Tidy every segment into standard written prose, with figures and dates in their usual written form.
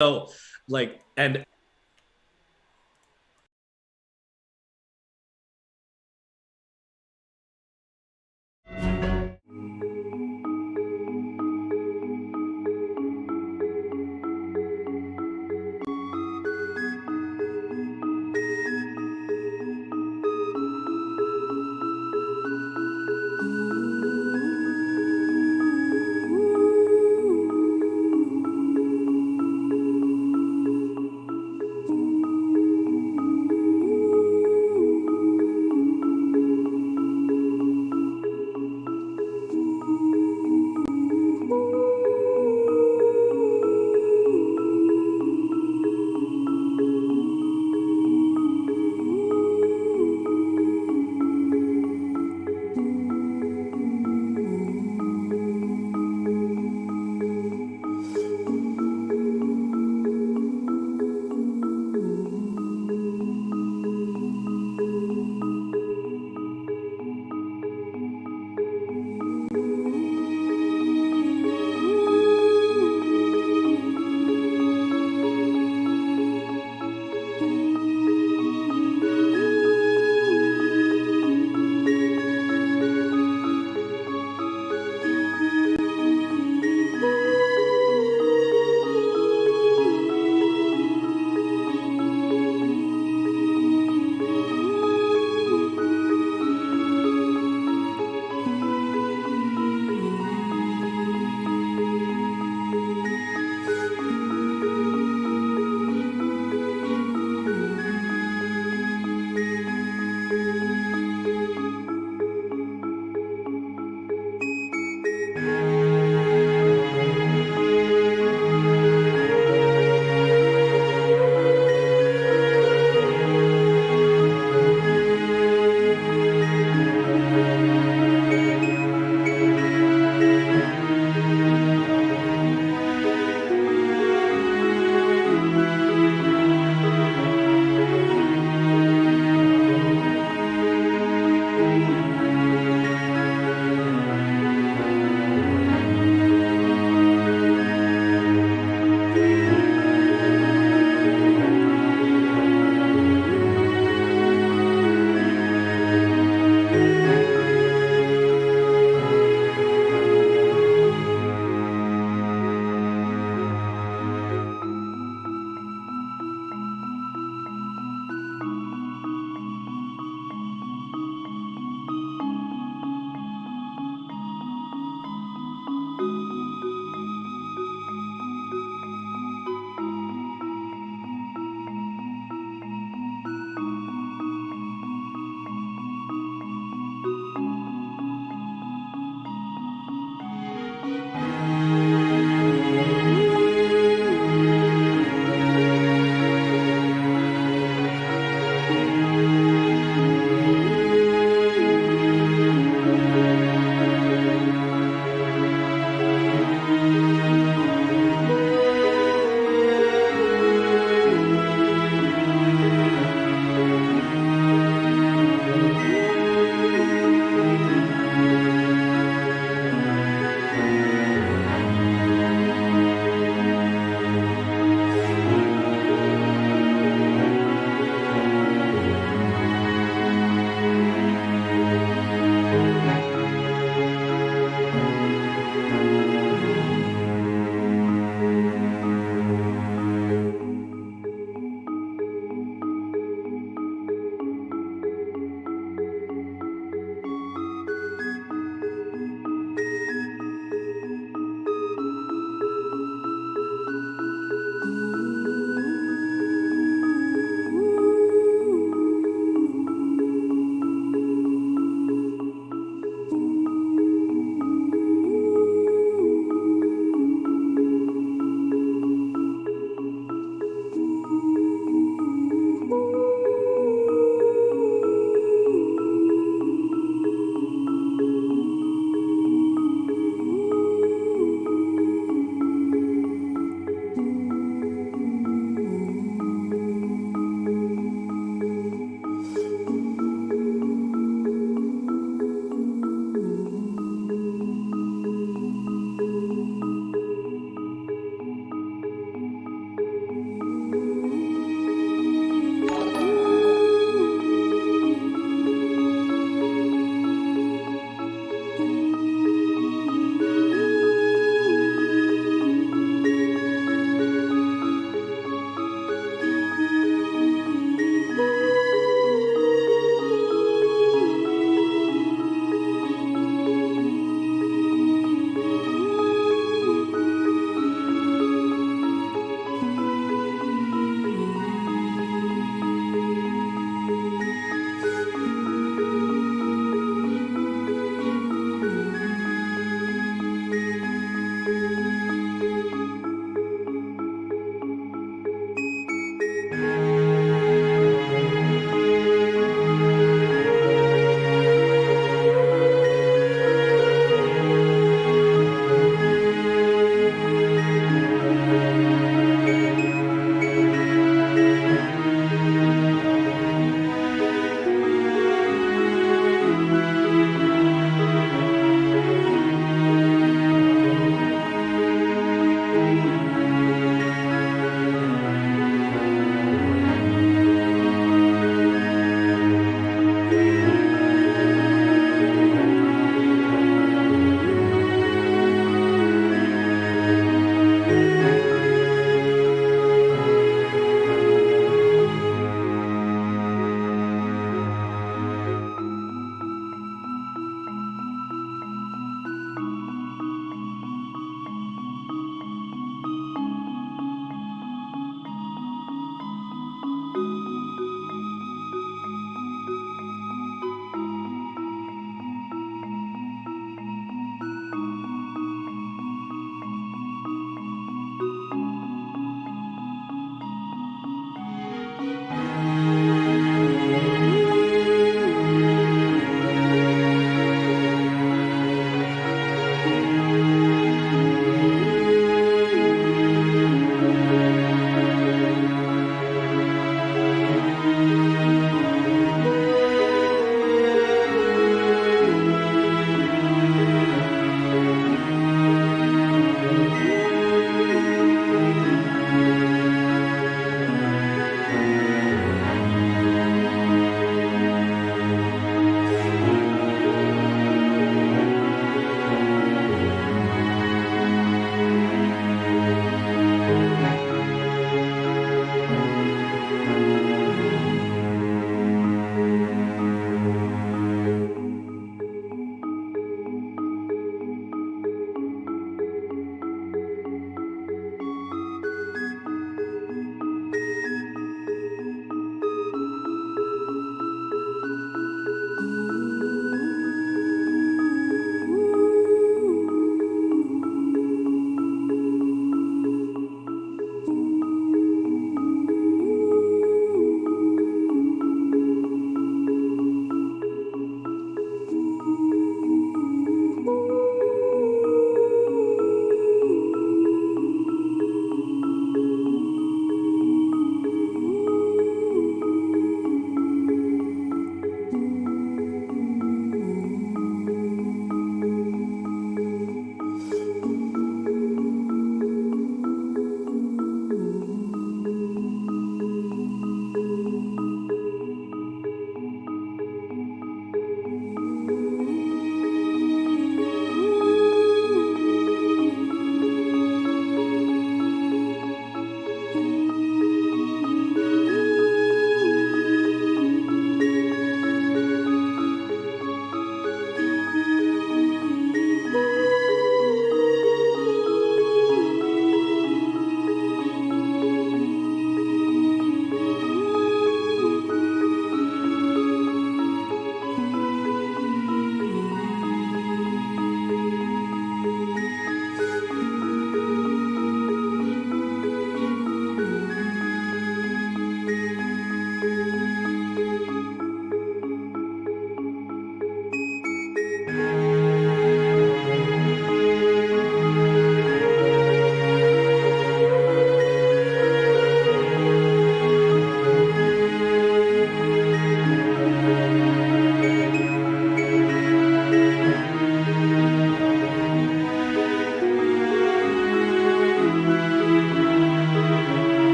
So like, and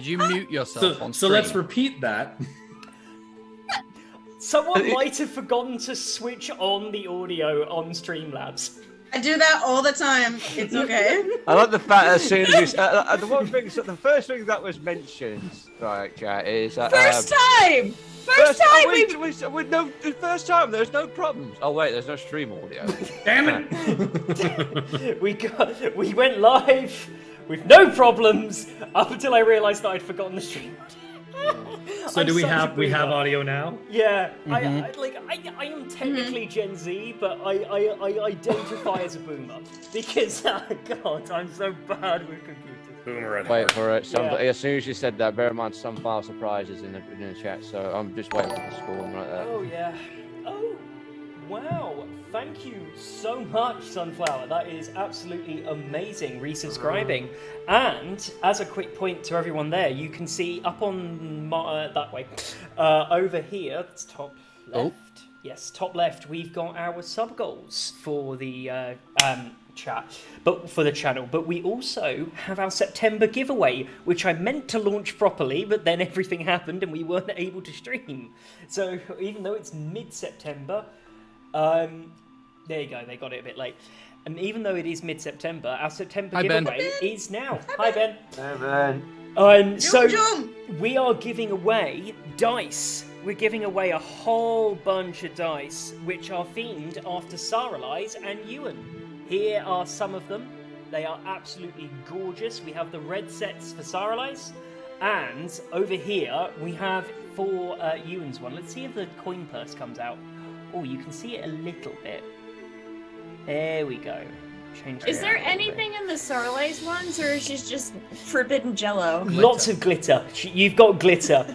Did you mute yourself on So stream? let's repeat that. Someone might have forgotten to switch on the audio on Streamlabs. I do that all the time. It's okay. I like the fact that as soon as you, the first thing that was mentioned, right, chat, is that First time. First time. The first time there's no problems. Oh wait, there's no stream audio. Damn it! we went live with no problems up until I realised that I'd forgotten the stream. So I'm do we such a have boomer. audio now? Yeah, I am technically Gen Z, but I identify as a boomer because God, I'm so bad with computers. Boomer at Wait heart. for it. Yeah. As soon as you said that, bear in mind Sunflower surprises in the chat, so I'm just waiting for the score right there. Oh yeah. Oh, wow. Thank you so much, Sunflower. That is absolutely amazing. Resubscribing. And as a quick point to everyone there, you can see up on that way, over here, it's top left. Yes, top left. We've got our sub goals for the chat, but for the channel. But we also have our September giveaway, which I meant to launch properly, but then everything happened and we weren't able to stream. So even though it's mid-September. There you go, they got it a bit late. And even though it is mid-September, our September giveaway is now. Hi, Ben. Hi, Ben. So we are giving away dice. We're giving away a whole bunch of dice, which are themed after Saralise and Ewan. Here are some of them. They are absolutely gorgeous. We have the red sets for Saralise. And over here, we have for Ewan's one. Let's see if the coin purse comes out. Oh, you can see it a little bit. There we go. Change Is there anything in the Saralise ones, or is it just forbidden jello? Lots of glitter. You've got glitter.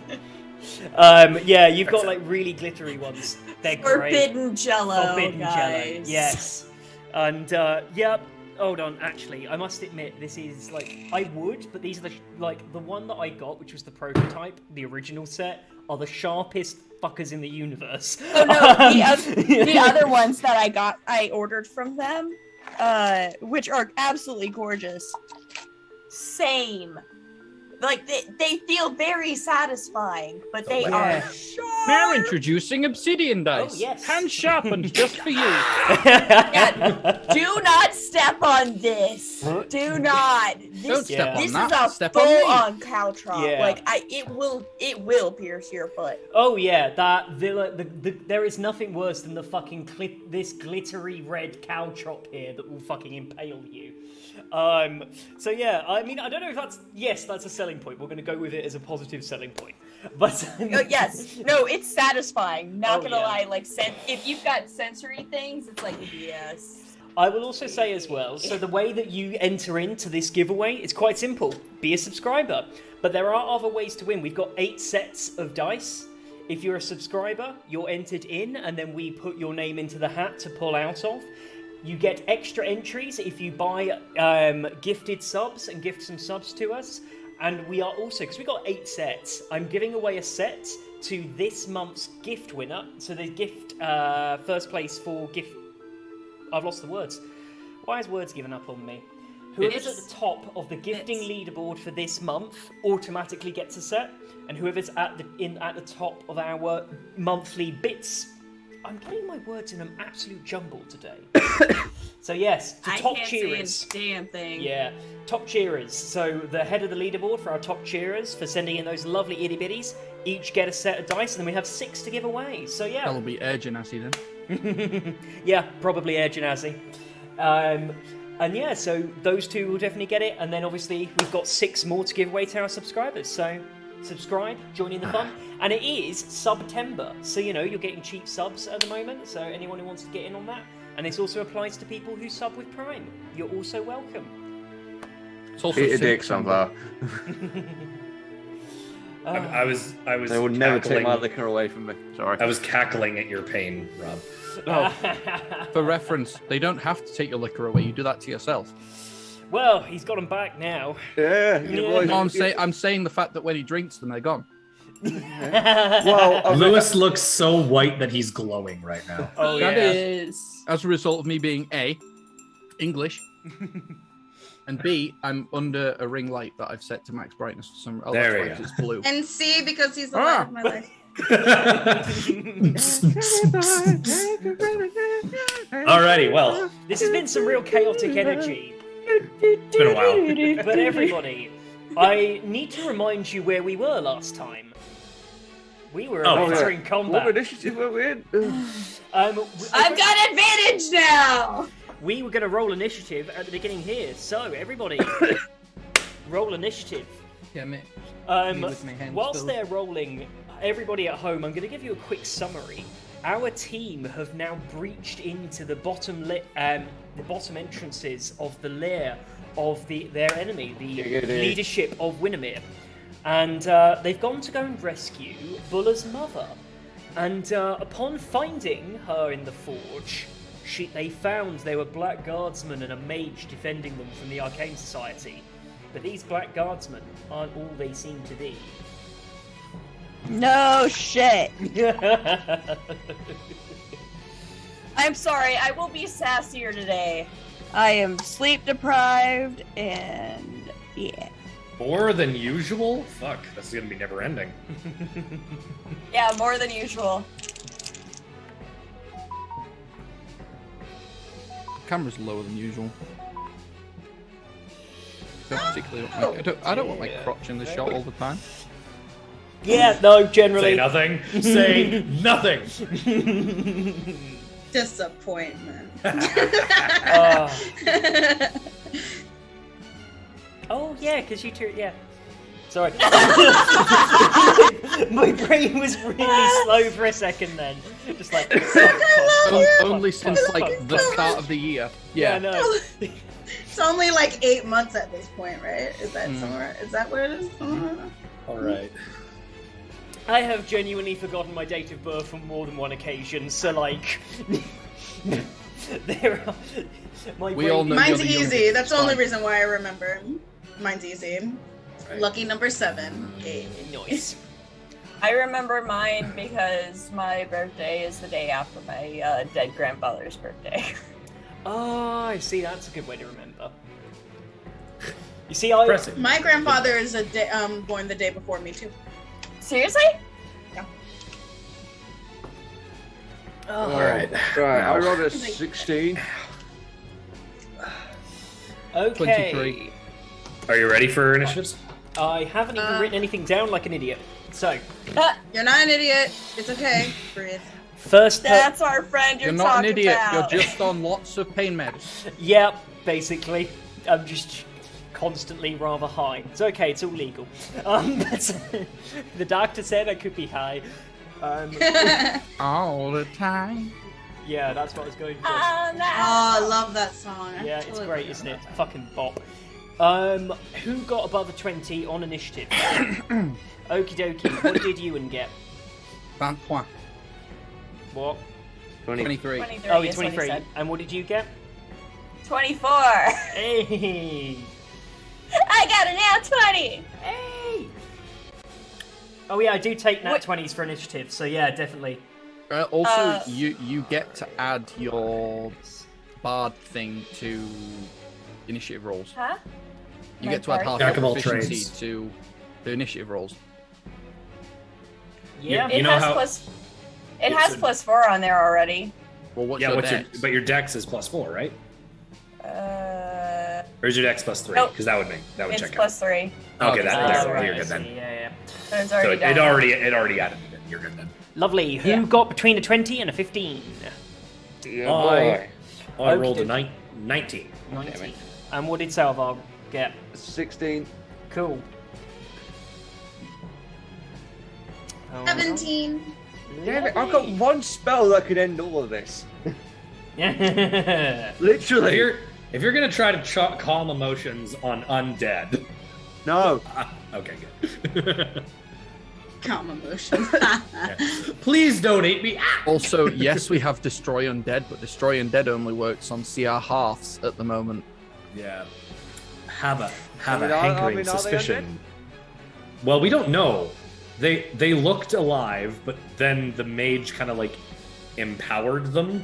Yeah, you've got like really glittery ones. They're great. Forbidden jello, Forbidden guys. jello. Yes. And yeah. Hold on. Actually, I must admit, this is like I would, but these are the one that I got, which was the prototype, the original set, are the sharpest fuckers in the universe. Oh no, the other ones that I ordered from them, which are absolutely gorgeous. Same. Like, they feel very satisfying, but they are sharp. They're introducing obsidian dice. Oh, yes. Hand sharpened just for you. Yeah, do not step on this. Do not. Don't step on This that. is a Step on me. full-on caltrop. Yeah. Like, it will pierce your foot. Oh yeah, there is nothing worse than the fucking this glittery red cow chop here that will fucking impale you. So yeah, I mean, I don't know if that's a selling point. We're going to go with it as a positive selling point. But Yes, no, it's satisfying. Not Oh, gonna yeah. lie, like if you've got sensory things, it's like yes. I will also say as well, so the way that you enter into this giveaway is quite simple. Be a subscriber. But there are other ways to win. We've got 8 sets of dice. If you're a subscriber, you're entered in, and then we put your name into the hat to pull out of. You get extra entries if you buy gifted subs and gift some subs to us. And we are also, because we got 8 sets, I'm giving away a set to this month's gift winner. So the gift, first place for gift... I've lost the words. Why has words given up on me? Whoever's at the top of the gifting leaderboard for this month automatically gets a set. And whoever's at the top of our monthly bits... I'm getting my words in an absolute jumble today. So yes, to I top can't cheerers. say a damn thing. Yeah, top cheerers. So the head of the leaderboard for our top cheerers for sending in those lovely itty bitties each get a set of dice, and then we have 6 to give away. So yeah. That'll be Air Genasi then. Yeah, probably Air Genasi. And yeah, so those 2 will definitely get it, and then obviously we've got 6 more to give away to our subscribers. So subscribe, join in the fun. And it is September, so you know you're getting cheap subs at the moment, so anyone who wants to get in on that. And this also applies to people who sub with Prime. You're also welcome. It's also Eat a dick, Sunflower. I was They will never take my cackling. liquor away from me. Sorry. I was cackling at your pain, Rob. For reference, they don't have to take your liquor away. You do that to yourself. Well, he's got them back now. Yeah. No, I'm saying the fact that when he drinks them, they're gone. Well, Lewis looks so white that he's glowing right now. Oh That yeah. is as a result of me being A, English, And B, I'm under a ring light that I've set to max brightness for some. Oh, There that's we right, go. it's blue. And C, because he's the light of my life. Alrighty, well, This has been some real chaotic energy. it's been a while. But everybody, I need to remind you where we were last time. We were entering What combat. initiative were we in? I've got advantage now. We were going to roll initiative at the beginning here, so everybody, roll initiative. Yeah, me. Um, Me with my hands whilst filled. they're rolling, everybody at home, I'm going to give you a quick summary. Our team have now breached into the bottom entrances of the lair of their enemy, the leadership of Winimere, and they've gone to go and rescue Bulla's mother. And upon finding her in the forge, they found there were black guardsmen and a mage defending them from the Arcane Society. But these black guardsmen aren't all they seem to be. No shit. I'm sorry, I will be sassier today. I am sleep deprived and yeah. More than usual? Fuck, this is gonna be never ending. Yeah, more than usual. Camera's lower than usual. Don't particularly want I don't want my crotch in the shot all the time. Yeah, no, generally. Say nothing. Say nothing. Disappointment. Oh, yeah, because you two, yeah. Sorry. My brain was really slow for a second then. Just like... Only since like the start of the year. Yeah, Yeah. no. It's only like 8 months at this point, right? Is that somewhere? Is that where it is? Alright. I have genuinely forgotten my date of birth on more than one occasion, so like... there are... We all know Mine's you're the easy. youngest, That's the it's only fine. reason why I remember. Mine's easy. Right. Lucky number 7. Hey. Nice. I remember mine because my birthday is the day after my dead grandfather's birthday. Oh, I see, that's a good way to remember. You see, I... Impressive. My grandfather is born the day before me too. Seriously? Oh. Alright. Right, I rolled a 16. Okay. 23. Are you ready for initiatives? I haven't even written anything down like an idiot. So, You're not an idiot. It's okay. Breathe. first... That's our friend you're You're not an talking idiot. about. You're just on lots of pain meds. Yeah, basically. I'm just constantly rather high. It's okay, it's all legal. But the doctor said I could be high. All the time. Yeah, that's what I was going for. Oh, no. Oh, I love that song. I Yeah, it's totally great, forgot isn't it? about that. Fucking bop. Who got above a 20 on initiative? Okie dokie. What did Ewan get? 23. What? 23. 23 Oh, is you're what he 23. said. And what did you get? 24. Hey! I got a nat 20. Hey! Oh yeah, I do take nat What- 20s for initiative, so yeah, definitely. Also, you get to add your bard thing to initiative rolls. Huh? You My get to add bard? half Jack of your all proficiency trades. to the initiative rolls. Yeah. You It know has how- plus. It It's has a- +4 on there already. Well, what's Yeah, your what's your... dex? But your dex is +4, right? Or is your dex +3? Nope. Because that would It's check +3. out. Okay, Okay. that, right, you're I good see, then. yeah. So it's So already it done. already added it. You're good then. Lovely. Who Yeah. got between a 20 and a 15? Yeah, I Okie rolled a dokie. 19. 19. And what did Salvar get? 16. Cool. Oh, 17. Damn it, I've got one spell that could end all of this. Yeah. Literally. If you're gonna try to calm emotions on undead, No. okay, good. Calm emotions. Please don't eat me. Ah! Also, yes, we have Destroy Undead, but Destroy Undead only works on CR halves at the moment. Yeah. Have a I mean, hankering are they suspicion. Well, we don't know. They looked alive, but then the mage kind of like empowered them.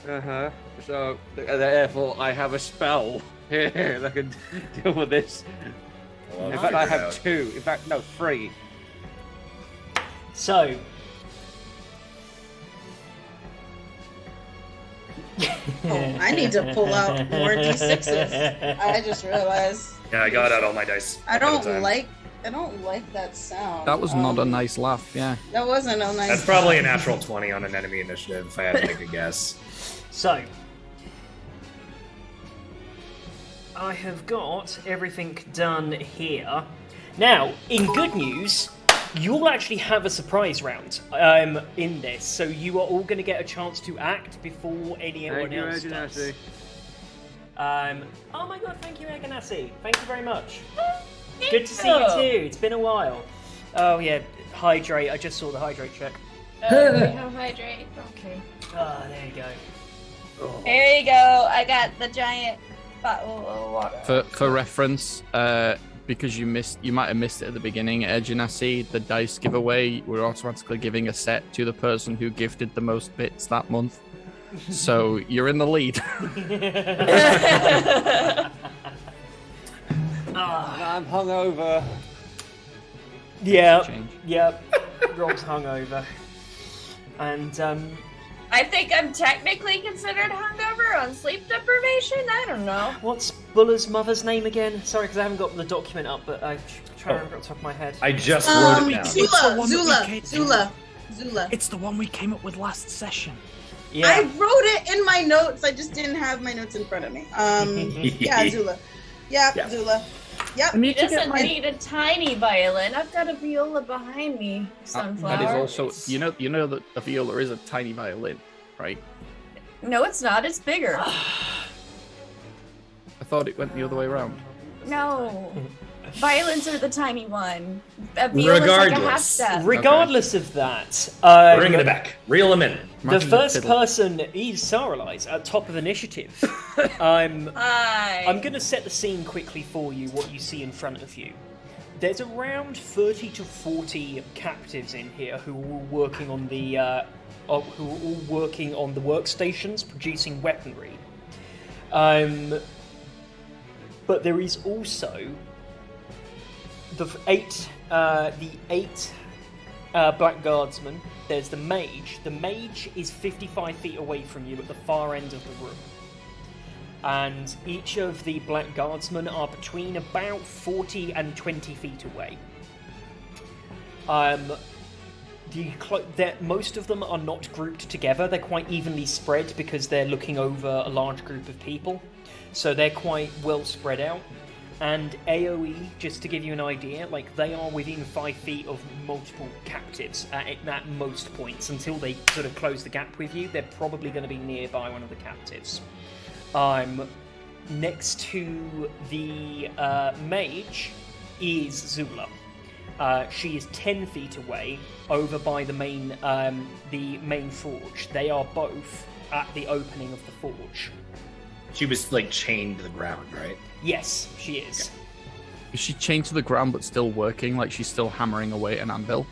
Uh-huh. So, therefore, I have a spell. Here, I can deal with this. Well, In fact, I figure it have out. 2. In fact, no, 3. So. Oh, I need to pull out more d6s. I just realized. Yeah, I got out all my dice. I ahead of don't time. like that sound. That was not a nice laugh, yeah. That wasn't a nice. That's probably a natural 20 on an enemy initiative, if I had to make a guess. So, I have got everything done here. Now, in good news, you'll actually have a surprise round in this, so you are all going to get a chance to act before anyone else does. Oh my god, thank you, Eganassi. Thank you very much. Good to see you too. It's been a while. Oh yeah, hydrate. I just saw the hydrate check. We have hydrate. Okay. Ah, there you go. There you go. I got the giant bottle of water. For reference, because you might have missed it at the beginning, Eganassi, the dice giveaway, we're automatically giving a set to the person who gifted the most bits that month. So you're in the lead. I'm hungover. Yeah, Change. yep. Rob's hungover. And, I think I'm technically considered hungover on sleep deprivation. I don't know. what's Bulla's mother's name again? Sorry, because I haven't got the document up, but I'm trying to remember off the top of my head. I just wrote it down. Zula. It's the one we came up with last session. I Yeah. wrote it in my notes. I just didn't have my notes in front of me. Yeah, Zula. Yep, Yeah. Zula. Yep. He doesn't need a tiny violin. I've got a viola behind me. Sunflower. That is also, you know that a viola is a tiny violin, right? No, it's not. It's bigger. I thought it went the other way around. No. Violins are the tiny one. A viola's like a half Regardless. step. Regardless of that, Bringing it back. Reel him in. the Imagine first fiddle. person is Saralize at top of initiative. I'm Hi. going to set the scene quickly for you, what you see in front of you. There's around 30 to 40 captives in here who are all working on the workstations producing weaponry. But there is also the eight Black Guardsmen. There's the mage. The mage is 55 feet away from you at the far end of the room. And each of the Black Guardsmen are between about 40 and 20 feet away. Most of them are not grouped together. They're quite evenly spread because they're looking over a large group of people. So they're quite well spread out. And AoE, just to give you an idea, like they are within 5 feet of multiple captives at most points. Until they sort of close the gap with you, they're probably going to be nearby one of the captives. Next to the mage is Zula. She is 10 feet away, over by the main forge. They are both at the opening of the forge. She was like chained to the ground, right? Yes, she is. Is she chained to the ground but still working? Like she's still hammering away at an anvil?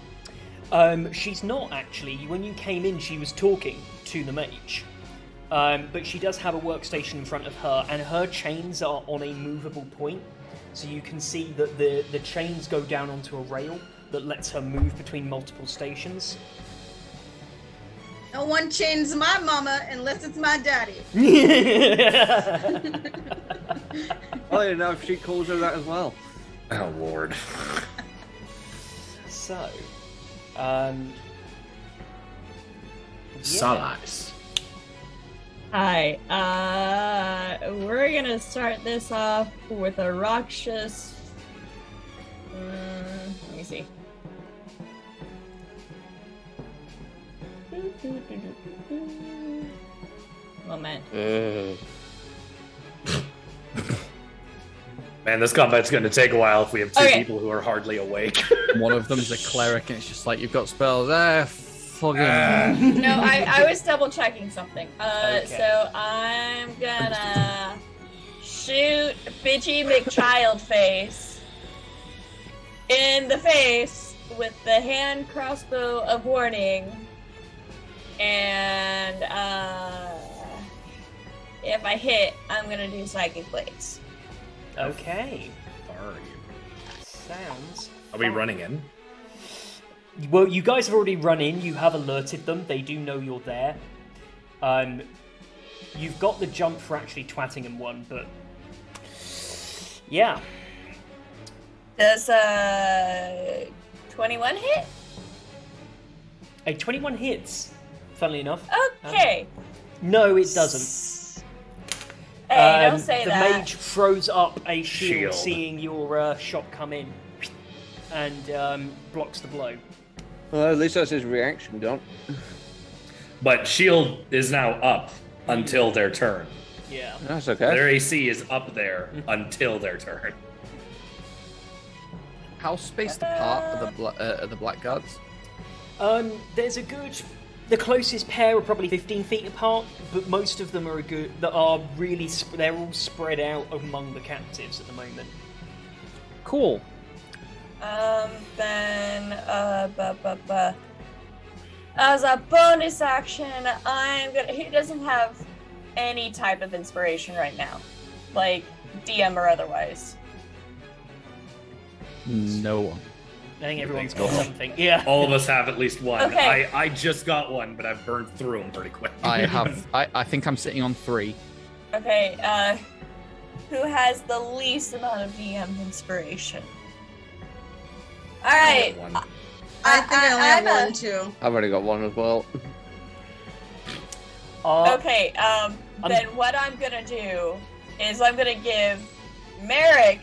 She's not actually. When you came in, she was talking to the mage. But she does have a workstation in front of her, and her chains are on a movable point. So you can see that the chains go down onto a rail that lets her move between multiple stations. No one chains my mama unless it's my daddy. I don't know if she calls her that as well. Oh, Lord. So, Sunrise. Hi. We're gonna start this off with a Rakshas. Let me see. Moment. Man, this combat's going to take a while if we have two Okay. people who are hardly awake. One of them's a cleric and it's just like, you've got spells. Fucking... No, I was double checking something. Okay. So I'm gonna shoot bitchy McChildface in the face with the hand crossbow of warning, and if I hit, I'm gonna do psychic blades. Okay. Are you? Sounds. Are we fun. running in? Well, you guys have already run in. You have alerted them. They do know you're there. You've got the jump for actually twatting them one, but yeah. Does 21 hit? A 21 hits. Funnily enough. Okay. No, it doesn't. Hey, don't say the that. mage throws up a shield, Shield. seeing your shot come in, and blocks the blow. Well, at least that's his reaction, don't. But shield is now up until their turn. Yeah. That's okay. Their AC is up there until their turn. How spaced apart are the blackguards? There's a good. The closest pair are probably 15 feet apart, but most of them are really. They're all spread out among the captives at the moment. Cool. Then, as a bonus action, he doesn't have any type of inspiration right now. Like, DM or otherwise. No one. I think everyone's got something. Yeah. All of us have at least one. Okay. I just got one, but I've burned through them pretty quick. I have. I think I'm sitting on 3. Okay, who has the least amount of DM inspiration? Alright. One. I think I only have I'm a- one too. I've already got one as well. Okay, then what I'm gonna do is I'm gonna give Merrick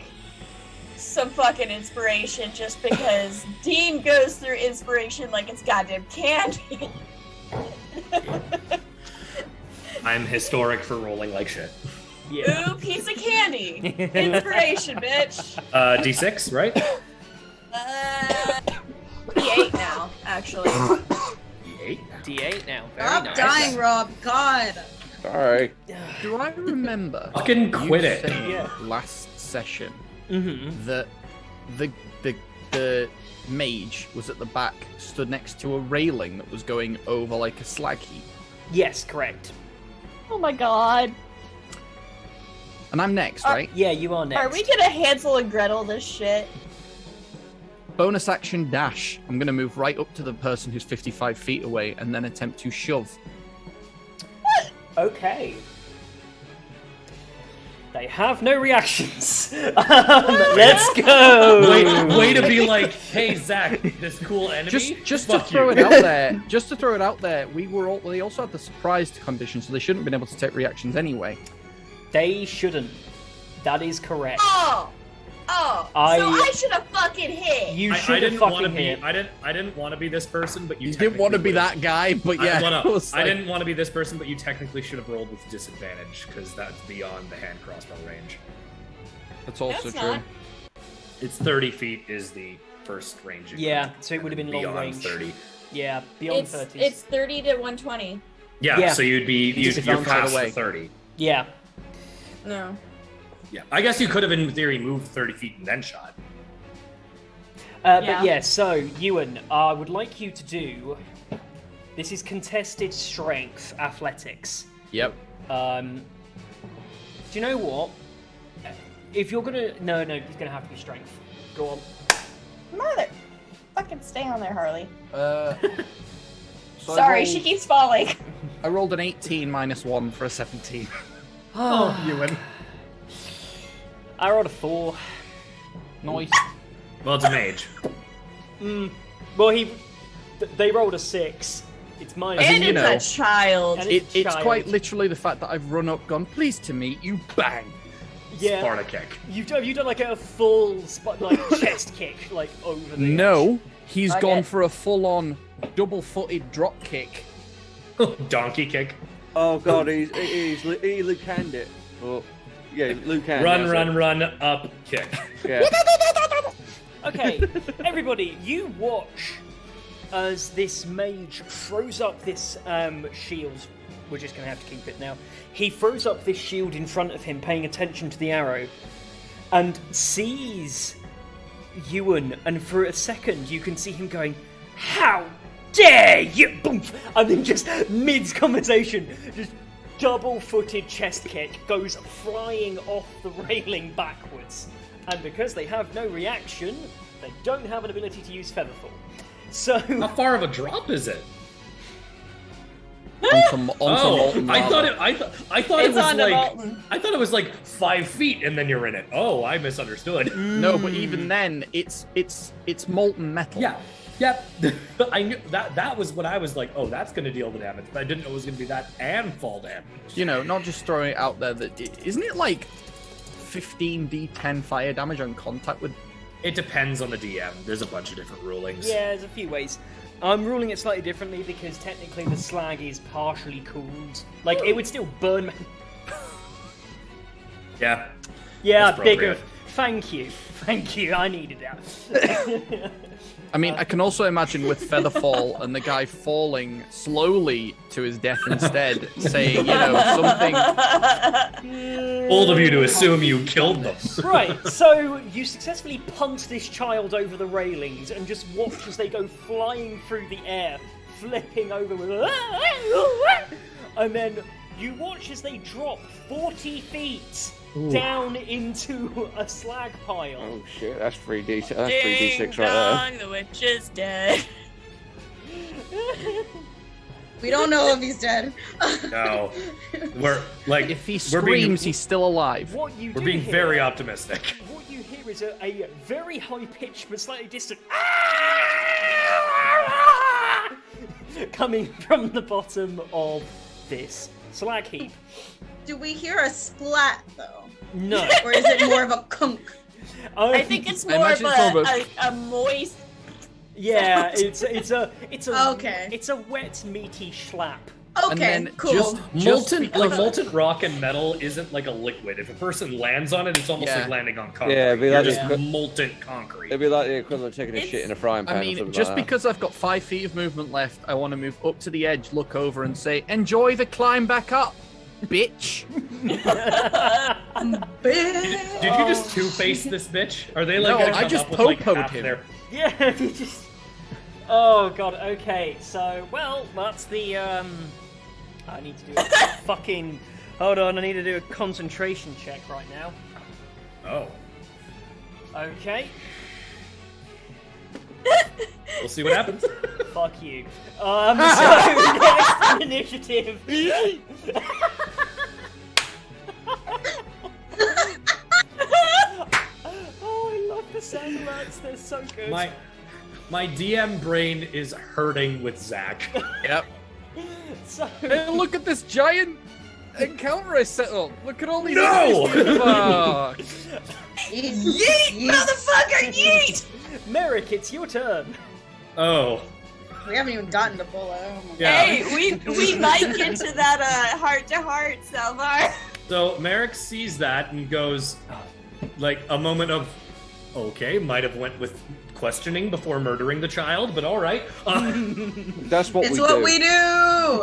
some fucking inspiration just because Dean goes through inspiration like it's goddamn candy. I'm historic for rolling like shit. Yeah. Ooh, piece of candy. Inspiration, bitch. D6, right? D8 now, actually. D8 now. D8 now. Very Stop nice. dying, Rob. God. Sorry. Do I remember? Fucking quit you it. saying Yeah. last session Mm-hmm. that the mage was at the back, stood next to a railing that was going over like a slag heap. Yes, correct. Oh my god. And I'm next, right? Yeah, you are next. Are we gonna Hansel and Gretel this shit? Bonus action dash. I'm going to move right up to the person who's 55 feet away and then attempt to shove. Okay. They have no reactions. Let's go. Way to be like, hey Zach, this cool enemy. Just to Fuck throw you. it out there. Just to throw it out there. They also had the surprised condition, so they shouldn't have been able to take reactions anyway. They shouldn't. That is correct. Oh! So I should have fucking hit! You I should have didn't want to fucking be. hit. I didn't want to be this person, but you. You didn't want to be technically that guy, but yeah. would've. it was I like- didn't want to be this person, but you technically should have rolled with disadvantage because that's beyond the hand crossbow range. That's also That's true. not. It's 30 feet is the first range. you Yeah, can, so it would have been long beyond range. 30. Yeah, beyond 30s. It's 30 to 120. Yeah, Yeah. so you're disadvantage past away. the 30. Yeah. No. Yeah, I guess you could have in theory moved 30 feet and then shot. But Yeah. yeah, so, Ewan, I would like you to do... This is contested strength athletics. Yep. Do you know what? If you're gonna... No, it's gonna have to be strength. Go on. Mother. Fucking stay on there, Harley. So Sorry, she keeps falling. I rolled an 18 minus 1 for a 17. Oh, Ewan. I rolled a 4. Nice. Well, it's a mage. Well, they rolled a 6. It's minus. As in, And you it's know, a child. And It's child. quite literally the fact that I've run up, gone, pleased to meet you, bang. Yeah. Sparta kick. You've done like a full chest kick, like over the No, he's Okay. gone for a full-on double-footed drop kick. Donkey kick. Oh god, he Luke Hand it. Oh, yeah, Luke Hand. Run, up, kick. Yeah. Okay, everybody, you watch as this mage throws up this shield. We're just going to have to keep it now. He throws up this shield in front of him, paying attention to the arrow, and sees Ewan, and for a second you can see him going, "How dare you!" Boom! And then just mid-conversation, just double-footed chest kick goes flying off the railing backwards. hits. And because they have no reaction, they don't have an ability to use Featherfall. So How far of a drop is it? onto Oh, molten I lava. thought it. I thought it It's was onto like. molten. I thought it was like 5 feet, and then you're in it. Oh, I misunderstood. No, but even then, it's molten metal. Yeah. Yep. I knew that was what I was like. Oh, that's gonna deal the damage, but I didn't know it was gonna be that and fall damage. You know, not just throwing it out there. Isn't it like 15d10 fire damage on contact with? It depends on the DM. There's a bunch of different rulings. yeah, there's a few ways. I'm ruling it slightly differently because technically the slag is partially cooled. Like, it would still burn. Yeah. Yeah, That's bigger. appropriate. Thank you. I needed that. I mean, I can also imagine with Featherfall and the guy falling slowly to his death instead, saying, you know, something. Bold of you to assume you killed them. Right, so you successfully punt this child over the railings and just watch as they go flying through the air, flipping over with. And then you watch as they drop 40 feet down into a slag pile. Oh shit, that's 3D. That's 3D6 Ding right there. dong, the witch is dead. We don't know if he's dead. No. We're like If he we're being- screams, he's still alive. What you We're do being hear, very optimistic. What you hear is a very high pitched but slightly distant coming from the bottom of this slag heap. Do we hear a splat though? No. Or is it more of a kunk? I think it's I more of imagine it's more of a moist. Yeah, it's a Okay. It's a wet meaty schlap. Okay, And then cool. just Molten rock and metal isn't like a liquid. If a person lands on it, it's almost Yeah. like landing on concrete. Yeah, it'd be You're like just this- molten concrete. It'd be like the equivalent of taking a It's- shit in a frying pan. I or mean, something just like that. because I've got 5 feet of movement left, I want to move up to the edge, look over, and say, "Enjoy the climb back up, bitch." Did you just two-face this bitch? Are they like No, gonna I come just up with like po-po'd half him. their... Yeah, you just. Oh god. Okay, so that's the I need to do a fucking. Hold on, I need to do a concentration check right now. Oh. Okay. We'll see what happens. Fuck you. So next initiative. Oh, I love the sound alerts. They're so good. My DM brain is hurting with Zach. Yep. So Hey, look at this giant encounter I set up. Look at all these. No! Fuck. Yeet, Motherfucker, yeet! Merrick, it's your turn. Oh. We haven't even gotten to bullet. Oh my Yeah. Hey, we might get to that heart to heart, Salvar. So Merrick sees that and goes, like, a moment of, okay, might have went with questioning before murdering the child, but all right. That's what It's we what do. we do!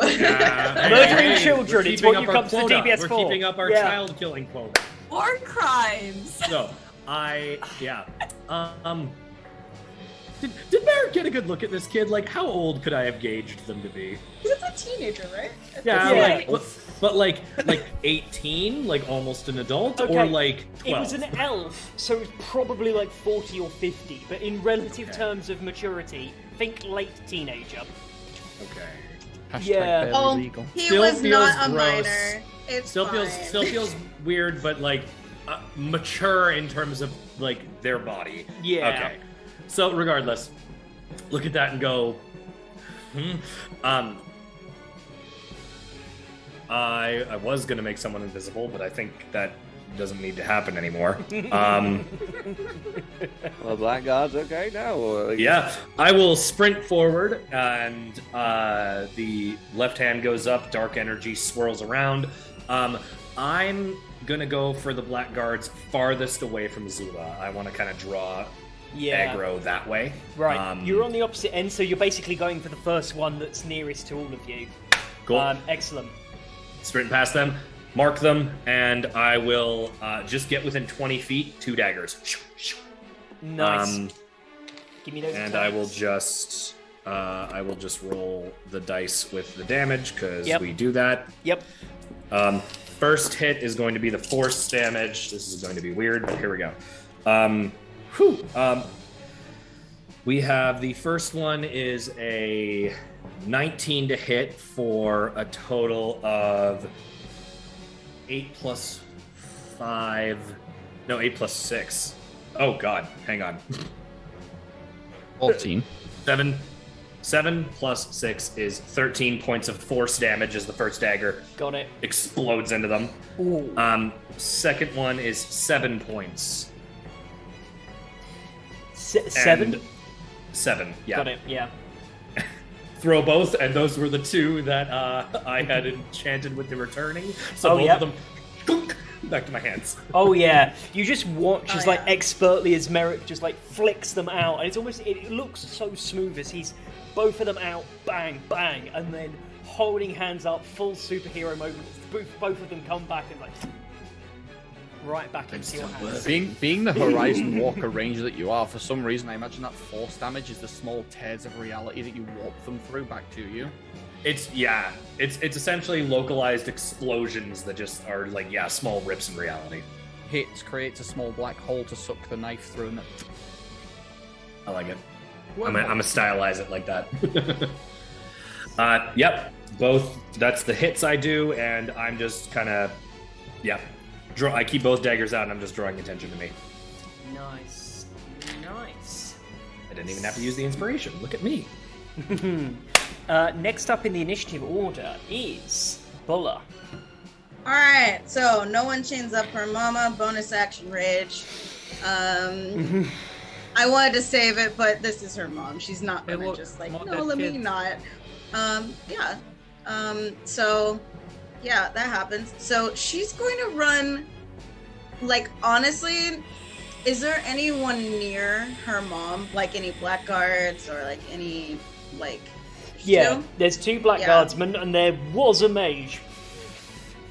Murdering children, we're it's keeping what up you our come to quota. DBS We're for. keeping up our Yeah. child killing quota. War crimes. So, Did Merrick get a good look at this kid? Like, how old could I have gauged them to be? He's a teenager, right? Yeah, Yeah. like, but like 18, like almost an adult, or Okay. like 12. It was an elf, so it's probably like 40 or 50, but in relative terms of maturity, think late teenager. Okay. Hashtag Yeah. barely Oh, legal. he Still was feels not a gross. minor. It's Still fine. feels weird, but like mature in terms of like their body. Yeah. Okay. So regardless, look at that and go. I was gonna make someone invisible, but I think that doesn't need to happen anymore. Well, Blackguard's okay now. Or... Yeah, I will sprint forward, and the left hand goes up. Dark energy swirls around. I'm gonna go for the Blackguards farthest away from Zula. I want to kind of draw Yeah. aggro that way. Right. You're on the opposite end, so you're basically going for the first one that's nearest to all of you. Cool. Excellent. Sprint past them, mark them, and I will just get within 20 feet. 2 daggers. Nice. Give me those. And attacks. I will just roll the dice with the damage because Yep. we do that. Yep. First hit is going to be the force damage. This is going to be weird, but here we go. We have the first one is a 19 to hit for a total of 8 plus 6. Oh god, hang on. 14. 7 plus 6 is 13 points of force damage as the first dagger Got it. explodes into them. Ooh. Second one is 7 points. 7? And 7, yeah. Got it, yeah. Throw both, and those were the 2 that I had enchanted with the returning. So Oh, both yep. of them back to my hands. Oh yeah, you just watch as Oh, like yeah. expertly as Merrick just like flicks them out, and it looks so smooth as he's both of them out, bang, bang, and then holding hands up, full superhero moment. Both of them come back and like right back into your hands. Being the Horizon Walker ranger that you are, for some reason I imagine that force damage is the small tears of reality that you warp them through back to you. It's essentially localized explosions that just are like small rips in reality. Hits creates a small black hole to suck the knife through, and I like it. I'm gonna stylize it like that. Yep, both. That's the hits I do, and I'm just kind of, I keep both daggers out, and I'm just drawing attention to me. Nice. I didn't even have to use the inspiration. Look at me. Next up in the initiative order is Bulla. Alright, so no one chains up her mama, bonus action rage. I wanted to save it, but this is her mom. She's not Hey, gonna look, just like, come on, no, dead let me kids." not. So yeah, that happens. So she's going to run, like, honestly, is there anyone near her mom? Like any blackguards or like any, like, Yeah, two? there's 2 Black Yeah. Guardsmen, and there was a mage.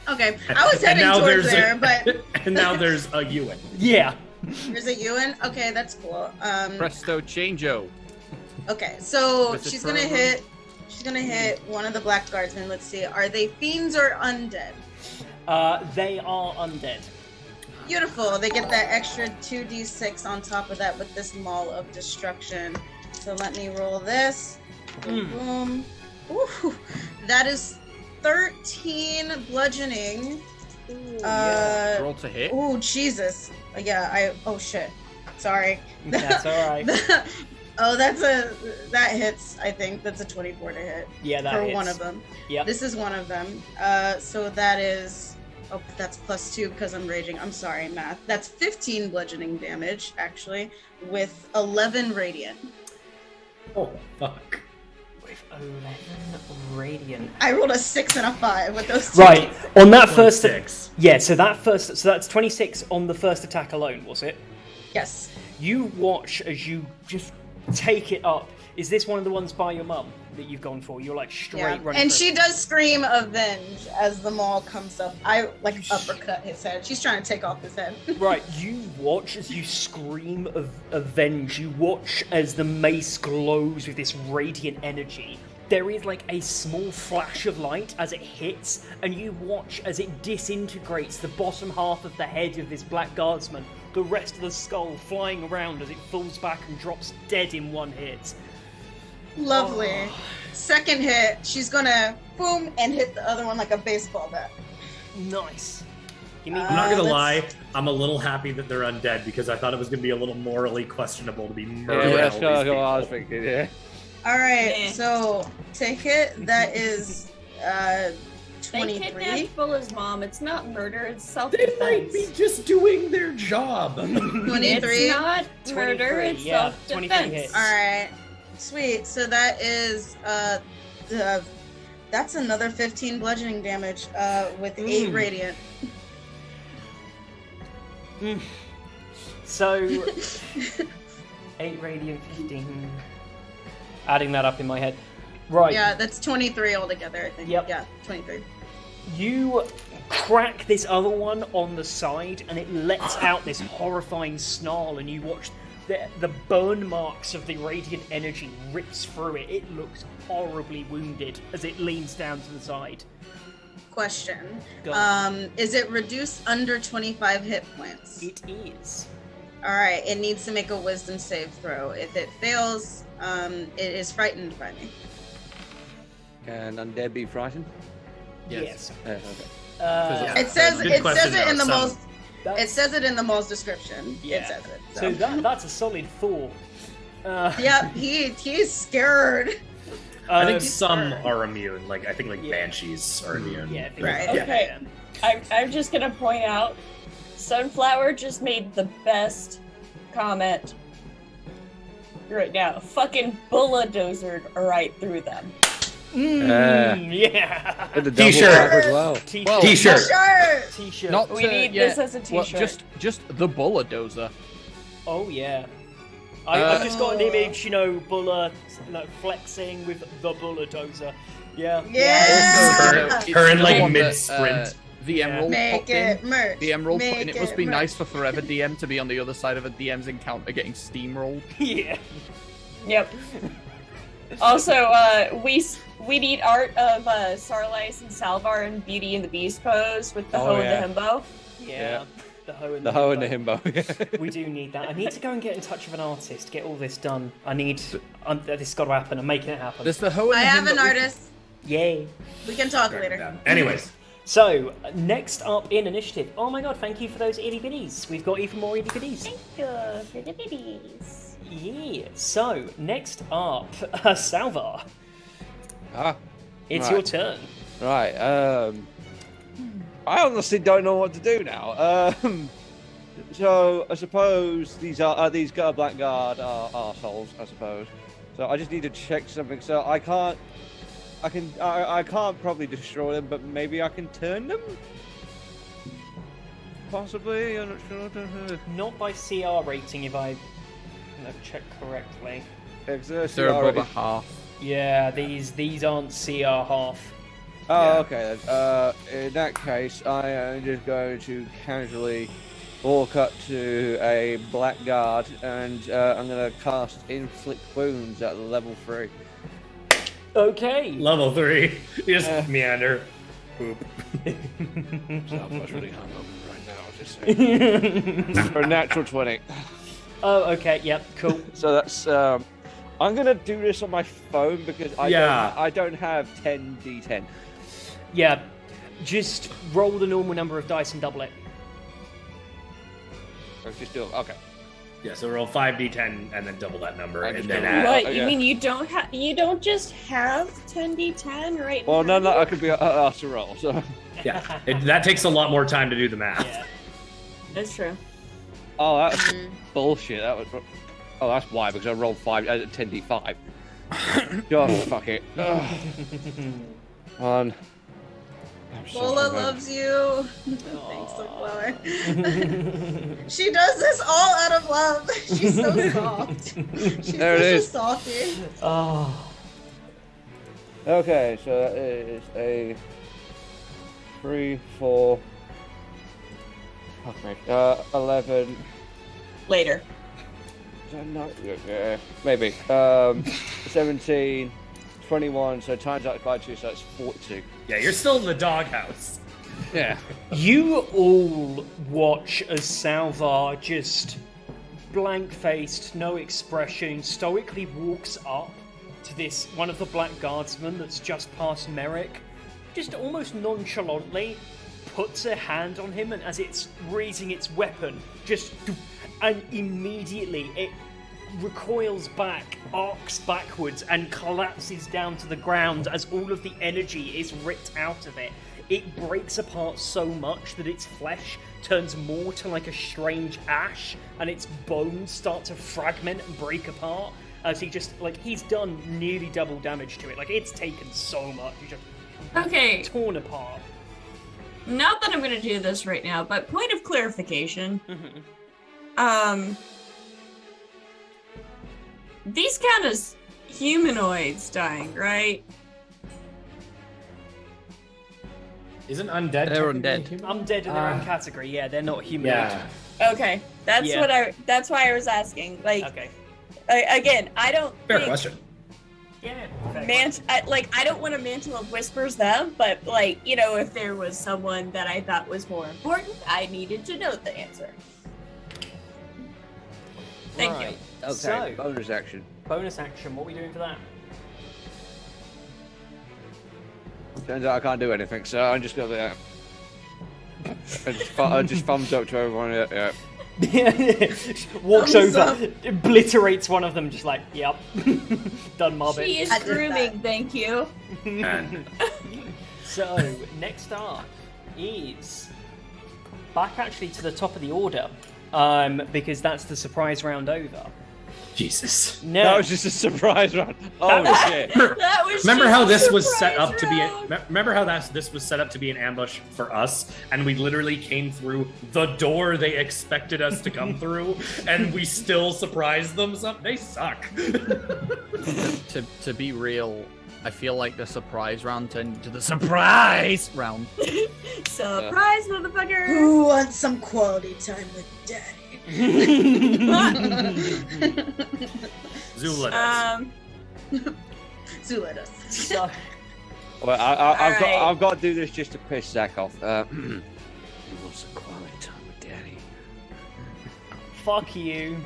Okay, I was heading towards there, but and now there's a Ewan. Yeah. there's a Ewan. Okay, that's cool. presto changeo. Okay, so Is it she's gonna forever? hit. She's gonna hit one of the black guardsmen. Let's see. Are they fiends or undead? They are undead. Beautiful. They get that extra 2d6 on top of that with this Maul of Destruction. So let me roll this. Boom. Ooh, that is 13 bludgeoning. Roll to hit. Oh Jesus. Yeah. Oh shit. Sorry. That's alright. That hits. I think that's a 24 to hit. Yeah, that for hits. one of them. Yep. This is one of them. So that is. Oh, that's +2 because I'm raging. I'm sorry, math. That's 15 bludgeoning damage, actually, with 11 radiant. Oh fuck. With 11 radiant. I rolled a 6 and a 5 with those two. Right, on that first... 26. Yeah, so that's 26 on the first attack alone, was it? Yes. You watch as you just take it up. Is this one of the ones by your mum that you've gone for? You're like straight Yeah. running And through. she does scream avenge as the Maul comes up. I like uppercut his head. She's trying to take off his head. Right, you watch as you scream of avenge. You watch as the mace glows with this radiant energy. There is like a small flash of light as it hits, and you watch as it disintegrates the bottom half of the head of this black guardsman, the rest of the skull flying around as it falls back and drops dead in one hit. Lovely. Oh. Second hit, she's gonna boom and hit the other one like a baseball bat. Nice. Give me I'm not gonna let's- lie, I'm a little happy that they're undead because I thought it was gonna be a little morally questionable to be Yeah, murdering that's all kind these of what I was people. thinking, yeah. All right, Yeah. so to hit, that is They 23. kidnapped Bulla's mom. It's not murder, it's They self-defense. might be just doing their job. 23. It's not murder, 23, it's yeah, 23 self-defense. hits. All right, sweet. So that is that's another 15 bludgeoning damage with 8 radiant. So 8 radiant, 15. Adding that up in my head. Right. Yeah, that's 23 altogether, I think. Yep. Yeah, 23. You crack this other one on the side, and it lets out this horrifying snarl, and you watch the burn marks of the radiant energy rips through it. It looks horribly wounded as it leans down to the side. question. Go on. Is it reduced under 25 hit points? It is. All right, it needs to make a wisdom save throw. If it fails, it is frightened by me. Can undead be frightened? Yes. Okay. It says Good it question, says it in the though. most. It says it in the most description. Yeah. It says it. So that's a solid 4. Yep, he's scared. I think some are immune. Like I think Yeah. banshees are immune. Yeah. I think Right. that's- Okay. I'm just gonna point out, Sunflower just made the best comment right now. Fucking bulldozered right through them. Yeah. And the double T-shirt. tap as well. T-shirt. Well, T-shirt. Sure. T-shirt. Not We need this as a well, t-shirt. just the bulldozer. Oh yeah. I've just got an image, Bulla like flexing with the bulldozer. Yeah. Yeah. Her in the like one that, mid-sprint. The Yeah. emerald Make popped in. it merch. The emerald Make put in. It must be merch. nice for Forever DM to be on the other side of a DM's encounter getting steamrolled. Yeah. Yep. Also, we need art of Sarlice and Salvar in Beauty and the Beast pose with the Oh, hoe yeah. and the himbo. Yeah. The hoe and The hoe and the himbo. We do need that. I need to go and get in touch with an artist, get all this done. This has got to happen. I'm making it happen. There's the hoe and I the have himbo- an artist. Yay. We can talk later. Anyways, So, next up in initiative. Oh my god, thank you for those itty bitties. We've got even more itty bitties. Good for the babies. Yeah. So, next up, Salvar. Ah, It's Right. your turn. right. I honestly don't know what to do now. So I suppose these Blackguard are arseholes, I suppose. So I just need to check something. So I can't probably destroy them, but maybe I can turn them? Possibly, I'm not sure. Not by CR rating, if I check correctly. Exercise They're above already. a half. Yeah, these aren't CR half. Oh, Yeah. okay then. In that case, I am just going to casually walk up to a Blackguard and I'm going to cast Inflict Wounds at level 3. Okay. level 3. You just meander. Boop. Sounds really hungover right now, just saying. For a natural 20. Oh, okay. Yep. Cool. So that's I'm gonna do this on my phone because I don't have 10d10. Yeah. Just roll the normal number of dice and double it. Or just do it. Okay. Yeah, so roll 5d10 and then double that number, I and just then do add. What? You yeah. mean you don't just have 10d10 right Well, now? no, I could be asked to roll. So. Yeah, that takes a lot more time to do the math. Yeah. That's true. Oh, that's bullshit. That was. Oh, that's why because I rolled 10d5. Just fuck it. Ugh. One. I'm so Lola hungover. loves you. Thanks, Sunflower. She does this all out of love. She's so soft. She's There it such is. a softie. Oh. Okay, so that is a 3, 4. Fuck me. 11. Later. No, maybe. 17, 21. So times that by 2, so that's 42. Yeah, you're still in the doghouse. Yeah. You all watch as Salvar just blank-faced, no expression, stoically walks up to this one of the Black Guardsmen that's just past Merrick, just almost nonchalantly puts a hand on him, and as it's raising its weapon, and immediately it recoils back, arcs backwards, and collapses down to the ground as all of the energy is ripped out of it. It breaks apart so much that its flesh turns more to like a strange ash, and its bones start to fragment and break apart as he's done nearly double damage to it. Like, it's taken so much. He's just Okay, torn apart. not that I'm gonna do this right now, but point of clarification. These count as humanoids dying, right? Isn't undead? They're technically undead. human? Undead in their own category, yeah, they're not human. Yeah. Okay, that's Yeah. that's why I was asking. Like, Okay. again, I don't Fair think question. Yeah. I don't want to mantle of whispers them, but like, you know, if there was someone that I thought was more important, I needed to know the answer. Thank you. Okay, So, bonus action. bonus action. What are we doing for that? Turns out I can't do anything, so I'm just gonna I just thumbs up to everyone. Yeah. Walks Thumbs over, obliterates one of them, just like, yep, done mob She it. is I did grooming, that. thank you. And So, next up is back actually to the top of the order, because that's the surprise round over. Jesus. No, That was just a surprise round. Oh shit! That was Remember just how a this was set surprise up to be? round. Remember how this was set up to be an ambush for us, and we literally came through the door they expected us to come through, and we still surprised them. They suck. To be real, I feel like the surprise round turned into the surprise round. Surprise, motherfucker! Who wants some quality time with Daddy? Zula does. Zula does. so, Well, Alright. I've got to do this just to piss Zach off. Who wants some quality time with Daddy? fuck you,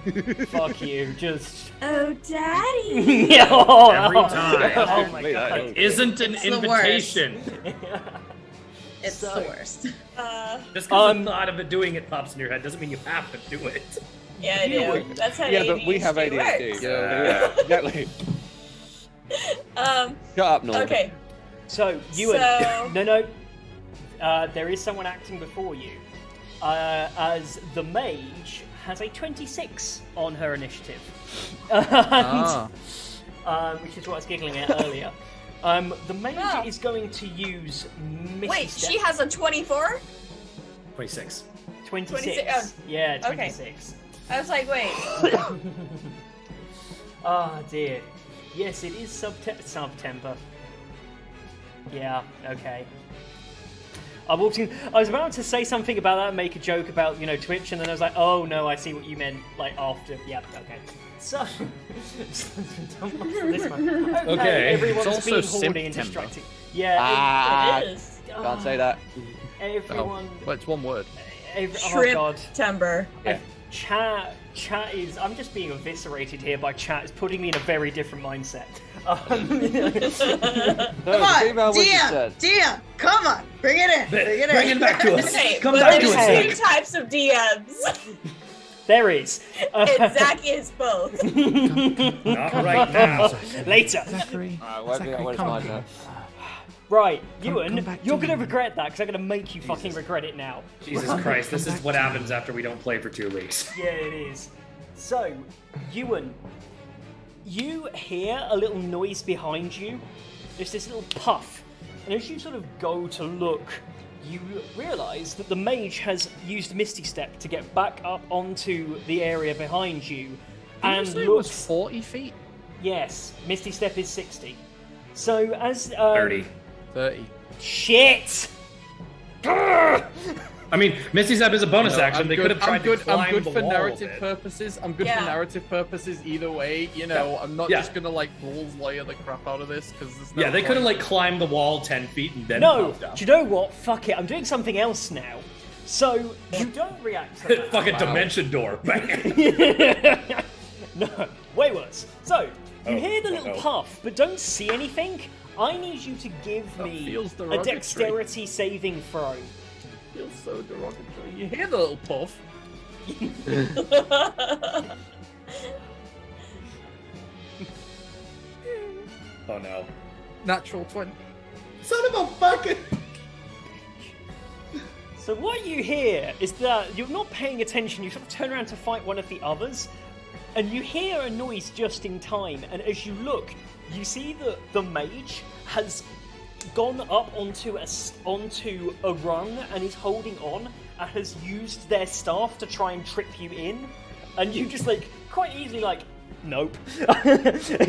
fuck you, just. Oh, Daddy! Yeah, oh, Every oh, time. Oh my Me, that god. is- Isn't an It's the worst. invitation. It's So- the worst. Just because the thought of it doing it pops in your head doesn't mean you have to do it. Yeah, I do. That's how Yeah, but we have ADHD ADHD. works. Yeah, exactly. Shut up, Norman. Okay. So, Ewan. So- No. There is someone acting before you. As the mage has a 26 on her initiative. And, which is what I was giggling at earlier. The mage Ah. is going to use Misty Wait, Step. she has a 24? 26. 26. 26, oh. Yeah, Okay. 26. I was like, wait. Oh dear. Yes, it is September. Yeah, okay. I walked in. I was about to say something about that and make a joke about, Twitch, and then I was like, oh no, I see what you meant, like, after. Yeah, okay. So. Don't laugh at this one. Okay. Everyone's It's also being horny and September. distracting. Yeah, It is. Can't say that. everyone. Well, it's one word. Oh god. Timber. Yeah. Chat is. I'm just being eviscerated here by chat. It's putting me in a very different mindset. Come No, on, the female witch DM, said. DM, come on, bring it in, bring it in. Bring it back to us. Okay, Come but back to there's us. two types of DMs. There is. And Zach is both. Not right now. Later. Zachary. Where's mine now? Right, come Ewan, back to you're gonna me. regret that because I'm gonna make you fucking regret it now. Jesus Christ, this is what happens after we don't play for 2 weeks. Yeah, it is. So, Ewan, you hear a little noise behind you. There's this little puff, and as you sort of go to look, you realise that the mage has used Misty Step to get back up onto the area behind you, and Did you say it was looks. 40 feet? Yes, Misty Step is 60. So as 30. 30. Shit. I mean, Misty Step is a bonus No, action. I'm They good- could have tried I'm good, to climb I'm good the for wall narrative a bit. purposes. I'm good Yeah. for narrative purposes either way. I'm not Yeah. just gonna like balls lawyer the crap out of this because there's no Yeah, they could have point. like climbed the wall 10 feet and then No, popped up. do you know what? Fuck it. I'm doing something else now. So you don't react to that. Fucking Wow. dimension door. Bang. No, way worse. So, you Oh, hear the little no. puff, but don't see anything. I need you to give me feels a derogatory. dexterity saving throw. Feels so derogatory. You hear the little puff? Oh no. Natural 20. Son of a fucking. So what you hear is that you're not paying attention. You sort of turn around to fight one of the others, and you hear a noise just in time. And as you look, you see that the mage has gone up onto a rung and is holding on and has used their staff to try and trip you in. And you just quite easily Nope.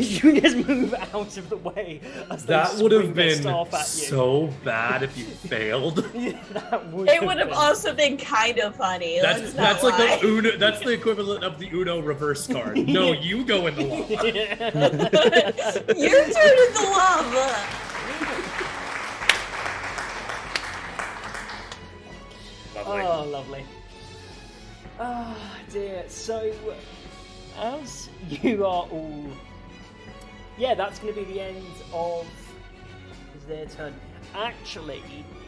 You just move out of the way. As they That would have swing their been staff at you. so bad if you failed. Yeah, that would It would have been. also been kind of funny. That's let's not like lie. the Uno. That's the equivalent of the Uno reverse card. No, you go in the lava. Your turn in the lava. Lovely. Oh, lovely. Ah, dear. So, as you are all... Yeah, that's going to be the end of their turn. Actually,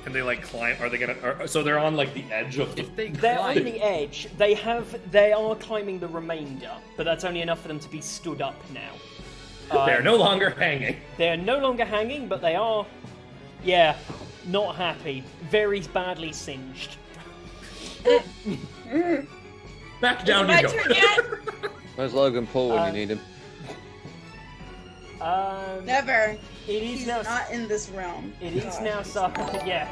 Can they like climb? Are they gonna? So they're on like the edge of the. If they they're on climb, the edge. They are climbing the remainder, but that's only enough for them to be stood up now. They're no longer hanging. They're no longer hanging, but they are, yeah, not happy. Very badly singed. Back down My you turn go. yet? Where's Logan Paul when you need him? Never. It is He's now. not in this realm. It is God, now. he's So, not. yeah,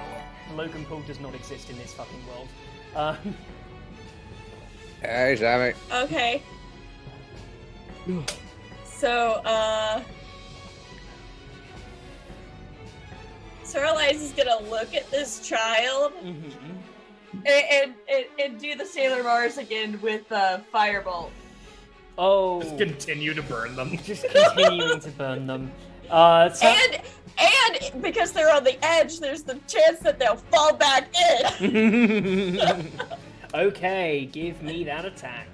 Logan Paul does not exist in this fucking world. Hey, Sammy. Okay. So, Sorelize is gonna look at this child and do the Sailor Mars again with Firebolt. Oh, Just continue to burn them. just continuing to burn them. And because they're on the edge, there's the chance that they'll fall back in. Okay, give me that attack.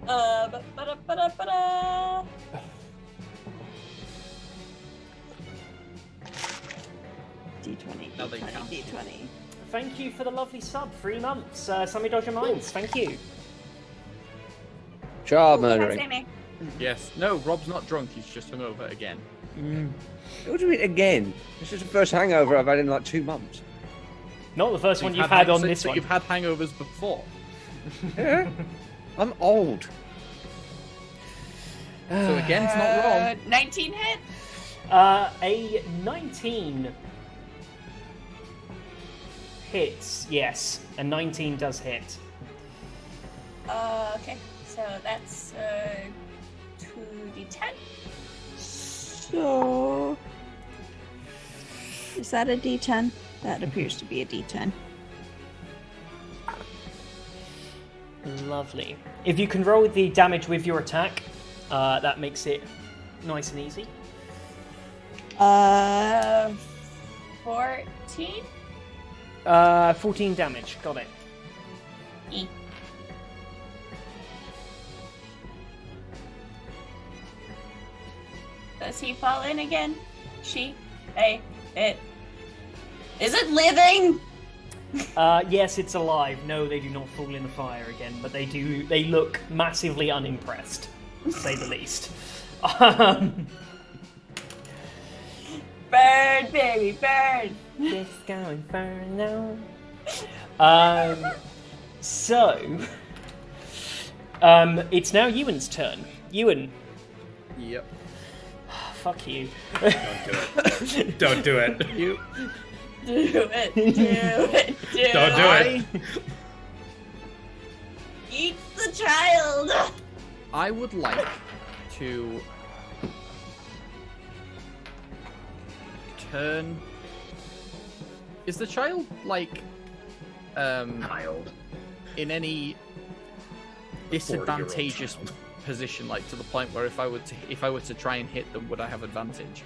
Ba-da-ba-da-ba-da. D20, Now they D20, count. D20. Thank you for the lovely sub. 3 months. Sammy Dodger Mines. Thank you. Child That's murdering. Amy. yes. No, Rob's not drunk. He's just hungover again. What do you mean again? This is the first hangover I've had in like 2 months. Not the first one you've had had on so- this so one. You've had hangovers before. Yeah. I'm old. So again, it's not wrong. 19 hit. A 19 hits. Yes, a 19 does hit. Okay, so that's 2d10. So is that a d10? That appears to be a d10. Lovely. If you can roll the damage with your attack, that makes it nice and easy. 14. 14 damage. Got it. E. Does he fall in again? She? Hey, it. Is it living? Yes, it's alive. No, they do not fall in the fire again, but they do. They look massively unimpressed, to say the least. Burn, baby, burn. It's going burn now. So, it's now Ewan's turn. Ewan, Yep. fuck you. Don't do it. You. Do it, do it, do Don't do it. Eat the child. I would like to turn. Is the child like Child. in any disadvantageous child. position, like to the point where if I were to try and hit them, would I have advantage?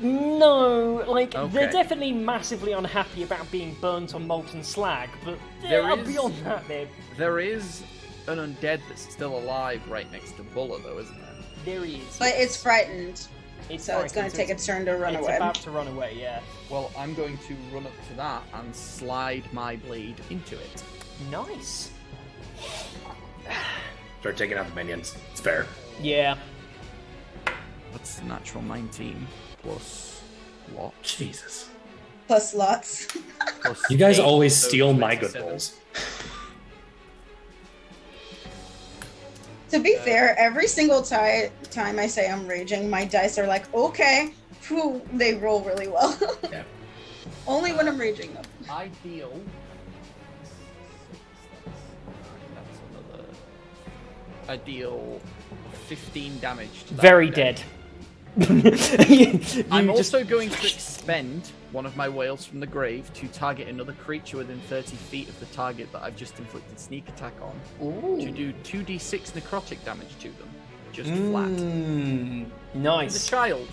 No, like Okay. they're definitely massively unhappy about being burnt on molten slag, but There is- beyond that, they're There is an undead that's still alive right next to Buller, though, isn't there? there is. But it's frightened, It's so it's going to take its turn to run it's away. about to run away. Yeah. Well, I'm going to run up to that and slide my blade into it. Nice. Start taking out the minions. It's fair. Yeah. That's a natural 19 plus what? Jesus. Plus lots. Plus You guys 8, always so steal my good 27. rolls. To be fair, every single time I say I'm raging, my dice are like, okay. Phew, they roll really well. Yeah. Only when I'm raging, though. I deal. That's another I deal 15 damage to that. Very dead. dead. I'm also going to expend one of my whales from the grave to target another creature within 30 feet of the target that I've just inflicted sneak attack on to do 2d6 necrotic damage to them, just flat. Nice. The child,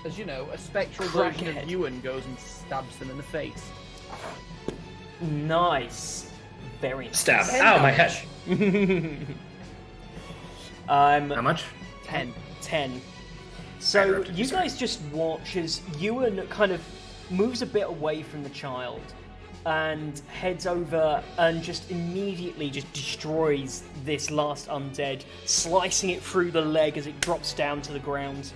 as you know, a spectral version Crackhead. of Ewan goes and stabs them in the face. Nice. Very nice. Stab. Ow, my head. How much? 10. 10. So interrupted you, you guys just watch as Ewan kind of moves a bit away from the child and heads over and just immediately just destroys this last undead, slicing it through the leg as it drops down to the ground.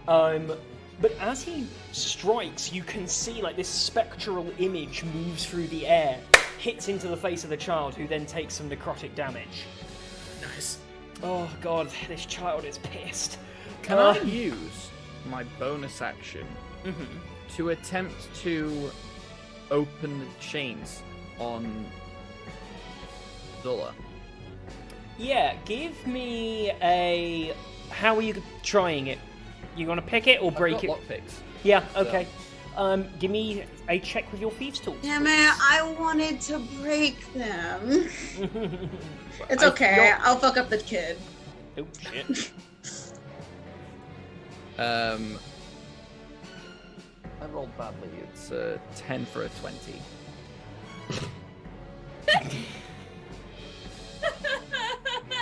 But as he strikes, you can see like this spectral image moves through the air, hits into the face of the child, who then takes some necrotic damage. Nice. Oh god, this child is pissed. Can I use my bonus action to attempt to open the chains on Dulla? Yeah, give me a... How are you trying it? You gonna pick it or break it? Lockpicks. Yeah, okay. Give me a check with your thieves' tools. Damn it, I wanted to break them. It's okay, I'll fuck up the kid. Oh, shit. I rolled badly. It's 10 for a 20.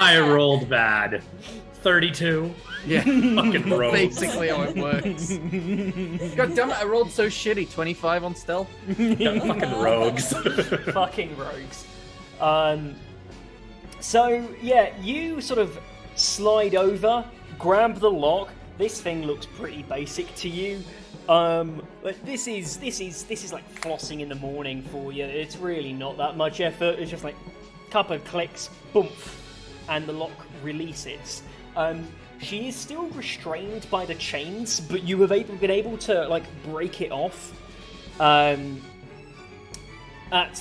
I rolled bad. 32. Yeah, Fucking rogues. basically how it works. God damn it, I rolled so shitty. 25 on stealth. Yeah, fucking rogues. Fucking rogues. So, yeah, you sort of slide over, grab the lock. This thing looks pretty basic to you. But this is like flossing in the morning for you. It's really not that much effort. It's just like a couple of clicks, boom, and the lock releases. She is still restrained by the chains, but you have been able to like break it off at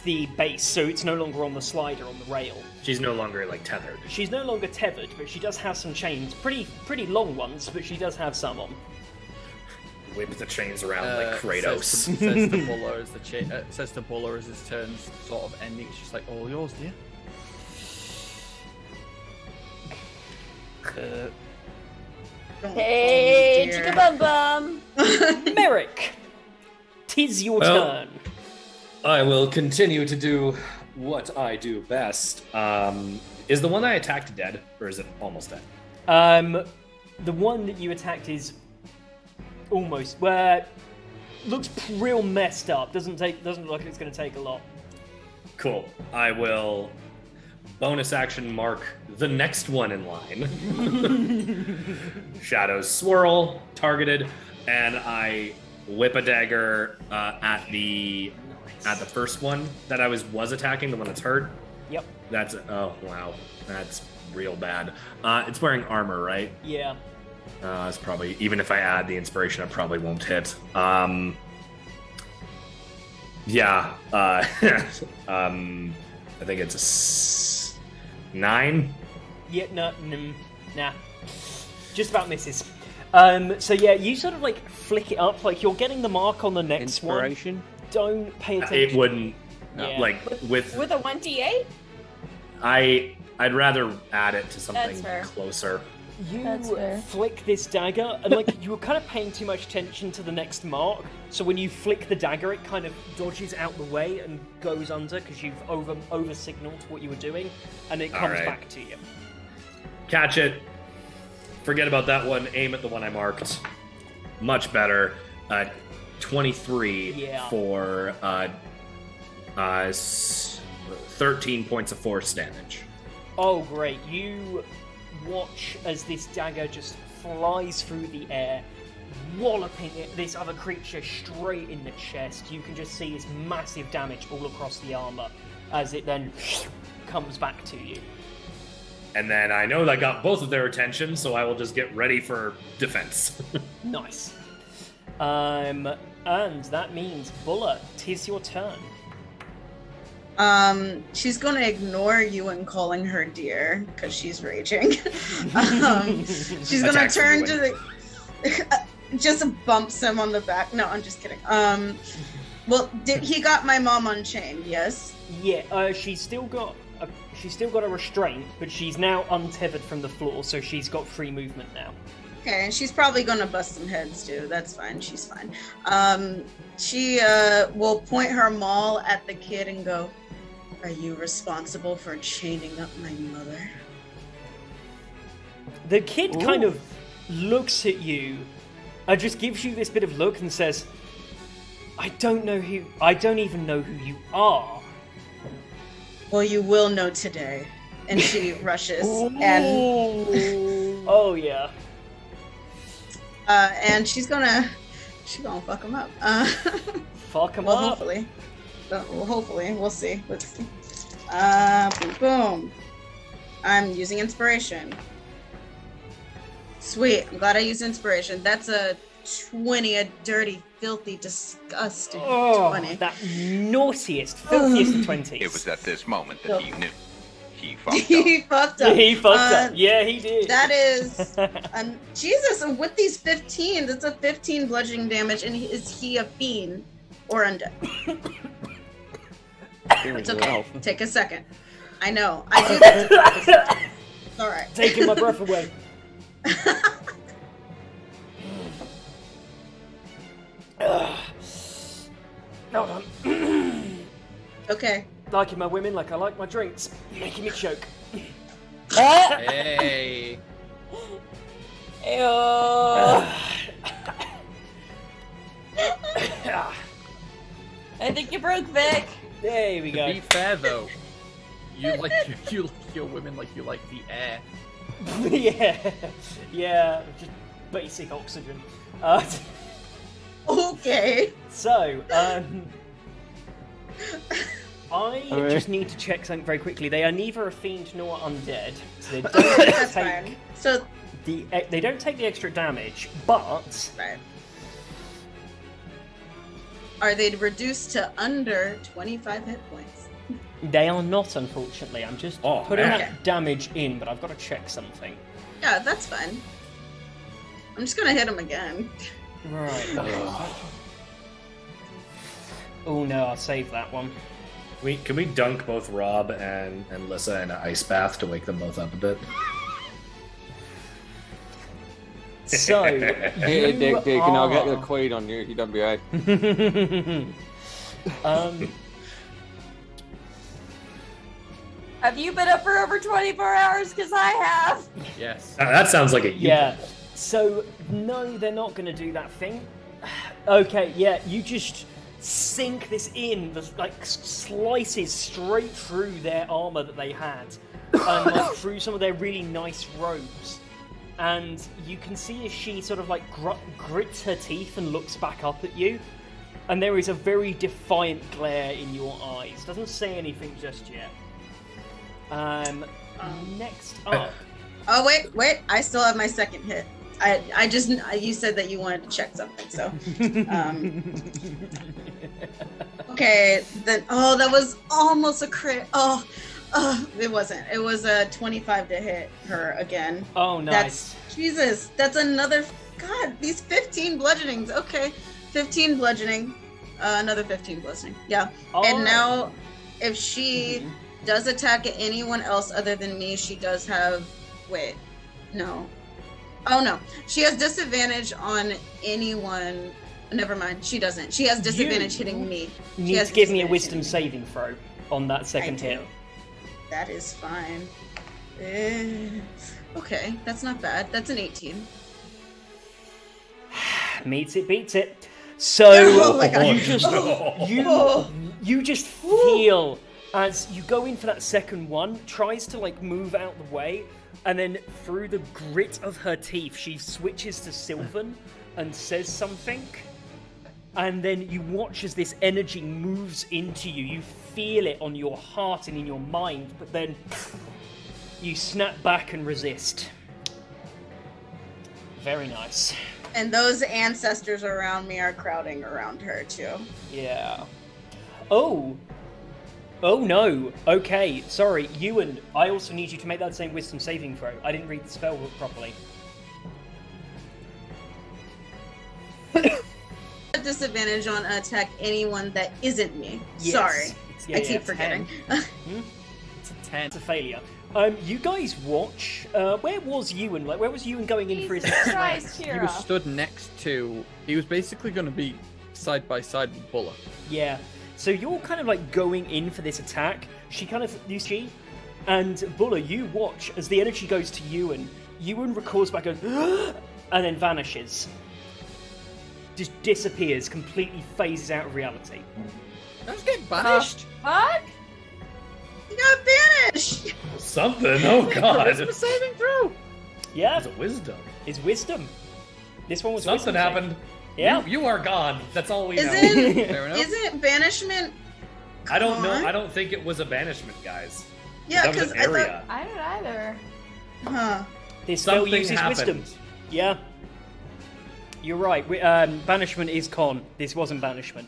the base, so it's no longer on the slider on the rail. She's no longer like tethered. She's no longer tethered, but she does have some chains, pretty long ones, but she does have some on. Whip the chains around like Kratos. Says to Buller as says to Buller as his turn's sort of ending. It's just like, all yours, dear. Hey, chicka bum bum. Merrick, 'tis your turn. I will continue to do what I do best. Is the one I attacked dead, or is it almost dead? The one that you attacked is almost looks real messed up. Doesn't look like it's going to take a lot. Cool. I will bonus action mark the next one in line. Shadows swirl, targeted, and I whip a dagger at the first one that I was attacking, the one that's hurt. Yep. That's oh wow, that's real bad. It's wearing armor, right? Yeah. It's probably, even if I add the inspiration, I probably won't hit. Yeah. I think it's a 9. Yeah. Nah. Just about misses. So yeah, you sort of like flick it up, like you're getting the mark on the next Inspiration? one. Don't pay attention. It wouldn't Yeah. like with With a 1d8? I'd rather add it to something That's fair. closer. That's You fair. flick this dagger, and like you were kind of paying too much attention to the next mark. So when you flick the dagger, it kind of dodges out the way and goes under because you've over signaled what you were doing, and it comes Alright. back to you. Catch it. Forget about that one. Aim at the one I marked. Much better. 23 Yeah. for 13 points of force damage. Oh, great. You watch as this dagger just flies through the air, walloping this other creature straight in the chest. You can just see this massive damage all across the armor as it then comes back to you. And then I know that got both of their attention, so I will just get ready for defense. Nice. And that means, Buller, 'tis your turn. She's gonna ignore you and calling her dear because she's raging. She's gonna Attacks turn you to the just bumps him on the back. No, I'm just kidding. Well, he got my mom unchained? Yes. Yeah. She's still got a restraint, but she's now untethered from the floor, so she's got free movement now. Okay, and she's probably gonna bust some heads too. That's fine. She's fine. She will point her maul at the kid and go, "Are you responsible for chaining up my mother?" The kid kind of looks at you, just gives you this bit of look and says, I don't even know who you are. Well, you will know today. And she rushes and oh yeah. And she's gonna fuck him up. Fuck him well, up. Hopefully, we'll see. Let's see. Boom. I'm using inspiration. Sweet. I'm glad I used inspiration. That's a 20, a dirty, filthy, disgusting 20. That naughtiest, filthiest of 20s. It was at this moment that he knew. He fucked up. He fucked up. He fucked up. Yeah, he did. That is, Jesus. With these 15, that's a 15 bludgeoning damage. And is he a fiend or undead? It's okay. Take a second. I know. I do that. It's all right. Taking my breath away. No, Okay. liking my women like I like my drinks. Making me choke. Hey. Ew. I think you broke Vic. There we To go. be fair though, you like your women like you like the air. yeah, just basic oxygen. Okay. So, I just need to check something very quickly. They are neither a fiend nor undead, so they don't That's take fine. So, they don't take the extra damage, but right. Are they reduced to under 25 hit points? they are not. Unfortunately, I'm just Oh, putting man. that damage in, but I've got to check something. Yeah, that's fine. I'm just gonna hit him again. Right. Oh no, I'll save that one. Can we dunk both Rob and Lissa in an ice bath to wake them both up a bit? So, Hey, Dick, and I'll get the are- queen on you. You don't be right. Have you been up for over 24 hours? Because I have. Yes. That sounds like a you. Yeah. So, no, they're not going to do that thing. Okay, yeah, you just sink this in, like slices straight through their armor that they had, and like through some of their really nice robes. And you can see as she sort of like grits her teeth and looks back up at you, and there is a very defiant glare in your eyes. Doesn't say anything just yet. Next up. Oh wait! I still have my second hit. You said that you wanted to check something, so. Okay, then. Oh, that was almost a crit. Oh, it wasn't. It was a 25 to hit her again. Oh, nice. Jesus, that's another. God, these 15 bludgeonings. Okay, 15 bludgeoning. Another 15 bludgeoning. Yeah. And now, if she does attack anyone else other than me, she does have. Wait, no. Oh no, she has disadvantage on anyone. Never mind, she doesn't. She has disadvantage hitting me. She Need has to give me a disadvantage wisdom hitting saving throw on that second I hit. do. That is fine. Okay, that's not bad. That's an 18. Meets it, beats it. So Oh my God. you just feel as you go in for that second one, tries to like move out the way, and then through the grit of her teeth, she switches to Sylvan and says something. And then you watch as this energy moves into you. You feel it on your heart and in your mind, but then you snap back and resist. Very nice. And those ancestors around me are crowding around her too. Yeah. Oh. Oh no. Okay, sorry, Ewan. I also need you to make that same wisdom saving throw. I didn't read the spell book properly. Disadvantage on attack anyone that isn't me. Yes. Sorry. Yeah, I keep forgetting. It's a 10. It's a failure. You guys watch. Where was Ewan? Like, where was Ewan going in for his Jesus next Christ, round? He was stood next to. He was basically going to be side by side with Buller. Yeah. So you're kind of like going in for this attack. She kind of and Buller, you watch as the energy goes to Ewan. Ewan recalls back, goes, and then vanishes. Just disappears, completely phases out of reality. Let's get banished. Fuck? You got banished! Something. Oh god. Wisdom saving throw. Yeah, It's a wisdom. it's wisdom. This one was Something wisdom save. happened. Yeah. You are gone. That's all we know. Fair enough. Isn't banishment? I don't know. Con? I don't think it was a banishment, guys. Yeah, That was because an I area. I don't either. thought. Huh. This spell Something uses happened. wisdom. Yeah. You're right. Banishment is con. This wasn't banishment.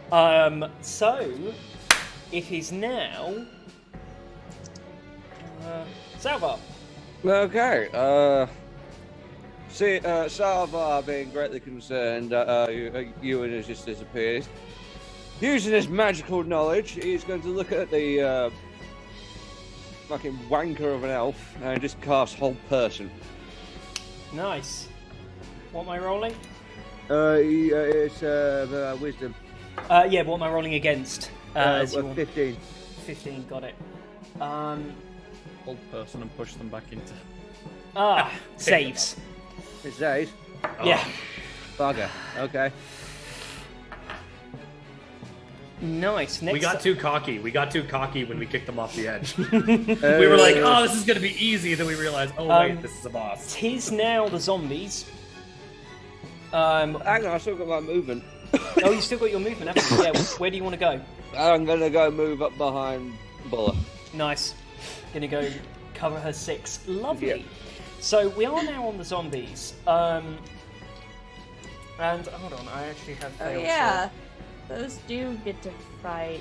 So it is now Salvar. Okay. See, Salvar being greatly concerned that Ewan has just disappeared. Using his magical knowledge, he's going to look at the fucking wanker of an elf and just cast Hold Person. Nice. What am I rolling? It's wisdom. Yeah. What am I rolling against? As you want? 15. 15. Got it. Hold person and push them back into. Saves. It says, Yeah. bugger. Okay. Nice. Next. We got too cocky. We got too cocky when we kicked them off the edge. We were like, oh, this is going to be easy. Then we realized, oh, wait, this is a boss. Tis now the zombies. Hang on, I still got my movement. Oh, you still got your movement, haven't you? Yeah. Where do you want to go? I'm gonna go move up behind Buller. Nice. Gonna go cover her 6. Lovely. Yeah. So we are now on the zombies. And hold on, I actually have Oh failed. yeah, those do get to fight.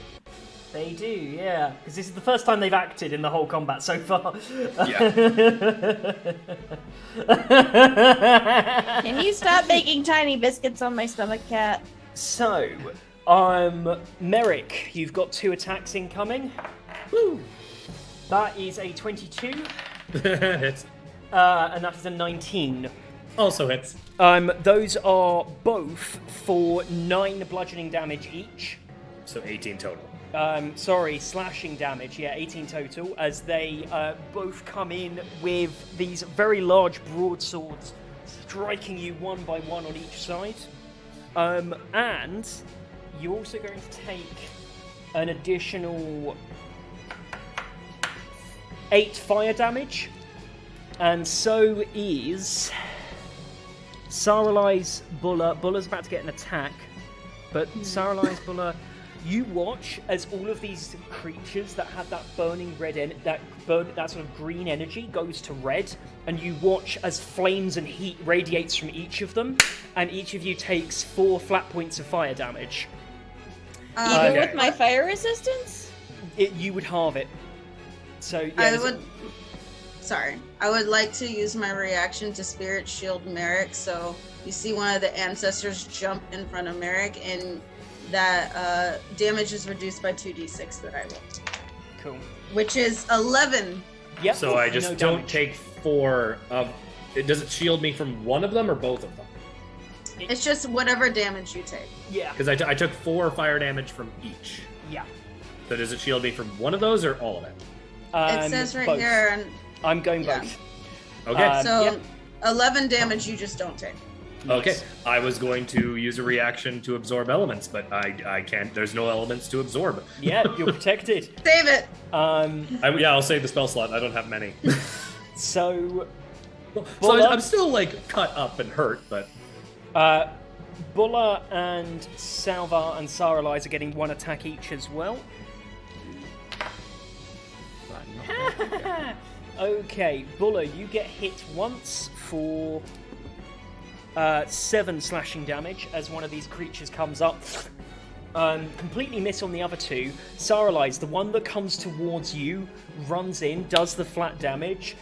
They do, yeah. Because this is the first time they've acted in the whole combat so far. Can you stop making tiny biscuits on my stomach, cat? So, Merrick, you've got 2 attacks incoming. Woo. That is a 22, Hits. and that is a 19. Also hits. Those are both for 9 bludgeoning damage each. So 18 total. Slashing damage, yeah, 18 total, as they both come in with these very large broadswords, striking you one by one on each side. And you're also going to take an additional 8 fire damage, and so is Saralai's Buller. Buller's about to get an attack, but Saralai's Buller, you watch as all of these creatures that have that burning red that sort of green energy goes to red, and you watch as flames and heat radiates from each of them, and each of you takes 4 flat points of fire damage. Even Okay. with my fire resistance? You would halve it. So yeah, I would like to use my reaction to Spirit Shield Merrick. So you see one of the ancestors jump in front of Merrick, and that damage is reduced by 2d6 that I rolled, cool. which is 11. Yep. So I just no don't damage. take 4 of... Does it shield me from one of them or both of them? It's just whatever damage you take. Yeah. Because I took 4 fire damage from each. Yeah. So does it shield me from one of those or all of it? It says right both. here, and I'm going Yeah. both. Okay. so yep. 11 damage you just don't take. Okay. Nice. I was going to use a reaction to absorb elements, but I can't. There's no elements to absorb. Yeah, you're protected. Save it. I'll save the spell slot. I don't have many. So So I'm still like cut up and hurt, but Buller and Salvar and Saralais are getting 1 attack each as well. Okay, Buller, you get hit once for 7 slashing damage as one of these creatures comes up completely miss on the other two. Saralise, the one that comes towards you, runs in, does the flat damage,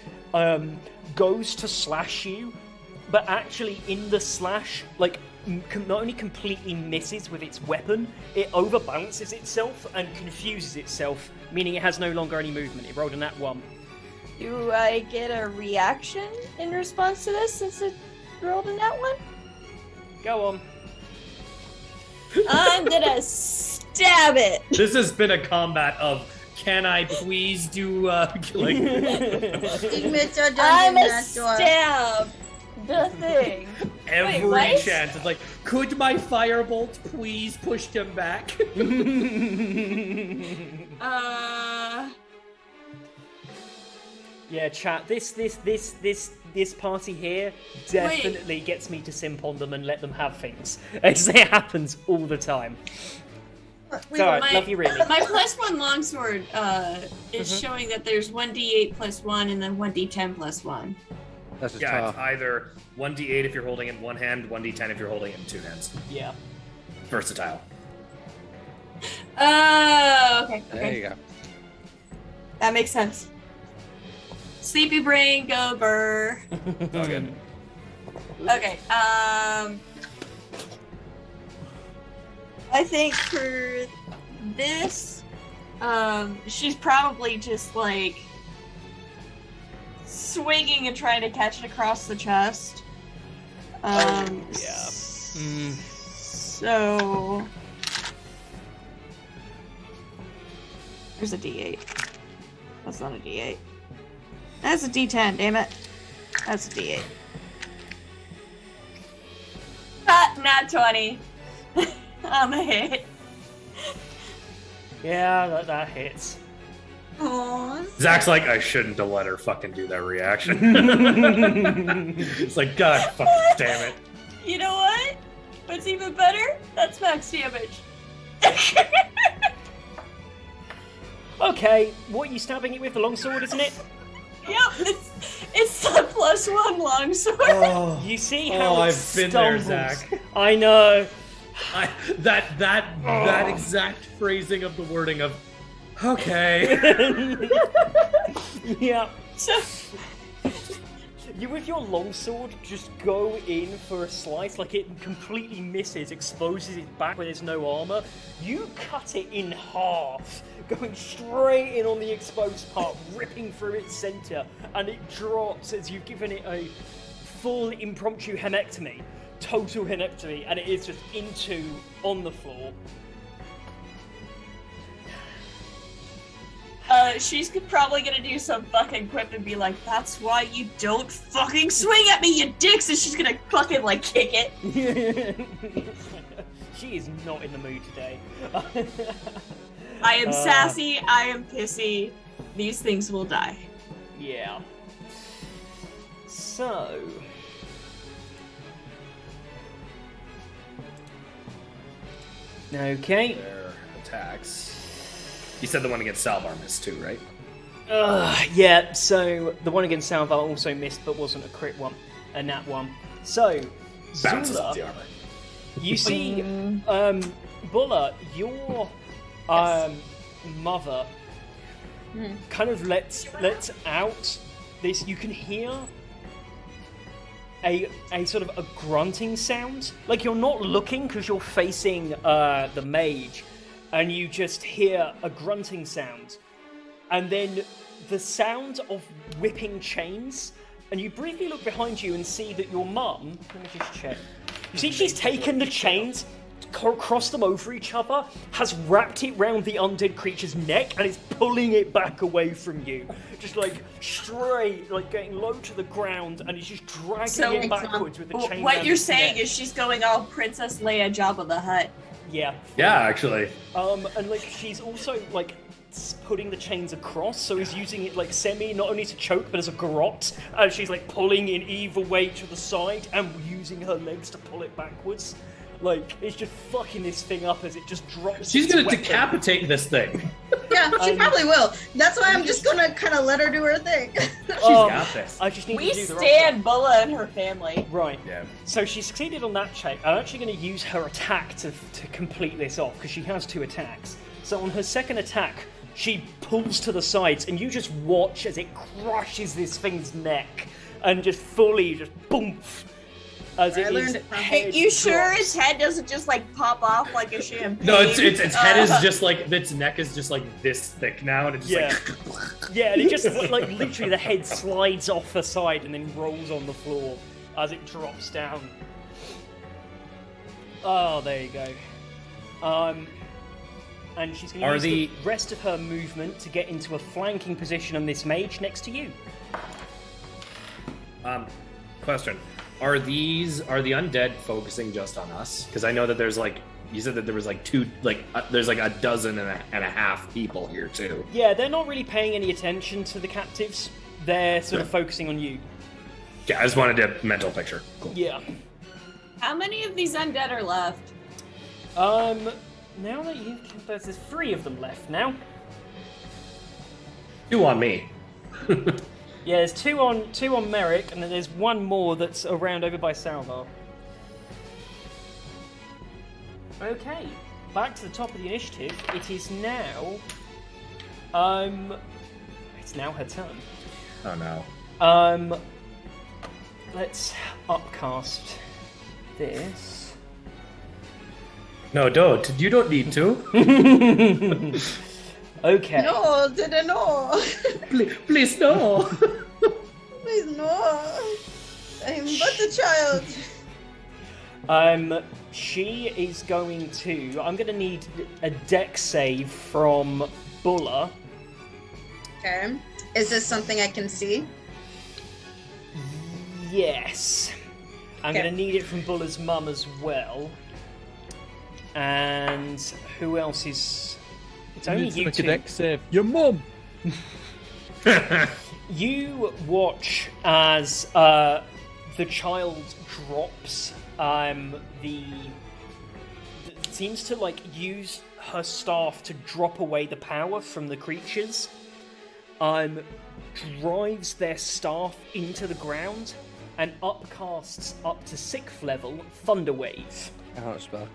goes to slash you, but actually in the slash, like, not only completely misses with its weapon, it overbalances itself and confuses itself, meaning it has no longer any movement. It rolled a nat 1. Do I get a reaction in response to this since it rolled a nat 1? Go on. I'm gonna stab it. This has been a combat of, can I please do, like... I'm a stab the thing. Every Wait, what? chance. It's like, could my firebolt please push him back? Yeah, chat. This party here definitely gets me to simp on them and let them have things. It happens all the time. It's alright, love you really. My +1 longsword is showing that there's 1d8 +1 and then 1d10 +1. That's Yeah, tough. it's either 1d8 if you're holding it in one hand, 1d10 if you're holding it in two hands. Yeah. Versatile. Oh, okay. There you go. That makes sense. Sleepy brain, go burr. All good. Okay, I think for this, she's probably just like swinging and trying to catch it across the chest. Yeah. So there's a D8. That's not a D8. That's a D10. Damn it. That's a D8. Not 20. I'm a hit. Yeah, that hits. Aww. Zach's like, I shouldn't have let her fucking do that reaction. It's like, God fucking damn it. You know what? What's even better? That's max damage. Okay, what are you stabbing it with? The longsword, isn't it? Yep, it's the +1 longsword. Oh, You see how it I've been there, stumbles. Zach. I know. That exact phrasing of the wording of, okay. Yeah. So, You with your longsword just go in for a slice, like it completely misses, exposes its back where there's no armor. You cut it in half, going straight in on the exposed part, ripping through its center, and it drops as you've given it a full impromptu hemectomy, total hemectomy, and it is just into on the floor. she's probably gonna do some fucking quip and be like, that's why you don't fucking swing at me, you dicks, and she's gonna fucking, like, kick it. She is not in the mood today. I am sassy, I am pissy, these things will die. Yeah. So... Okay. Their attacks. You said the one against Salvar missed too, right? Yeah, so the one against Salvar also missed, but wasn't a crit one, a nat one. So, Bounces Zula, off the armor. you see, Bulla, your mother kind of lets out this. You can hear a sort of a grunting sound. Like you're not looking because you're facing the mage, and you just hear a grunting sound, and then the sound of whipping chains. And you briefly look behind you and see that your mum. Let me just check. You see, she's taken the chains, crossed them over each other, has wrapped it round the undead creature's neck, and is pulling it back away from you. Just like straight, like getting low to the ground, and is just dragging it backwards with the chain. What round you're its saying neck. is she's going all Princess Leia Jabba the Hutt. Yeah. Yeah, actually. And like she's also like putting the chains across, so he's using it like not only to choke, but as a garrote. And she's like pulling in either way to the side and using her legs to pull it backwards. Like, it's just fucking this thing up as it just drops. She's its gonna weapon. decapitate this thing. Yeah, she probably will. That's why I'm just gonna kind of let her do her thing. She's got this. I just need We to do the stand Bulla and her family. Right. Yeah. So she succeeded on that check. I'm actually going to use her attack to complete this off because she has 2 attacks. So on her second attack, she pulls to the sides, and you just watch as it crushes this thing's neck and just fully just boom. As I it learned is it from head You sure drops. his head doesn't just like pop off like a champagne? No, its head is just like its neck is just like this thick now, and it's just Yeah. like. Yeah, and it just like literally the head slides off the side and then rolls on the floor as it drops down. Oh, there you go. And she's going to use the rest of her movement to get into a flanking position on this mage next to you. Question: Are the undead focusing just on us? Because I know that there's like you said that there was like there's like a dozen and a half people here too. Yeah, they're not really paying any attention to the captives. They're sort of focusing on you. Yeah, I just wanted a mental picture. Cool. Yeah. How many of these undead are left? Now that there's 3 of them left now. 2 on me. Yeah, there's two on Merrick, and then there's 1 more that's around over by Salvar. Okay, back to the top of the initiative. It is now, it's now her turn. Oh no. Let's upcast this. No, don't. You don't need to. Okay. No, didn't know. Please no. Please no. I'm but a child. She is going to. I'm going to need a dex save from Bulla. Okay. Is this something I can see? Yes. I'm Okay. going to need it from Bulla's mum as well. And who else is? It's only you Make a two. dex save. Your mum. You watch as the child drops. Seems to like use her staff to drop away the power from the creatures. Drives their staff into the ground and upcasts up to 6th level Thunder Wave. Counterspell.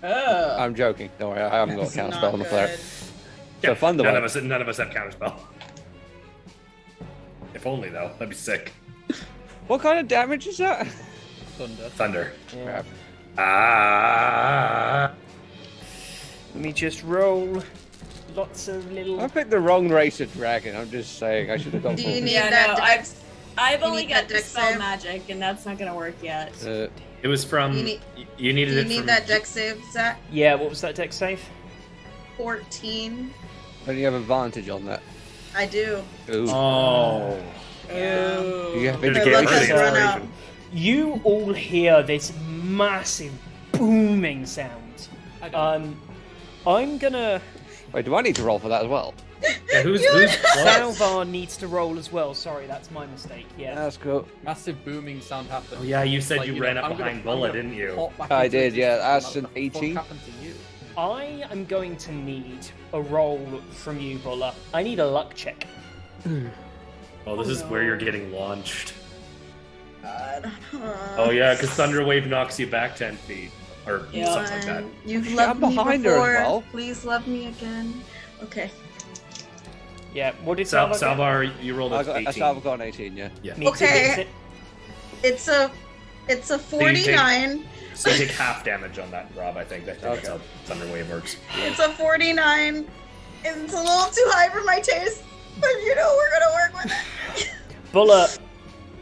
Oh. I'm joking. Don't worry, I haven't got a That's counterspell not on the flare. good. So Thunder none Wave. of us have counterspell. If only though, that'd be sick. What kind of damage is that? Thunder. Yeah. Ah. Let me just roll lots of little. I picked the wrong race of dragon. I'm just saying I should have gone Do for. you need Yeah, that no, dex? I've You only need got that dex dispel save? magic, and that's not gonna work yet. It was from. You need- You needed Do you it need from. that dex save, Zach? Yeah, what was that dex save? 14. Don't you have advantage on that? I do. Ooh. Oh. Yeah. You have There's My a game luck for has the run out. inspiration. You all hear this massive booming sound. I'm gonna. Wait, do I need to roll for that as well? Yeah, who's close? Salvar needs to roll as well. Sorry, that's my mistake. Yeah. That's cool. Massive booming sound happened. Oh, yeah, you said Like, you ran up I'm behind I'm Bulla, gonna didn't you? pop back I into did, yeah, existence. that's an What the fuck 18. happened to you? I am going to need a roll from you, Bulla. I need a luck check. Oh, this is where you're getting launched. God. Oh yeah, because Thunder Wave knocks you back 10 feet or Yeah. something like that. You've Shit, loved I'm me behind her as before. well. Please love me again. Okay. Yeah. What did Salvar? get? Salvar, you rolled I a got, 18. I've got an 18, yeah. Yeah. Means it Okay. hits it. It's a you take- 49. So you take half damage on that, Rob. I think that's Okay. how Thunder Wave works. It's a 49. It's a little too high for my taste, but you know we're gonna work with it. Bulla,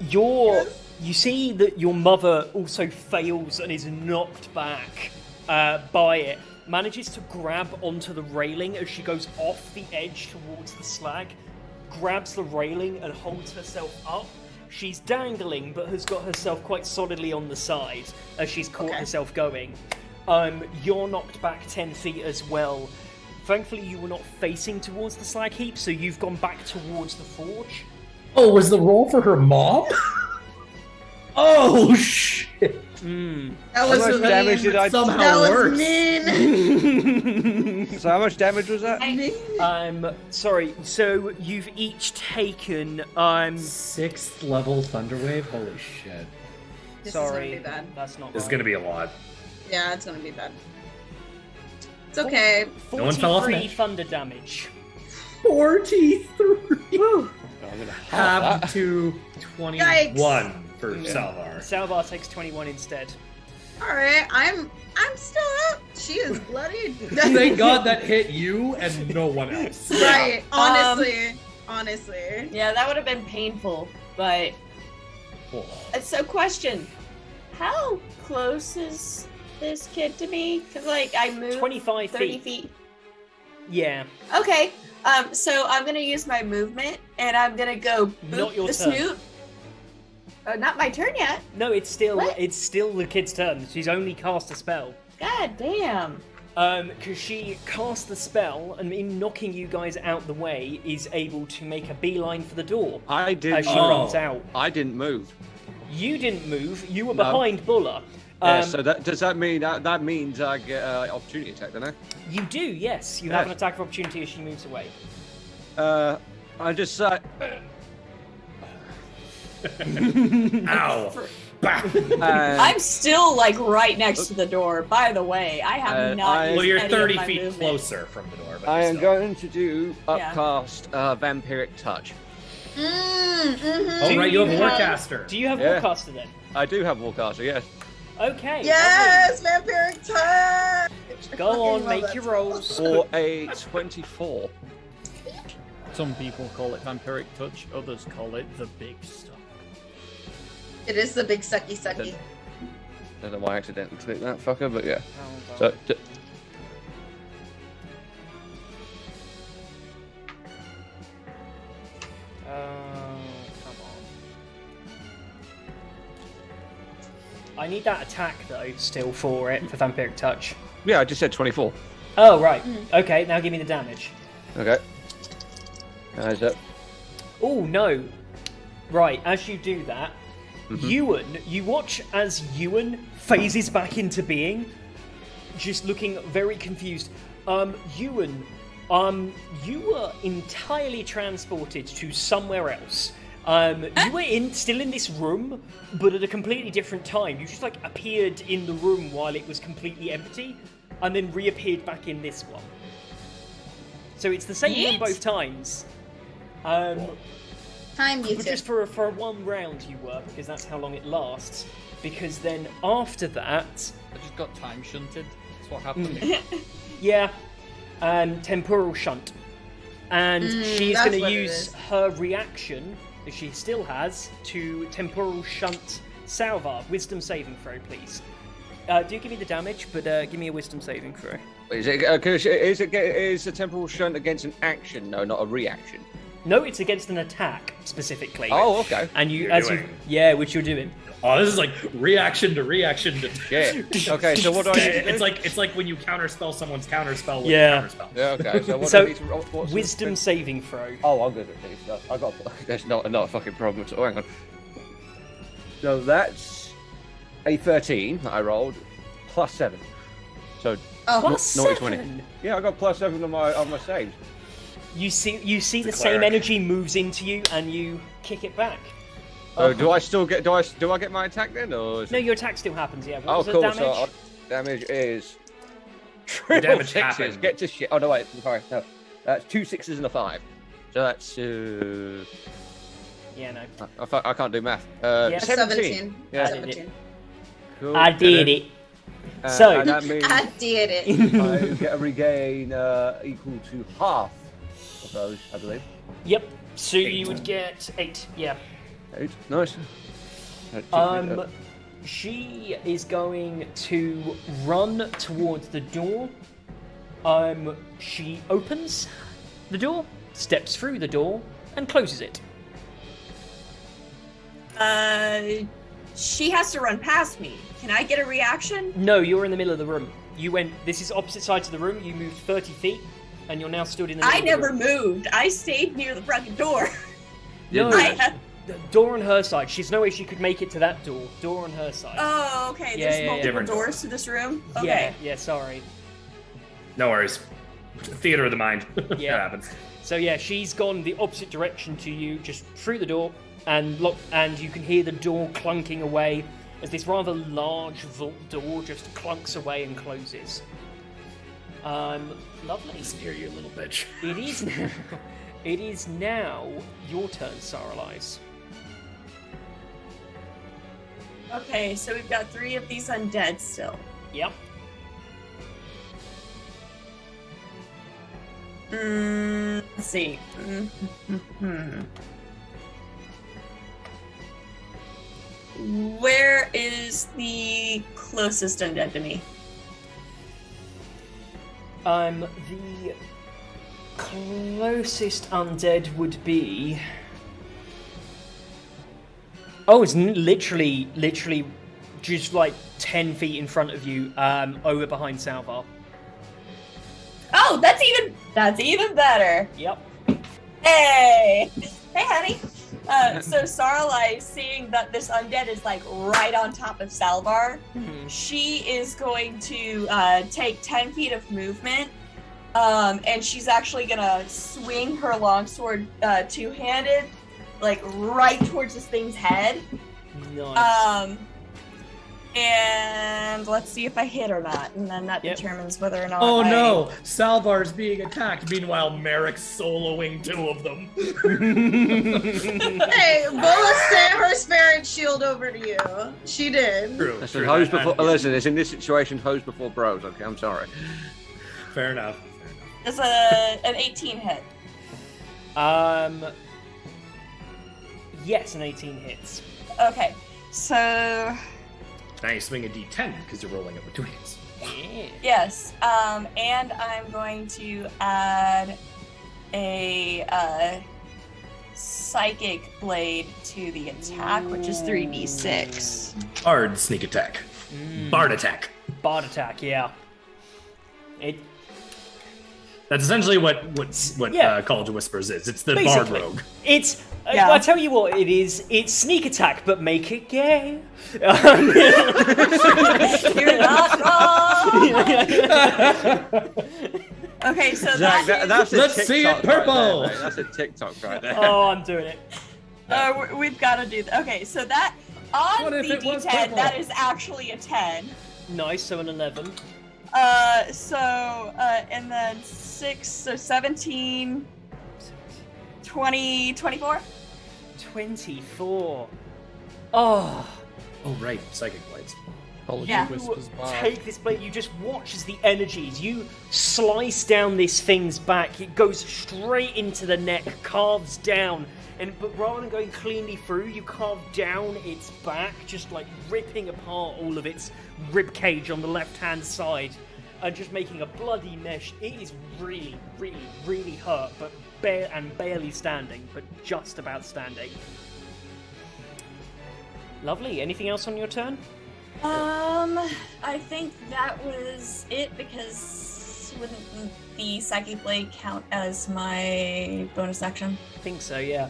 you see that your mother also fails and is knocked back by it. Manages to grab onto the railing as she goes off the edge towards the slag, grabs the railing and holds herself up. She's dangling, but has got herself quite solidly on the side as she's caught Okay. herself going. You're knocked back 10 feet as well. Thankfully, you were not facing towards the slag heap, so you've gone back towards the forge. Oh, was the roll for her mom? Oh shit! That was How much damage mean. did I Somehow That was works. mean. So how much damage was that? Sorry. So you've each taken 6th level Thunderwave? Holy shit. This sorry, is gonna be bad. that's not. This is right. gonna be a lot. Yeah, it's gonna be bad. It's okay. No one fell off 43 it. thunder damage. 43! Woo. I'm gonna Half to 21 for Salvar. Salvar takes 21 instead. All right, I'm still up. She is bloodied. Thank God that hit you and no one else. Right. Honestly. Yeah, that would have been painful, but Oh. so question: how close is this kid to me? Because like I moved 25 30 feet. feet. Yeah. Okay. So I'm gonna use my movement, and I'm gonna go boop Not your the turn. snoot. Not my turn yet. No, it's still What? the kid's turn. She's only cast a spell. God damn. Because she cast the spell, and in knocking you guys out the way, is able to make a beeline for the door I as didn't. she runs out. I didn't move. You didn't move. You were No. behind Buller. Yeah. So does that mean that means I get opportunity attack, don't I? You do, yes. You have an attack of opportunity as she moves away. I just say. Ow! Bah. I'm still like right next to the door. By the way, I have not. Well, used You're any 30 of my feet movement. closer from the door. But I am still. going to do upcast vampiric touch. Oh, right, you have Warcaster. Do you have Yeah. Warcaster then? I do have Warcaster, yes. Okay. Yes, vampiric touch. lovely. Go on, make your rolls. For a 24. Some people call it vampiric touch, others call it the big stuff. It is the big sucky. I don't know why I accidentally clicked that fucker, but yeah. So, Come on. I need that attack though, still for it, for Vampiric Touch. yeah, I just said 24. Oh, right. Okay, now give me the damage. Okay. How's that? Oh, no. Right, as you do that, Ewan, you watch as Ewan phases back into being, just looking very confused. Ewan, you were entirely transported to somewhere else. You were still in this room, but at a completely different time. You just like appeared in the room while it was completely empty, and then reappeared back in this one. So it's the same room both times. Time you But just for one round you were, because that's how long it lasts. Because then after that, I just got time shunted. That's what happened. yeah, temporal shunt. And she's that's going what to it use is. her reaction, that she still has, to temporal shunt Salvar. Wisdom saving throw, please. Do give me the damage, but give me a wisdom saving throw. Is a temporal shunt against an action? No, not a reaction. No, it's against an attack, specifically. Oh, okay. And you, You're as doing. you, yeah, which you're doing. Oh, this is like reaction to reaction to. Yeah. Okay, so what do I need to do? It's like when you counterspell someone's counterspell with Yeah. a counterspell. Yeah, okay, so what So, do I need to roll? What's the- Wisdom saving throw. Oh, I'm good at these. No, I got. That's not a fucking problem at all. Hang on. So that's a 13 that I rolled, plus 7. So Plus naughty 7. 20. Yeah, I got plus 7 on my saves. You see the a same cleric. energy moves into you, and you kick it back. So do I still get? Do I get my attack then, or? Is No, it... your attack still happens. Yeah. What Oh, was the cool. damage? So damage is The damage sixes. happens. Get to shit. Oh no, wait. Sorry. No, that's 2 6s and a 5. So that's. Yeah, no. I can't do math. Yeah. 17. Yeah. 17. Cool. I did it. So- and that means I did it. I get a regain equal to half of those, I believe. Yep. So you would get 8. Yeah. 8. Nice. That takes me up. She is going to run towards the door. She opens the door, steps through the door, and closes it. She has to run past me. Can I get a reaction? No, you're in the middle of the room. You went. This is opposite sides of the room. You moved 30 feet, and you're now stood in the middle I of the never room. moved. I stayed near the front door. No, The door on her side. She's no way she could make it to that door. Door on her side. Oh, okay. Yeah, There's yeah, multiple Different doors door. to this room. Okay. Yeah, sorry. No worries. Theater of the mind. Yeah. That happens. So yeah, she's gone the opposite direction to you, just through the door, and you can hear the door clunking away as this rather large vault door just clunks away and closes. Lovely. Scare you, little bitch. It is now. It is now your turn, Saralise. Okay, so we've got 3 of these undead still. Yep. Let's see. Where is the closest undead to me? The closest undead would be. Oh, it's literally just like 10 feet in front of you, over behind Salvar. Oh, that's even better. Yep. Hey, honey. So Saralai, seeing that this undead is like right on top of Salvar, she is going to take 10 feet of movement, and she's actually gonna swing her longsword two-handed, like right towards this thing's head. Nice. And let's see if I hit or not, and then that determines whether or not. Oh no! Salvar's being attacked. Meanwhile, Merrick's soloing 2 of them. Hey, Bola sent her spirit shield over to you. She did. True. Listen, hoes before. Listen, it's in this situation, hoes before bros. Okay, I'm sorry. Fair enough. It's an 18 hit. Yes, an 18 hits. Okay, so. Now you swing a d10 because you're rolling it between us. Yeah. Yes, and I'm going to add a psychic blade to the attack, which is 3d6. Bard sneak attack. Bard attack. Bard attack, yeah. That's essentially what College of Whispers is. It's the Bard Basically. rogue. It's. Yeah. I tell you what, it is. It's sneak attack, but make it gay. You're not wrong. Okay, so Zach, that's a Let's TikTok see it purple! Right there, mate. That's a TikTok right there. Oh, I'm doing it. we've got to do that. Okay, so that on What the if it was d10, purple? that is actually a 10. Nice. So an 11. And then 6, so 17, 20, 24. 24. Oh. Oh right, psychic blades. College Yeah. of Whispers bar. Take this blade. You just watch as the energies. You slice down this thing's back. It goes straight into the neck, carves down, but rather than going cleanly through, you carve down its back, just like ripping apart all of its rib cage on the left-hand side, and just making a bloody mesh. It is really, really, really hurt, but barely standing, but just about standing. Lovely. Anything else on your turn? I think that was it, because wouldn't the psychic blade count as my bonus action? I think so, yeah.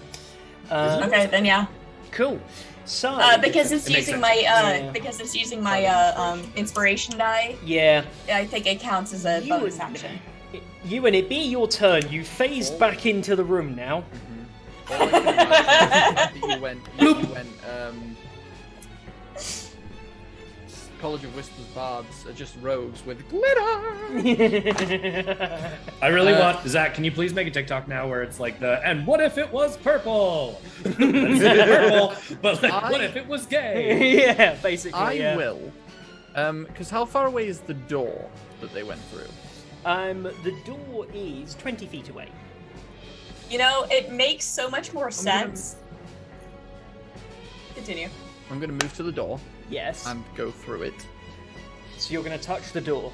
Okay, then yeah. Cool. So Because it's It makes using sense. my Yeah. because it's using my inspiration die. yeah, I think it counts as a You bonus would- action. you and it be your turn. You phased back into the room now. All I can imagine is that you went, College of Whispers bards are just rogues with glitter. I really want Zach. Can you please make a TikTok now where it's like and what if it was purple? That's purple, but like, what if it was gay? Yeah, basically. I yeah. will. Because how far away is the door that they went through? The door is 20 feet away. You know, it makes so much more sense. Continue. I'm going to move to the door Yes. and go through it. So you're going to touch the door.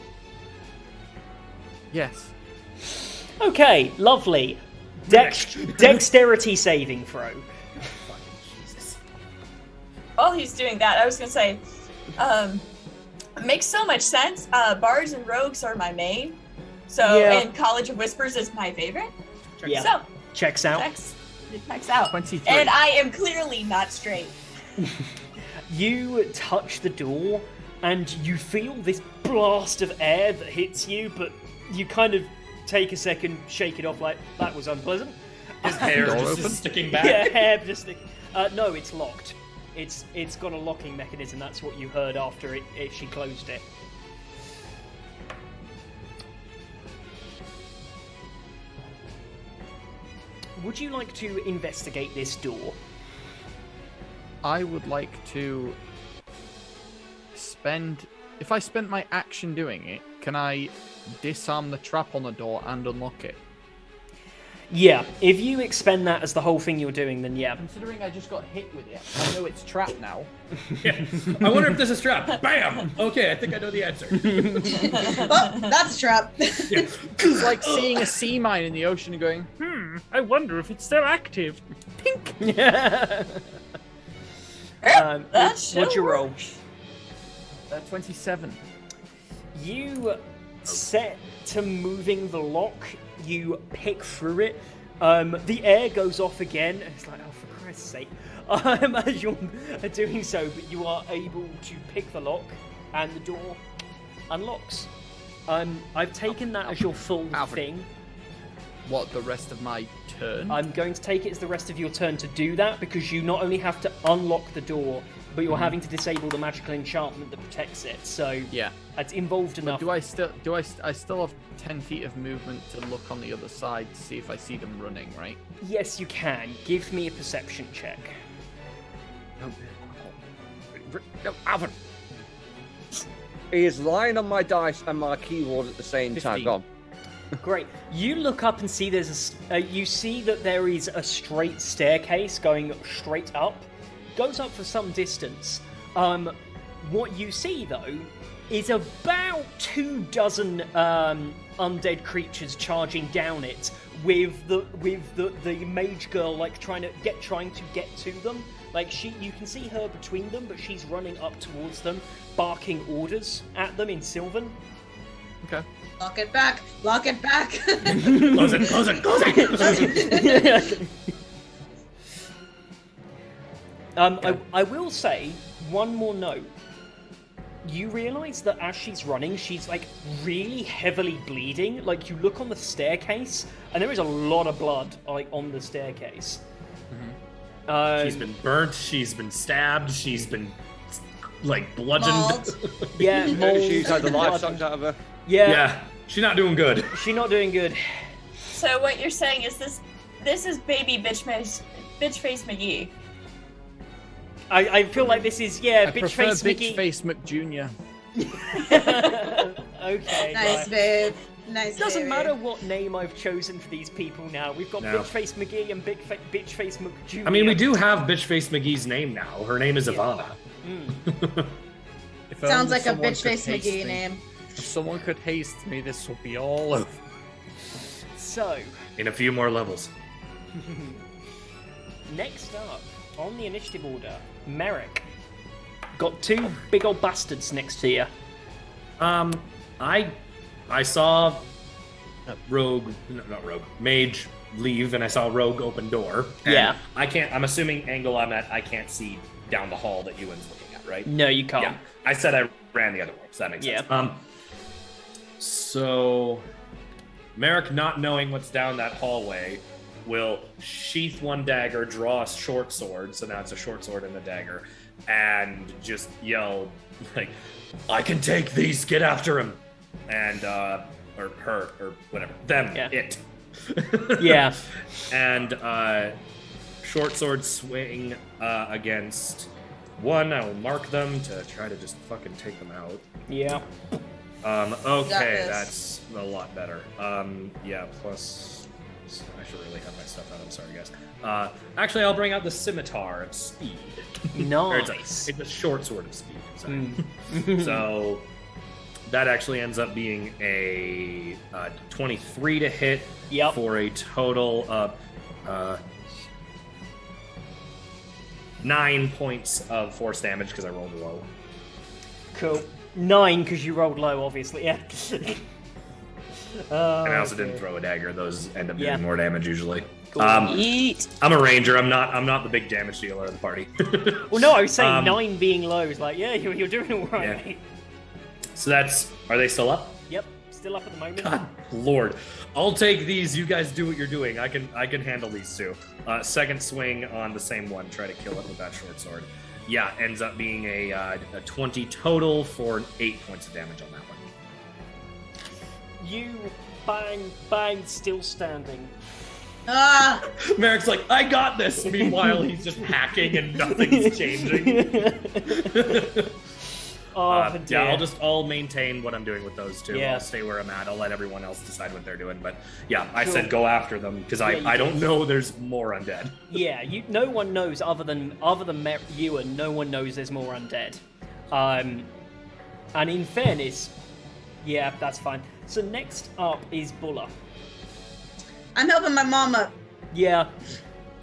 Yes. Okay, lovely. Dexterity saving throw. While he's doing that, I was gonna say, it makes so much sense. Bards and rogues are my main. So, Yeah. and College of Whispers is my favorite. Yeah. So, Checks out. It checks out. 23. And I am clearly not straight. You touch the door, and you feel this blast of air that hits you, but you kind of take a second, shake it off like, that was unpleasant. His hair Door just open? sticking back. Yeah, hair just sticking. No, it's locked. It's got a locking mechanism. That's what you heard after she closed it. Would you like to investigate this door? I would like to spend. If I spent my action doing it, can I disarm the trap on the door and unlock it? Yeah, if you expend that as the whole thing you're doing, then yeah. Considering I just got hit with it, I know it's trapped now. Yeah. I wonder if this is trapped. Bam! Okay, I think I know the answer. Oh, that's a trap. Yeah. It's like seeing a sea mine in the ocean and going, I wonder if it's still active. Pink. What'd you roll? 27. You set to moving the lock. You pick through it. The air goes off again. And it's like, oh, for Christ's sake. As you're doing so, but you are able to pick the lock, and the door unlocks. I've taken that as your full Alfred. thing. What, the rest of my turn? I'm going to take it as the rest of your turn to do that, because you not only have to unlock the door, but you're having to disable the magical enchantment that protects it. So Yeah. it's involved enough. Do I still have 10 feet of movement to look on the other side to see if I see them running, right? Yes, you can. Give me a perception check. No, Alvin. He is lying on my dice and my keyboard at the same time. 15. Go on. Great. You look up and see you see that there is a straight staircase going straight up. Goes up for some distance. What you see though is about 24 undead creatures charging down it, with the mage girl like trying to get to them. Like you can see her between them, but she's running up towards them, barking orders at them in Sylvan. Okay. Lock it back. Lock it back. Close it, close it, close it! I will say one more note. You realise that as she's running, she's like really heavily bleeding. Like you look on the staircase, and there is a lot of blood like on the staircase. She's been burnt, she's been stabbed, she's been like bludgeoned. Mauled. Yeah, mold, She's had the life blood. sucked out of her. Yeah, Yeah, she's not doing good. she's not doing good. So what you're saying is this is baby bitch face McGee. I feel like this is I bitch prefer face Bitch McGee. Face McJunior. Okay. Nice, right. babe. Nice. Doesn't baby. matter what name I've chosen for these people now. We've got No. Bitch Face McGee and Bitch Face McJunior. I mean, we do have Bitchface McGee's name now. Her name is Ivana. If Sounds only like a someone bitch could face haste McGee me. name. If someone could haste me, this would be all over. So, In a few more levels. next up on the initiative order, Merrick. Got two big old bastards next to you. I saw Rogue, not Rogue, Mage leave, and I saw Rogue open door. And Yeah. I'm assuming angle I'm at, I can't see down the hall that Ewan's looking at, right? No, you can't. Yeah. I said I ran the other way, so that makes sense. Yeah. So Merrick, not knowing what's down that hallway, will sheath one dagger, draw a short sword, so now it's a short sword and a dagger, and just yell, like, I can take these, get after him! And, or her, or whatever, them, Yeah. it. Yeah. And, short sword swing, against one, I will mark them to try to just fucking take them out. Yeah. Okay, this. that's a lot better. Yeah, plus... I should really have my stuff out, I'm sorry, guys. Actually, I'll bring out the scimitar of speed. Or Nice. it's a short sword of speed, sorry. So, that actually ends up being a 23 to hit Yep. for a total of 9 points of force damage because I rolled low. Cool. 9 because you rolled low, obviously. Yeah. And I also didn't throw a dagger. Those end up doing more damage usually. Cool. I'm a ranger. I'm not the big damage dealer of the party. Well, no, I was saying 9 being low is like, yeah, you're doing all right, Yeah. mate. So are they still up? Yep, still up at the moment. God, Lord, I'll take these. You guys do what you're doing. I can handle these two. Second swing on the same one. Try to kill it with that short sword. Yeah, ends up being a 20 total for 8 points of damage on that one. You bang, still standing. Ah! Merrick's like, I got this. Meanwhile, he's just hacking and nothing's changing. Yeah, I'll maintain what I'm doing with those two. Yeah. I'll stay where I'm at. I'll let everyone else decide what they're doing. But yeah, I said go after them because I don't know there's more undead. Yeah, no one knows other than you, and no one knows there's more undead. And in fairness, yeah, that's fine. So next up is Bulla. I'm helping my mom up. Yeah.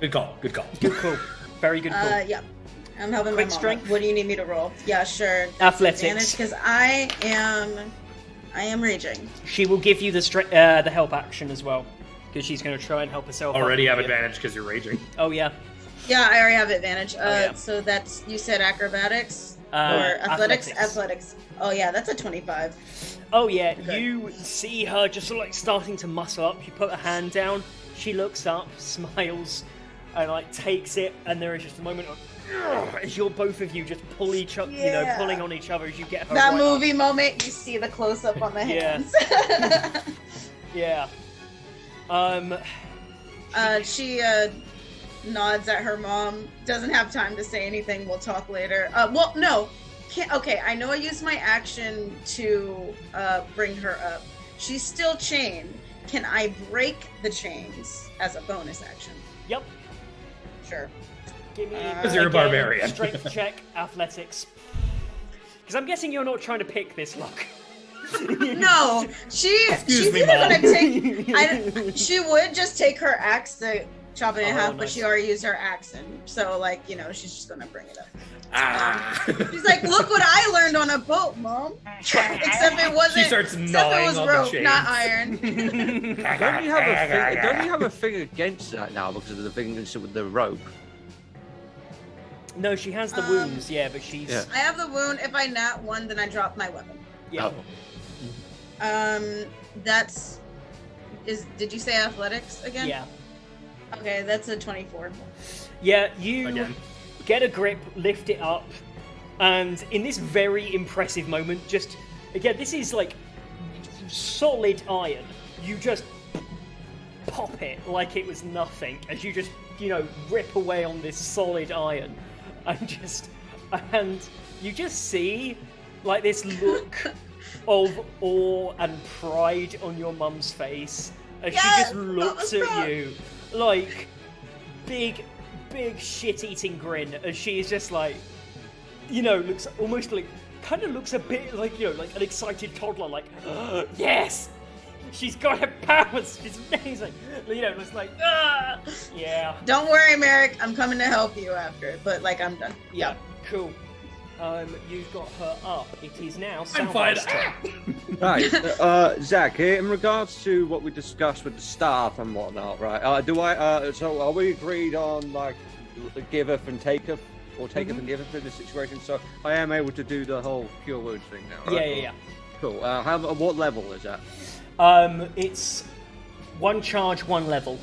Good call. Good call. Good call. Very good call. Yeah. I'm helping Quick my mom strength? up. What do you need me to roll? Yeah, sure. Athletics. Because I am raging. She will give you the help action as well, because she's going to try and help herself. Already have advantage because you're raging. Oh yeah. Yeah, I already have advantage. yeah. So that's, you said acrobatics or athletics. Athletics. Oh yeah, that's a 25. Oh yeah, Okay. You see her just sort of like starting to muscle up. You put her hand down. She looks up, smiles, and like takes it. And there is just a moment of as both of you just pull each other, pulling on each other as you get her. That right movie up. moment, you see the close up on the hands. Yeah. She nods at her mom. Doesn't have time to say anything. We'll talk later. Well, no. Okay, I know I used my action to bring her up. She's still chained. Can I break the chains as a bonus action? Yep. Sure. Give me Because you're a barbarian. Strength check, athletics. Because I'm guessing you're not trying to pick this lock. No, she's me, either Mom. gonna take. She would just take her axe to chop it in half, but nice. she already used her axe, and so she's just gonna bring it up. She's like, "Look what I learned on a boat, Mom." Except it wasn't. She starts except it gnawing was on rope, the chains. not iron. Don't you have a thing against that now because of the thing with the rope? No, she has the wounds, but she's... Yeah. I have the wound. If I nat one, then I drop my weapon. Yeah. Did you say athletics again? Yeah. Okay, that's a 24. Yeah, you Again. get a grip, lift it up, and in this very impressive moment, this is like solid iron. You just pop it like it was nothing as you just, rip away on this solid iron. And you just see like this look of awe and pride on your mum's face as she just looks at you like big shit-eating grin as she is just like, looks almost like, kind of looks a bit like, like an excited toddler, like, yes, she's got her powers, she's amazing, it's like, yeah. Don't worry, Merrick. I'm coming to help you after, but I'm done. Yeah, cool. You've got her up. It is now I'm fine. Salvar's turn. Right, Zach. Here, in regards to what we discussed with the staff and whatnot, right? So are we agreed on giveth and taketh, or taketh and giveth in this situation? So I am able to do the whole cure wounds thing now, right? Yeah. Cool. What level is that? It's one charge, one level.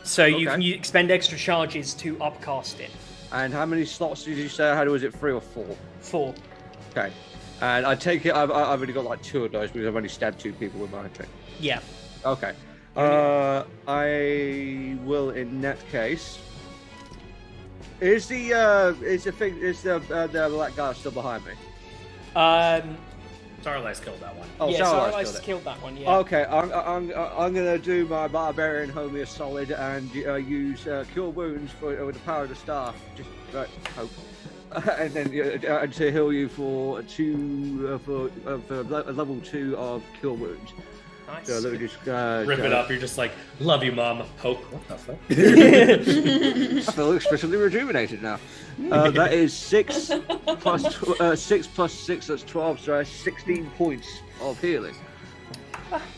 So you can expend extra charges to upcast it. And how many slots did you say? Was it 3 or 4? 4. Okay. And I take it I've only got 2 of those because I've only stabbed 2 people with my thing. Yeah. Okay. I will in that case. Is the black guy still behind me? Starlight's killed that one. Oh, yeah, Starlight's killed that one. Yeah. Okay, I'm gonna do my barbarian homie a solid and use cure wounds with the power of the staff. Just hope, and then to heal you for level 2 of cure wounds. Nice. So let me just Rip it up. You're just like, love you, Mom. Poke. What the fuck? I feel especially rejuvenated now. That is 6 plus 6. That's 12. So that's 16 points of healing.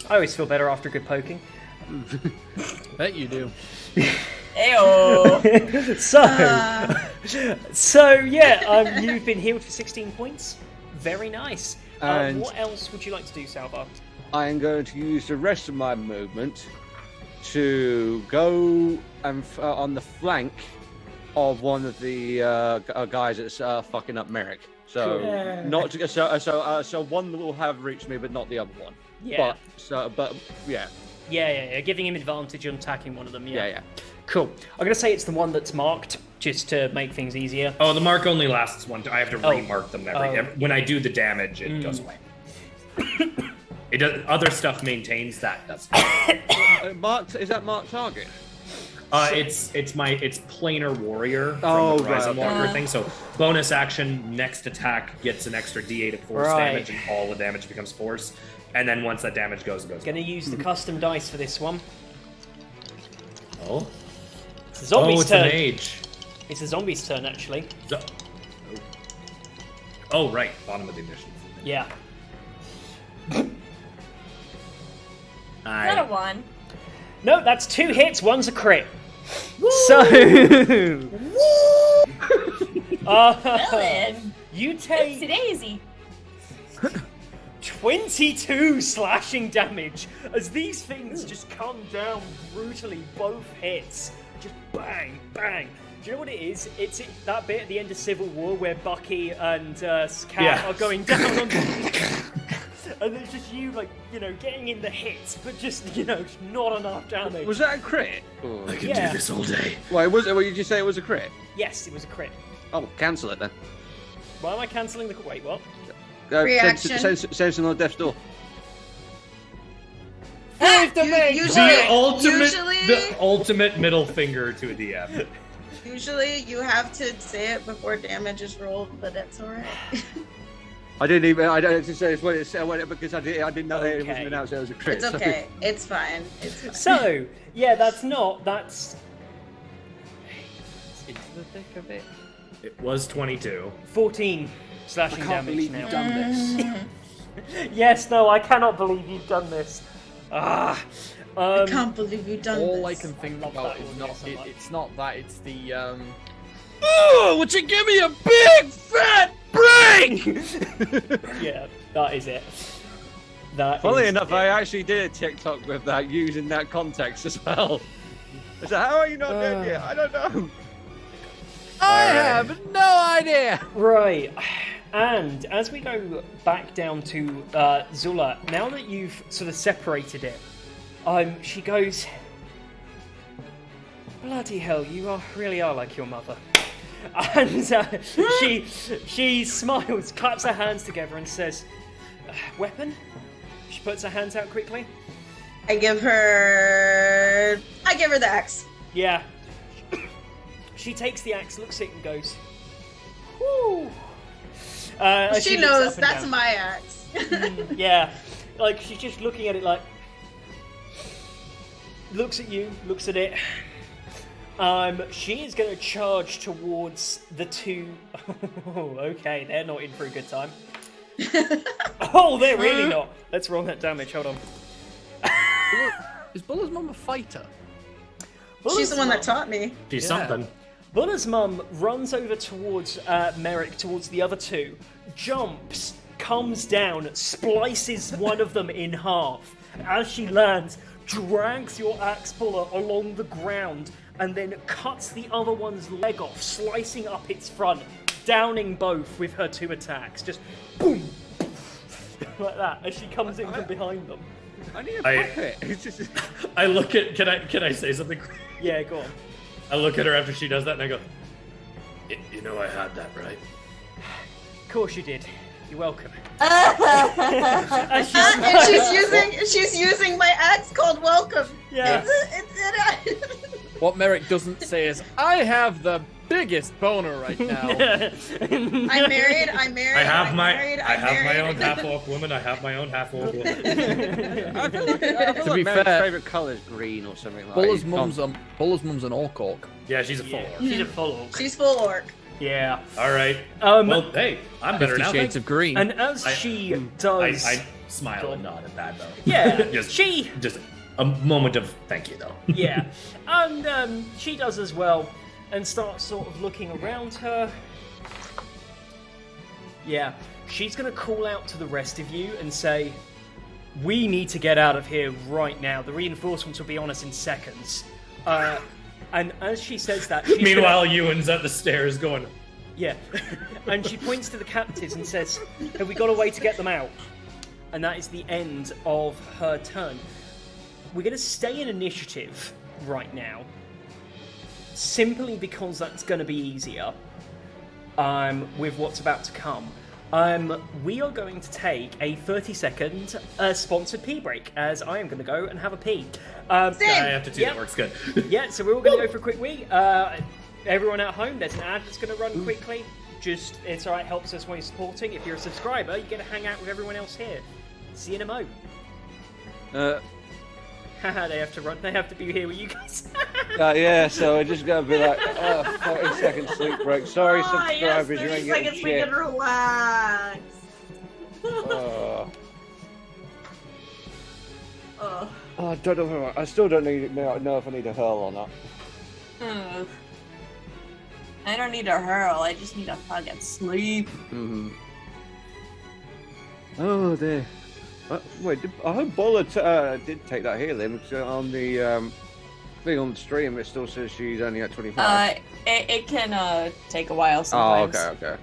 I always feel better after a good poking. Bet you do. Ew. So yeah, you've been healed for 16 points. Very nice. And- What else would you like to do, Salvar? I am going to use the rest of my movement to go and on the flank of one of the guys that's fucking up Merrick. So Cool. not to, so one will have reached me, but not the other one. Yeah. But yeah. Yeah. Giving him advantage on attacking one of them. Yeah. Cool. I'm gonna say it's the one that's marked, just to make things easier. Oh, the mark only lasts one. I have to Oh. remark them Oh. when I do the damage. It goes away. It does. Other stuff maintains that. That's Marked, is that marked target? it's planar warrior from Oh, the Rise right, Up okay. Walker thing. So bonus action, next attack gets an extra D8 of force Right. damage, and all the damage becomes force. And then once that damage goes, it goes. Gonna use the custom dice for this one. Oh. It's the zombie's it's turn. an age. It's the zombie's turn, actually. Oh, right. Bottom of the initiative. Yeah. Not a 1. No, that's 2 hits. One's a crit. So. Well then. You Oopsie take daisy. 22 slashing damage as these things just come down brutally. Both hits. Just bang, bang. Do you know what it is? It's that bit at the end of Civil War where Bucky and Cat are going down on and it's just you, like, getting in the hits, but just, just not enough damage. Was that a crit? I can Yeah. do this all day. Why was it? Well, you just say it was a crit? Yes, it was a crit. Oh, cancel it then. Why am I cancelling the... Wait, what? Reaction. Sentinel at death's door. Usually, The ultimate middle finger to a DM. usually you have to say it before damage is rolled, but that's alright. I don't just say it's what it said because I didn't know it Okay. wasn't announced it was a crit. It's okay. It's fine. It's fine. So, yeah, that's... Into the thick of it. It was 22. 14 I slashing can't damage believe now. you've done this. Yes, no, I cannot believe you've done this. I can't believe you've done All this. I can think love about that is audio not. so It, much. it's not that. It's the. Oh, would you give me a big fat break? Yeah, that is it. That Funnily is enough, it. I actually did a TikTok with that using that context as well. I said, how are you not dead yet? I don't know. I have no idea. Right, and as we go back down to Zula, now that you've sort of separated it, she goes, bloody hell, you really are like your mother. And she smiles, claps her hands together and says, weapon? She puts her hands out quickly. I give her the axe. Yeah. She takes the axe, looks at it and goes, whoo. As She looks knows up and that's down. my axe. Yeah, like she's just looking at it like, looks at you, looks at it. She is going to charge towards the two. Oh, okay, they're not in for a good time. Oh, they're really not. Let's roll that damage. Hold on. Is Bulla's mum a fighter? She's the one that taught me. She's Yeah. something. Bulla's mum runs over towards Merrick, towards the other two, jumps, comes down, splices one of them in half. As she lands, drags your axe puller along the ground, and then cuts the other one's leg off, slicing up its front, downing both with her 2 attacks. Just boom, like that, as she comes in from behind them. I need a I- bucket. It's just... I look at. Can I say something? Yeah, go on. I look at her after she does that and I go, you know I had that, right? Of course you did. You're welcome. And she's using my axe called welcome. Yeah. What Merrick doesn't say is, I have the biggest boner right now. I'm married. I have my own half-orc woman. I have my own half-orc woman. I feel like To be Mary's fair- favourite colour is green or something like Bulla's that. mum's an orc. Yeah, she's a full orc. She's a full orc. She's full orc. Yeah. All right. Well, hey, I'm better 50 now. Shades of Green. And as she does, I smile and nod at that, though. yeah, just she, just a moment of thank you, though. yeah, and she does as well, and starts sort of looking around her. Yeah, she's gonna call out to the rest of you and say, "We need to get out of here right now. The reinforcements will be on us in seconds." And as she says that, she's Meanwhile, Ewan's at the stairs going, yeah, and she points to the captives and says, "Have we got a way to get them out?" And that is the end of her turn. We're going to stay in initiative right now, simply because that's going to be easier with what's about to come. We are going to take a 30-second sponsored pee break, as I am going to go and have a pee. I have to do that. Works good. Yeah, so we're all going to go for a quick wee. Everyone at home, there's an ad that's going to run quickly. Just, it's alright, helps us when you're supporting. If you're a subscriber, you get to hang out with everyone else here. See you in a mo. Haha, they have to run. They have to be here with you guys. Yeah, so we're just gonna be like, 30-second sleep break. Sorry, Yes, subscribers, you 30 ain't seconds getting we shit. can relax. I don't know. I still don't know if I need a hurl or not. I don't need a hurl. I just need a fucking sleep. Mm-hmm. Oh, there. Wait, I hope Bola did take that healing because on the thing on the stream it still says she's only at 25. It can take a while sometimes. Oh, okay.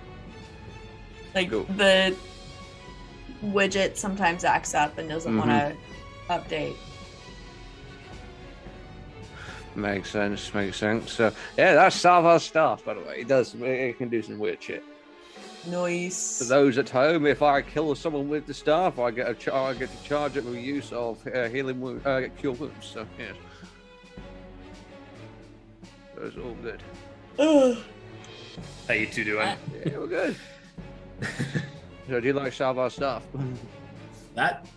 Like Cool. the widget sometimes acts up and doesn't want to update. Makes sense. So yeah, that's Salvar's staff, by the way. It can do some weird shit. Nice. For those at home, if I kill someone with the staff, I get to charge it with use of healing cure wounds. So yeah, that's all good. How you two doing? Yeah, we're good. So do you like Salvar's staff? That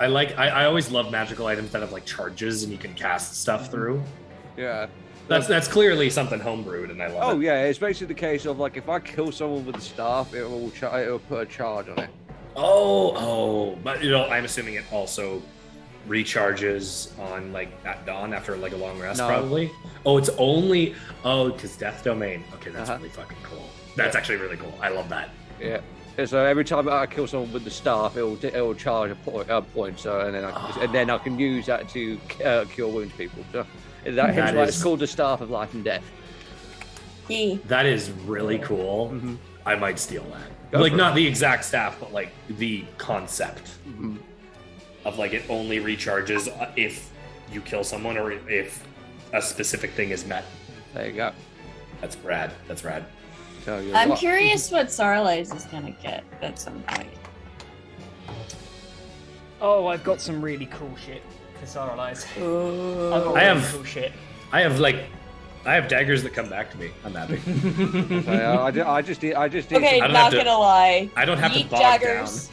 I always love magical items that have like charges and you can cast stuff through. Yeah. That's clearly something homebrewed, and I love it. Oh yeah, it's basically the case of like if I kill someone with the staff, it will put a charge on it. Oh, but I'm assuming it also recharges on like at dawn after like a long rest, No. probably. Oh, it's only because Death Domain. Okay, that's Uh-huh. really fucking cool. That's actually really cool. I love that. Yeah. So every time I kill someone with the staff, it will charge a point. So and then I can use that to cure wounds people. So hence why it's called the Staff of Life and Death. That is really cool. Mm-hmm. I might steal that. Go Like for not the exact staff, but like the concept Mm-hmm. of like it only recharges if you kill someone or if a specific thing is met. There you go. That's rad. So I'm curious what Sarlai's is gonna get at some point. Oh, I've got some really cool shit for Sarlai's. I have cool shit. I have daggers that come back to me. I'm happy. I just did. Okay, I don't not have to- gonna lie. I don't have to Yeet bog daggers.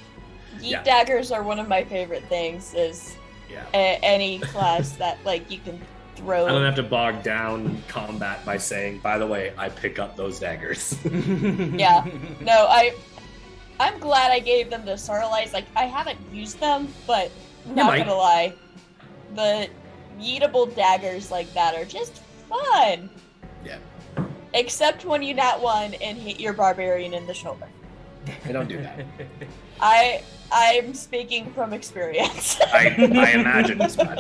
Yeet Yeah. daggers are one of my favorite things. Is Yeah. any class that like you can throw. I don't have to bog down combat by saying, by the way, I pick up those daggers. Yeah. No, I'm glad I gave them to Sarlai's. Like I haven't used them, but not might. gonna lie, the yeetable daggers like that are just fun. Yeah. Except when you nat one and hit your barbarian in the shoulder. I don't do that. I'm speaking from experience. I imagine as much.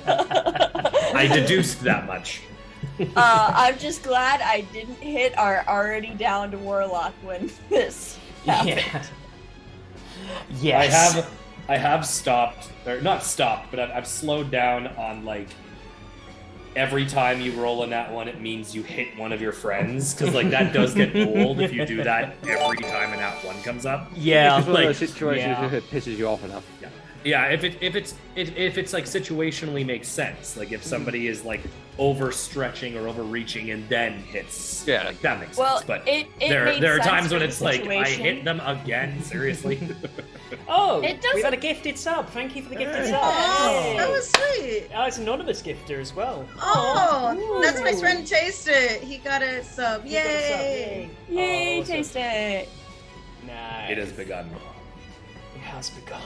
I deduced that much. I'm just glad I didn't hit our already downed warlock when this happened. Yeah. Yes. I have stopped, or not stopped, but I've slowed down on like every time you roll a nat one, it means you hit one of your friends because like that does get old if you do that every time a nat one comes up. Yeah. It's one like of those situations yeah. if it pisses you off enough. Yeah, if it's like situationally makes sense. Like if somebody is like overstretching or overreaching and then hits, Yeah. like that makes Well, sense. But it there made are sense times for when the it's like I situation. hit them again. Seriously. Oh, It we got doesn't- a gifted sub. Thank you for the gifted Hey. sub. Oh, that was sweet. it's anonymous gifter as well. Oh, that's my Ooh. friend Taste It. He got a sub. You got a sub, Yay! Yay, Awesome. taste it. Nice. It has begun. It has begun.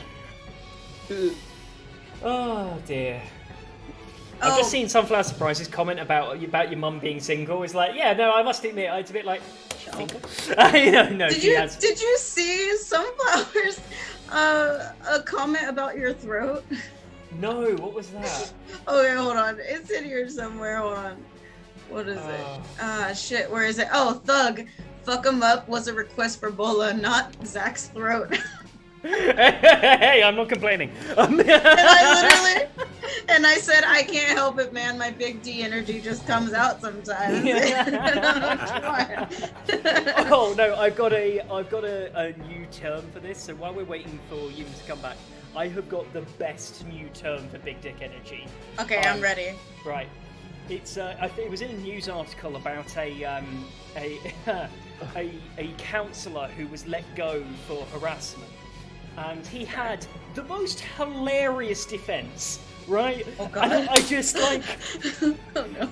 Oh dear. I've just seen Sunflower Surprises comment about your mum being single. It's like, yeah, no, I must admit, it's a bit like single. No, she has. Did you see Sunflower's a comment about your throat? No, what was that? Oh yeah, hold on. It's in here somewhere. Hold on. What is it? Shit. Where is it? Oh, Thug. Fuck 'em up was a request for Bola, not Zach's throat. Hey, I'm not complaining. And I said, I can't help it, man. My big D energy just comes out sometimes. Oh no, I've got a new term for this. So while we're waiting for you to come back, I have got the best new term for big dick energy. Okay, I'm ready. Right. It's I think it was in a news article about a counsellor who was let go for harassment, and he had the most hilarious defence. Right? Oh God! And I just like. Oh no!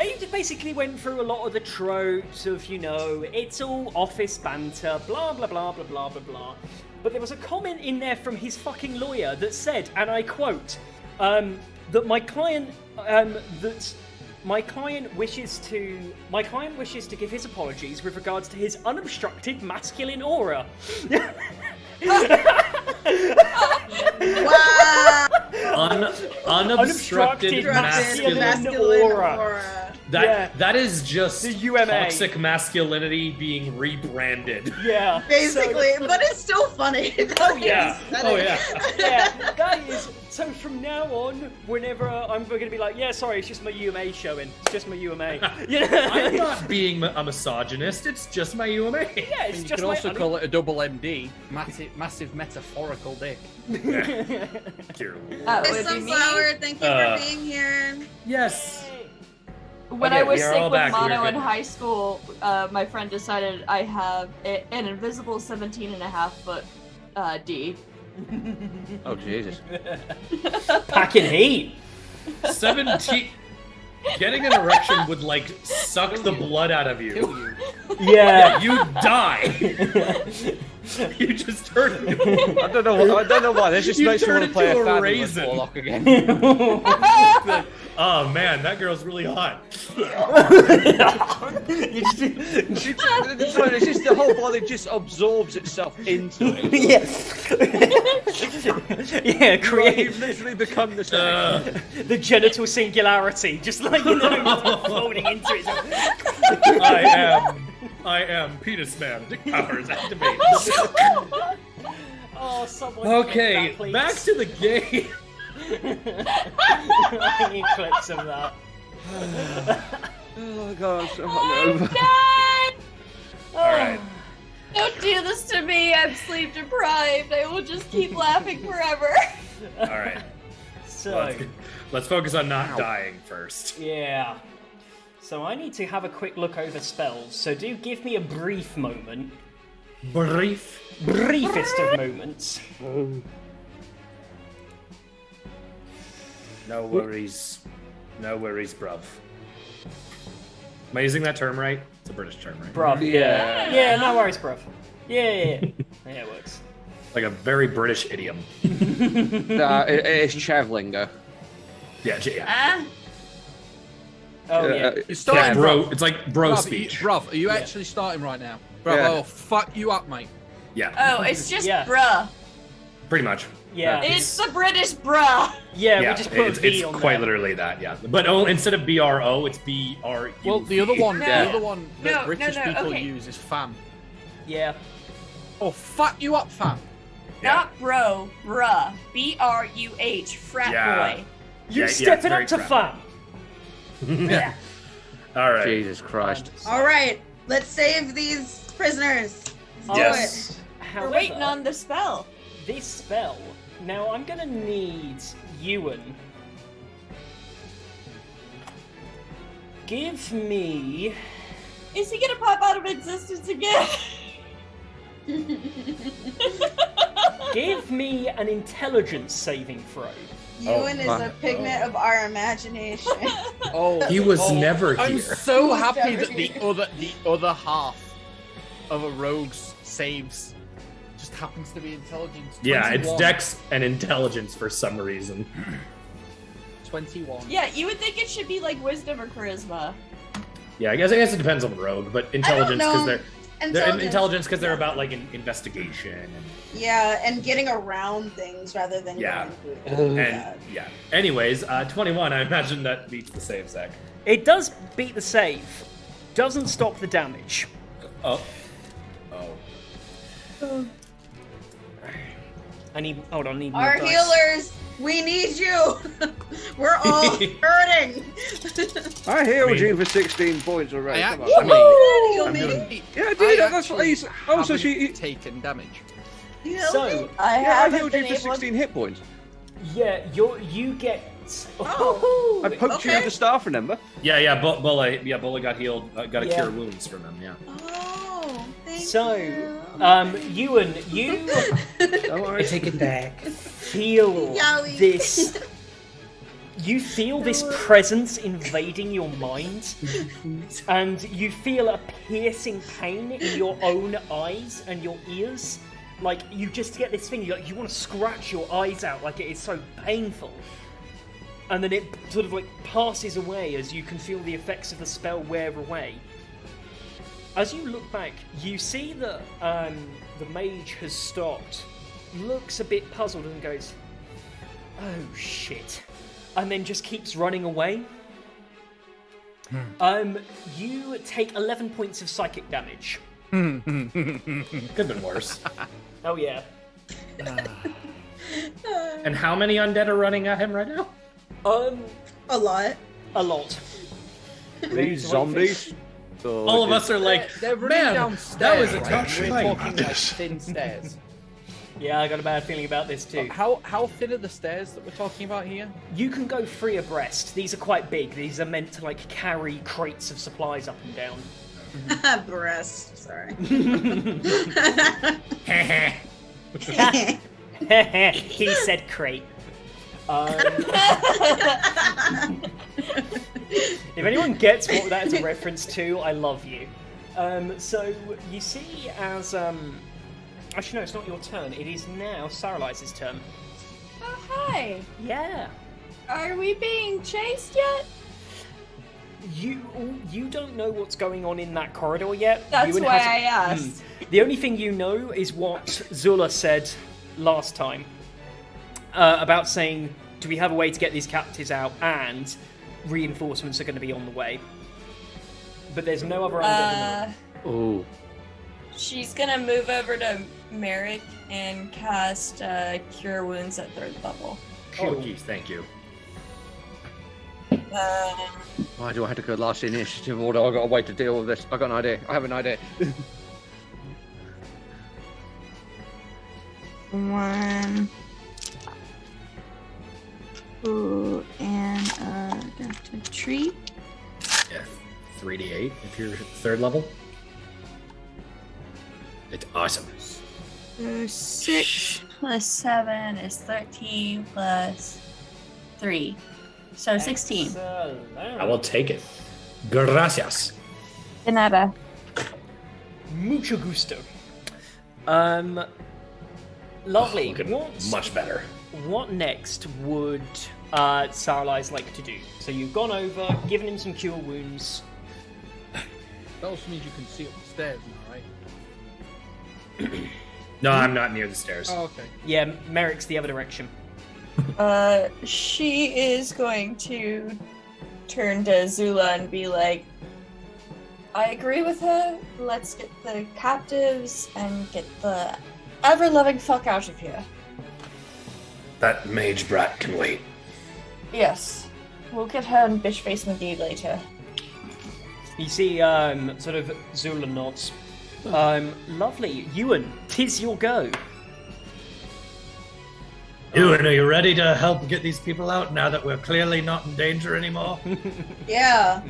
He basically went through a lot of the tropes of, it's all office banter, blah blah blah blah blah blah blah. But there was a comment in there from his fucking lawyer that said, and I quote, that my client wishes to give his apologies with regards to his unobstructed masculine aura. Wow! Unobstructed masculine aura. That is just the UMA. Toxic masculinity being rebranded. Yeah, basically, but it's still funny. Oh yeah, Yeah. That is. So from now on, whenever I'm going to be like, yeah, sorry, it's just my UMA showing. It's just my UMA. I'm not being a misogynist. It's just my UMA. Yeah, it's You just could also my. call it a double MD, massive metaphorical dick. Dear That Hey, would be me. Sunflower, thank you for being here. Yes. When Okay, I was we are sick all with back. mono We're in good. high school, my friend decided I have an invisible 17.5-foot D. Oh Jesus! Packing heat. 17. Getting an erection would suck the blood out of you. Kill you. Yeah. You die. You just turned into I don't know why. This just You makes me want turned to play a into a Fathom raisin. Warlock again. Oh man, that girl's really hot. It's just the whole body just absorbs itself into it. Yeah, create You've literally become the same. the genital singularity, just folding into it. I am penis man. Dick powers activate. Oh, someone. Okay, clip that, please. back to the game. I need clips of that. Oh god, I'm so I'm hungover. done! All right. Don't do this to me. I'm sleep deprived. I will just keep laughing forever. All right. So, Let's focus on not dying first. yeah. So I need to have a quick look over spells. So do give me a brief moment. Briefest of moments. No worries. No worries, bruv. Am I using that term right? It's a British term, right? Bruv. Yeah. Yeah, no worries, bruv. Yeah. Yeah, it works. Like a very British idiom. It's Chavlingo. Yeah. Oh, yeah. You're starting, bro. bro. It's like bro Bruv, speech. Bruv, are you actually starting right now? Bruv, Yeah. I'll fuck you up, mate. Yeah, Oh, it's just Yeah. bruh. pretty much. Yeah. It's the British bruh. Yeah, Yeah, we just put it's, a V it's on quite there. literally that. Yeah, but instead of BRO, it's BRU. Well, the other one, No. the other one that No, British no, people okay. use is fam. Yeah. Oh, fuck you up, fam. Yeah. Not bro, bruh. BRUH, frat Yeah. boy. You Yeah, it's stepping very up to crap. fam. Yeah. All right. Jesus Christ. All right, let's save these prisoners. Let's Yes. do it. We're However, waiting on the spell. this spell. Now I'm gonna need Ewan. Give me. Is he gonna pop out of existence again? Give me an intelligence saving throw. Ewan is a pigment of our imagination. He was never I'm here. so happy that the other half of a rogue's saves just happens to be intelligence. Yeah, it's 21. Dex and intelligence for some reason. 21. Yeah, you would think it should be like wisdom or charisma. Yeah, I guess it depends on the rogue, but intelligence because they're intelligence because they're about like an investigation. And getting around things rather than going through them. Anyways, 21. I imagine that beats the save, Zach. It does beat the save. Doesn't stop the damage. Oh. I need more Our dice. healers, we need you. We're all hurting. I healed you for 16 points already. Come on. Heal me. Yeah, I did. That's what he's. Oh, so she. taken damage. So, I healed you for 16 hit points. yeah, you get. Oh. I poked you with the staff, remember? Yeah, Bulla got healed, got a Yeah. cure wounds from him, yeah. Oh, thank So, you. Ewan, you Don't worry. take it back. feel Yowie. this. You feel this presence invading your mind, and you feel a piercing pain in your own eyes and your ears. Like, you just get this thing, you want to scratch your eyes out, like it is so painful. And then it sort of like passes away as you can feel the effects of the spell wear away. As you look back, you see that the mage has stopped, looks a bit puzzled and goes, "Oh shit," and then just keeps running away. You take 11 points of psychic damage. Could have been worse. Oh yeah. And how many undead are running at him right now? A lot. A lot. These zombies. So All of us are like, They're running man, downstairs. that was a right? tough We're fight. talking like thin stairs. Yeah, I got a bad feeling about this too. How thin are the stairs that we're talking about here? You can go 3 abreast. These are quite big. These are meant to like carry crates of supplies up and down. Breast. Sorry. He said crate. If anyone gets what that is a reference to, I love you. So you see as actually no, it's not your turn. It is now Saralize's turn. Oh, hi. Yeah. Are we being chased yet? You don't know what's going on in that corridor yet. That's Ewan why hasn't- I asked. The only thing you know is what Zula said last time about saying, do we have a way to get these captives out, and reinforcements are going to be on the way. But there's no other undead. Oh. She's gonna move over to Merrick and cast Cure Wounds at 3rd level. Oh, geez, thank you. Why do I have to go last initiative order? I've got a way to deal with this. I've got an idea. I have an idea. 1, 2, and got a tree. Yeah, 3d8 if you're 3rd level. It's awesome. So 6 plus 7 is 13 plus 3. So 16. I will take it. Gracias. De nada. Mucho gusto. Lovely. Looking much better. What next would Saralize like to do? So you've gone over, given him some cure wounds. That also means you can see up the stairs now, right? No, I'm not near the stairs. Oh, okay. Yeah, Merrick's the other direction. She is going to turn to Zula and be like, I agree with her. Let's get the captives and get the ever-loving fuck out of here. That mage brat can wait. Yes. We'll get her and Bitchface McGee later. You see, sort of Zula nods. Lovely. Ewan, 'tis your go. Ewan, are you ready to help get these people out now that we're clearly not in danger anymore? Yeah.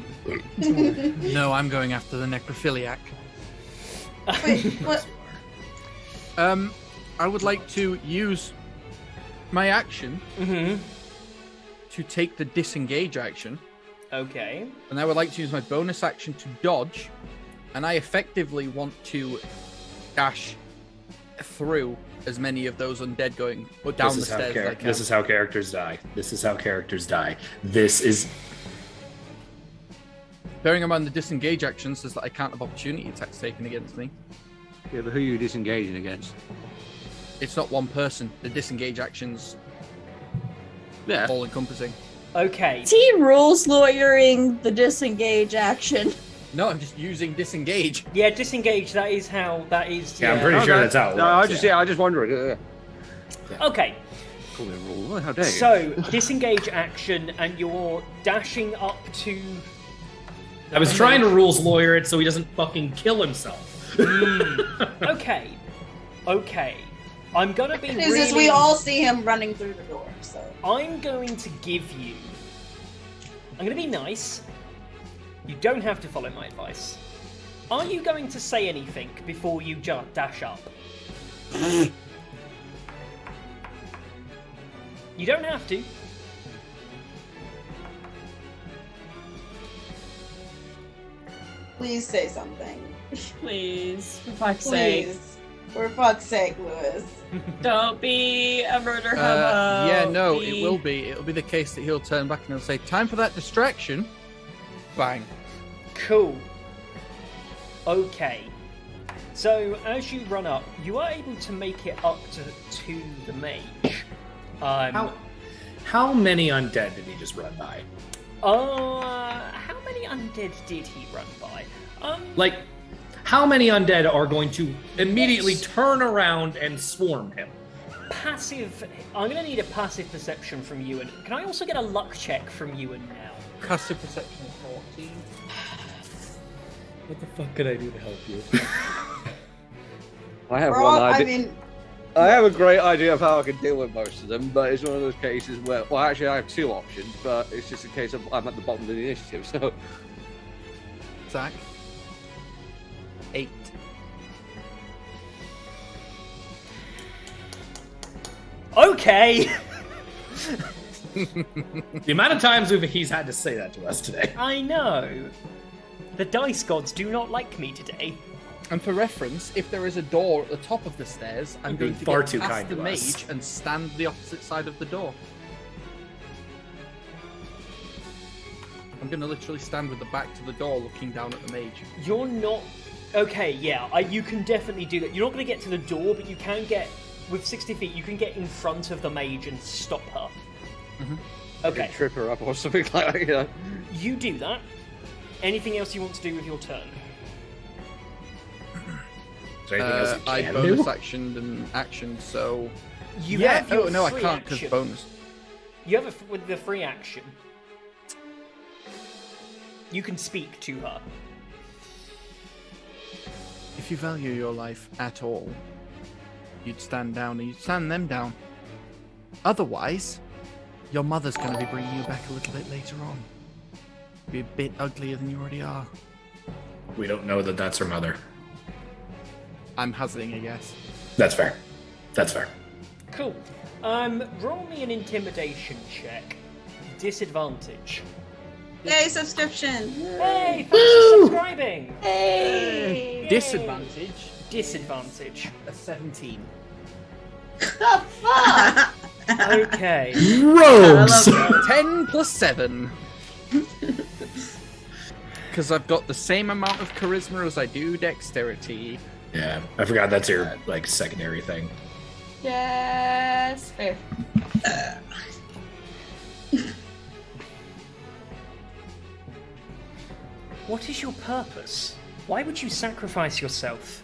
No, I'm going after the necrophiliac. Wait, what? I would like to use my action to take the disengage action, Okay. and I would like to use my bonus action to dodge, and I effectively want to dash through as many of those undead going down the stairs as I can. This is how characters die. This is how characters die. This is... Bearing in mind the disengage action says that I can't have opportunity attacks taken against me. Yeah, but who are you disengaging against? It's not one person. The disengage action's Yeah. all encompassing. Okay. Team rules lawyering the disengage action. No, I'm just using disengage. Yeah, disengage. That is how. That is. Yeah, I'm pretty sure that's how it No, works. I just wondering. Okay. Call me a rule. How dare you? So disengage action, and you're dashing up to. I was trying to rules lawyer it so he doesn't fucking kill himself. Okay. Okay. I'm gonna be. Is this we all see him running through the door, so. I'm going to give you. I'm going to be nice. You don't have to follow my advice. Are you going to say anything before you dash up? You don't have to. Please say something. Please, for fuck's sake. Please. For fuck's sake, Lewis. Don't be a murder hobo. Yeah, no, it will be. It'll be the case that he'll turn back and he'll say, "Time for that distraction." Bang. Cool. Okay. So as you run up, you are able to make it up to the mage. How many undead did he just run by? How many undead did he run by? Like, how many undead are going to immediately turn around and swarm him? Passive. I'm going to need a passive perception from Ewan. Can I also get a luck check from Ewan now? Passive perception of 14. What the fuck could I do to help you? I have We're one all, I idea. mean, I have a great idea of how I can deal with most of them, but it's one of those cases where, well, actually, I have two options, but it's just a case of I'm at the bottom of the initiative, so. Zach. 8. Okay! The amount of times he's had to say that to us today. I know. The dice gods do not like me today. And for reference, if there is a door at the top of the stairs, I'm You're going to far get too past kind the to us. mage and stand the opposite side of the door. I'm going to literally stand with the back to the door looking down at the mage. You're not... Okay, yeah, you can definitely do that. You're not going to get to the door, but you can get... With 60 feet, you can get in front of the mage and stop her. Mhm. Okay, Trip her up or something like that, you know. you do that. Anything else you want to do with your turn? Is there anything else you I can bonus do? actioned and action, so... You yeah, have your no, I free can't because action. bonus. You have with the free action. You can speak to her. If you value your life at all, you'd stand down and you'd stand them down. Otherwise, your mother's going to be bringing you back a little bit later on. Be a bit uglier than you already are. We don't know that that's her mother. I'm hazarding a guess. That's fair. That's fair. Cool. Roll me an intimidation check. Disadvantage. yay, subscription. Hey, thanks for subscribing. Hey! Disadvantage, Disadvantage. a 17. The fuck? Okay. Rogues! 10 plus 7. Because I've got the same amount of charisma as I do dexterity. Yeah, I forgot that's your, like, secondary thing. Yes. Fair. What is your purpose? Why would you sacrifice yourself?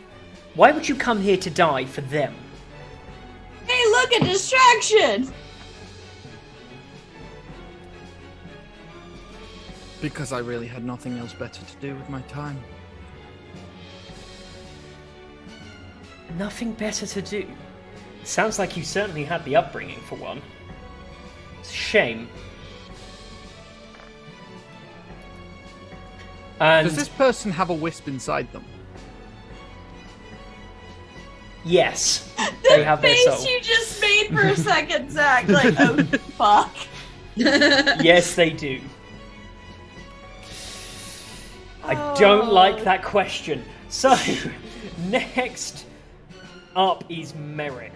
Why would you come here to die for them? Hey, look, a distraction! Because I really had nothing else better to do with my time. Nothing better to do. Sounds like you certainly had the upbringing for one. It's a shame. And Does this person have a wisp inside them? yes, they have their Face soul. you just made for a second, Zach. Like, oh fuck. Yes, they do. I don't like that question. So, next up is Merrick.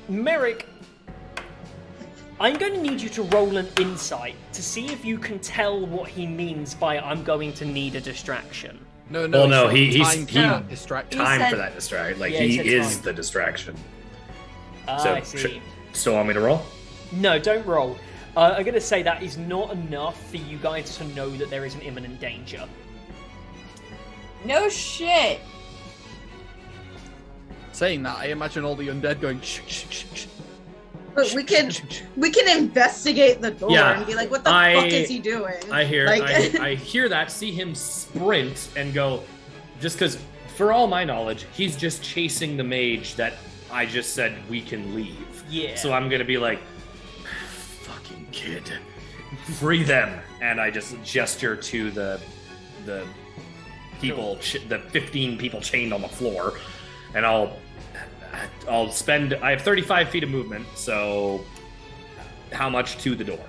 Merrick, I'm going to need you to roll an insight to see if you can tell what he means by "I'm going to need a distraction." No, Well, no, he's he's distracted. time said- for that distraction. Like Yeah, he he said is time. the distraction. I see. Still want me to roll? No, don't roll. I'm going to say that is not enough for you guys to know that there is an imminent danger. No shit. Saying that, I imagine all the undead going shh, shh, shh, shh. But we can investigate the door Yeah, and be like, what the fuck is he doing? I hear Like- I hear that, see him sprint and go, just because, for all my knowledge, he's just chasing the mage that I just said we can leave. Yeah. So I'm gonna be like, fucking kid, free them, and I just gesture to the people, the 15 people chained on the floor, and I'll spend. I have 35 feet of movement, so how much to the door?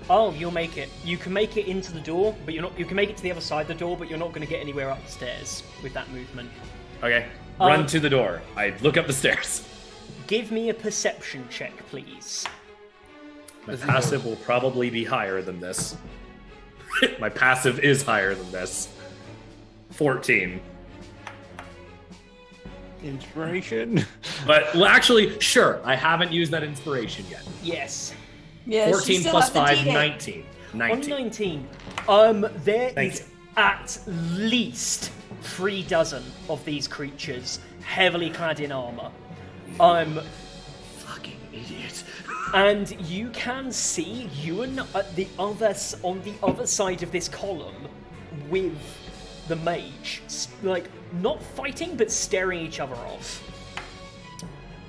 Oh, you'll make it. You can make it into the door, but you're not. You can make it to the other side of the door, but you're not going to get anywhere up the stairs with that movement. Okay, run to the door. I look up the stairs. Give me a perception check, please. My passive will probably be higher than this. My passive is higher than this. 14. Inspiration. But well, actually, sure, I haven't used that inspiration yet. Yes. Yeah, 14 plus 5, 19. 19. On 19, there Thank is you. at least 3 dozen of these creatures, heavily clad in armor. Fucking idiot. And you can see Ewan at on the other side of this column with the mage, like not fighting but staring each other off.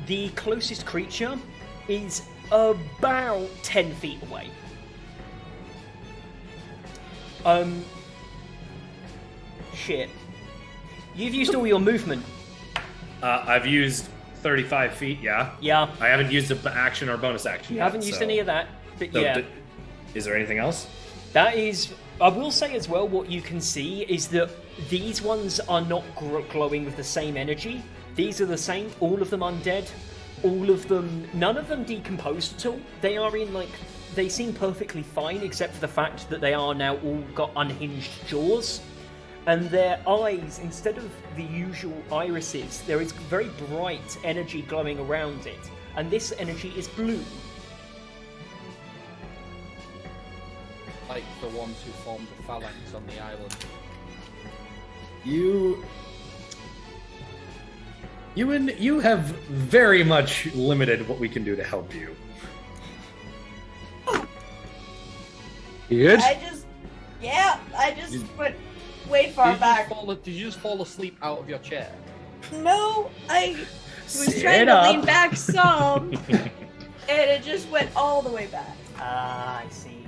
The closest creature is about 10 feet away. Shit. You've used all your movement. I've used 35 feet, yeah. Yeah. I haven't used an action or bonus action You yet. haven't used so- any of that, but so yeah. Is there anything else? That is, I will say as well, what you can see is that these ones are not glowing with the same energy. These are the same, all of them undead, all of them, none of them decomposed at all. They are in they seem perfectly fine except for the fact that they are now all got unhinged jaws. And their eyes, instead of the usual irises, there is very bright energy glowing around it. And this energy is blue. Like the ones who formed the phalanx on the island. You have very much limited what we can do to help you. You good? I just went way far back. Did you just fall asleep out of your chair? No, I was Sit trying to up. lean back some, and it just went all the way back. Ah, I see.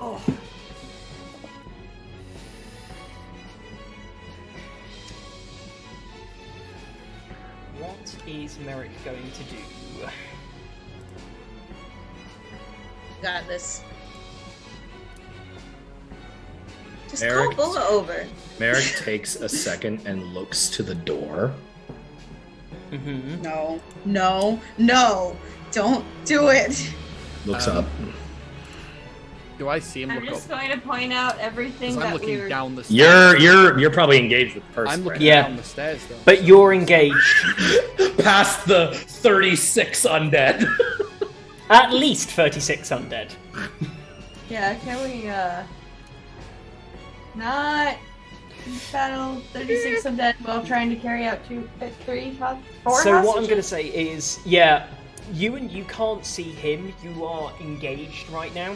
Oh. What is Merrick going to do? Got this. Just Eric? call Bulla over. Merrick takes a second and looks to the door. Mm-hmm. No. Don't do it. Looks up. Do I see him I'm look just up? going to point out everything 'Cause I'm that we looking were. down the stairs. You're probably engaged with the person. I'm looking right Yeah. down the stairs though. But you're engaged. now. Past the 36 undead. At least 36 undead. Yeah, can we not battle 36 undead while trying to carry out 4 So what I'm hostages? going to say is, yeah, you can't see him. You are engaged right now.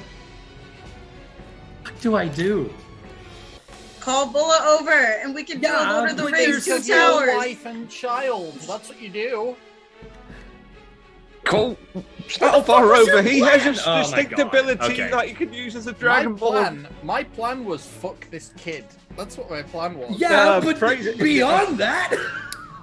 What do I do? Call Bulla over, and we can do a Lord of the Rings Two Towers. wife and child. That's what you do. Call Stalfar over. He has a Oh my distinct God. ability Okay. that you can use as a Dragon Ball. My plan was fuck this kid. That's what my plan was. Yeah, but beyond that,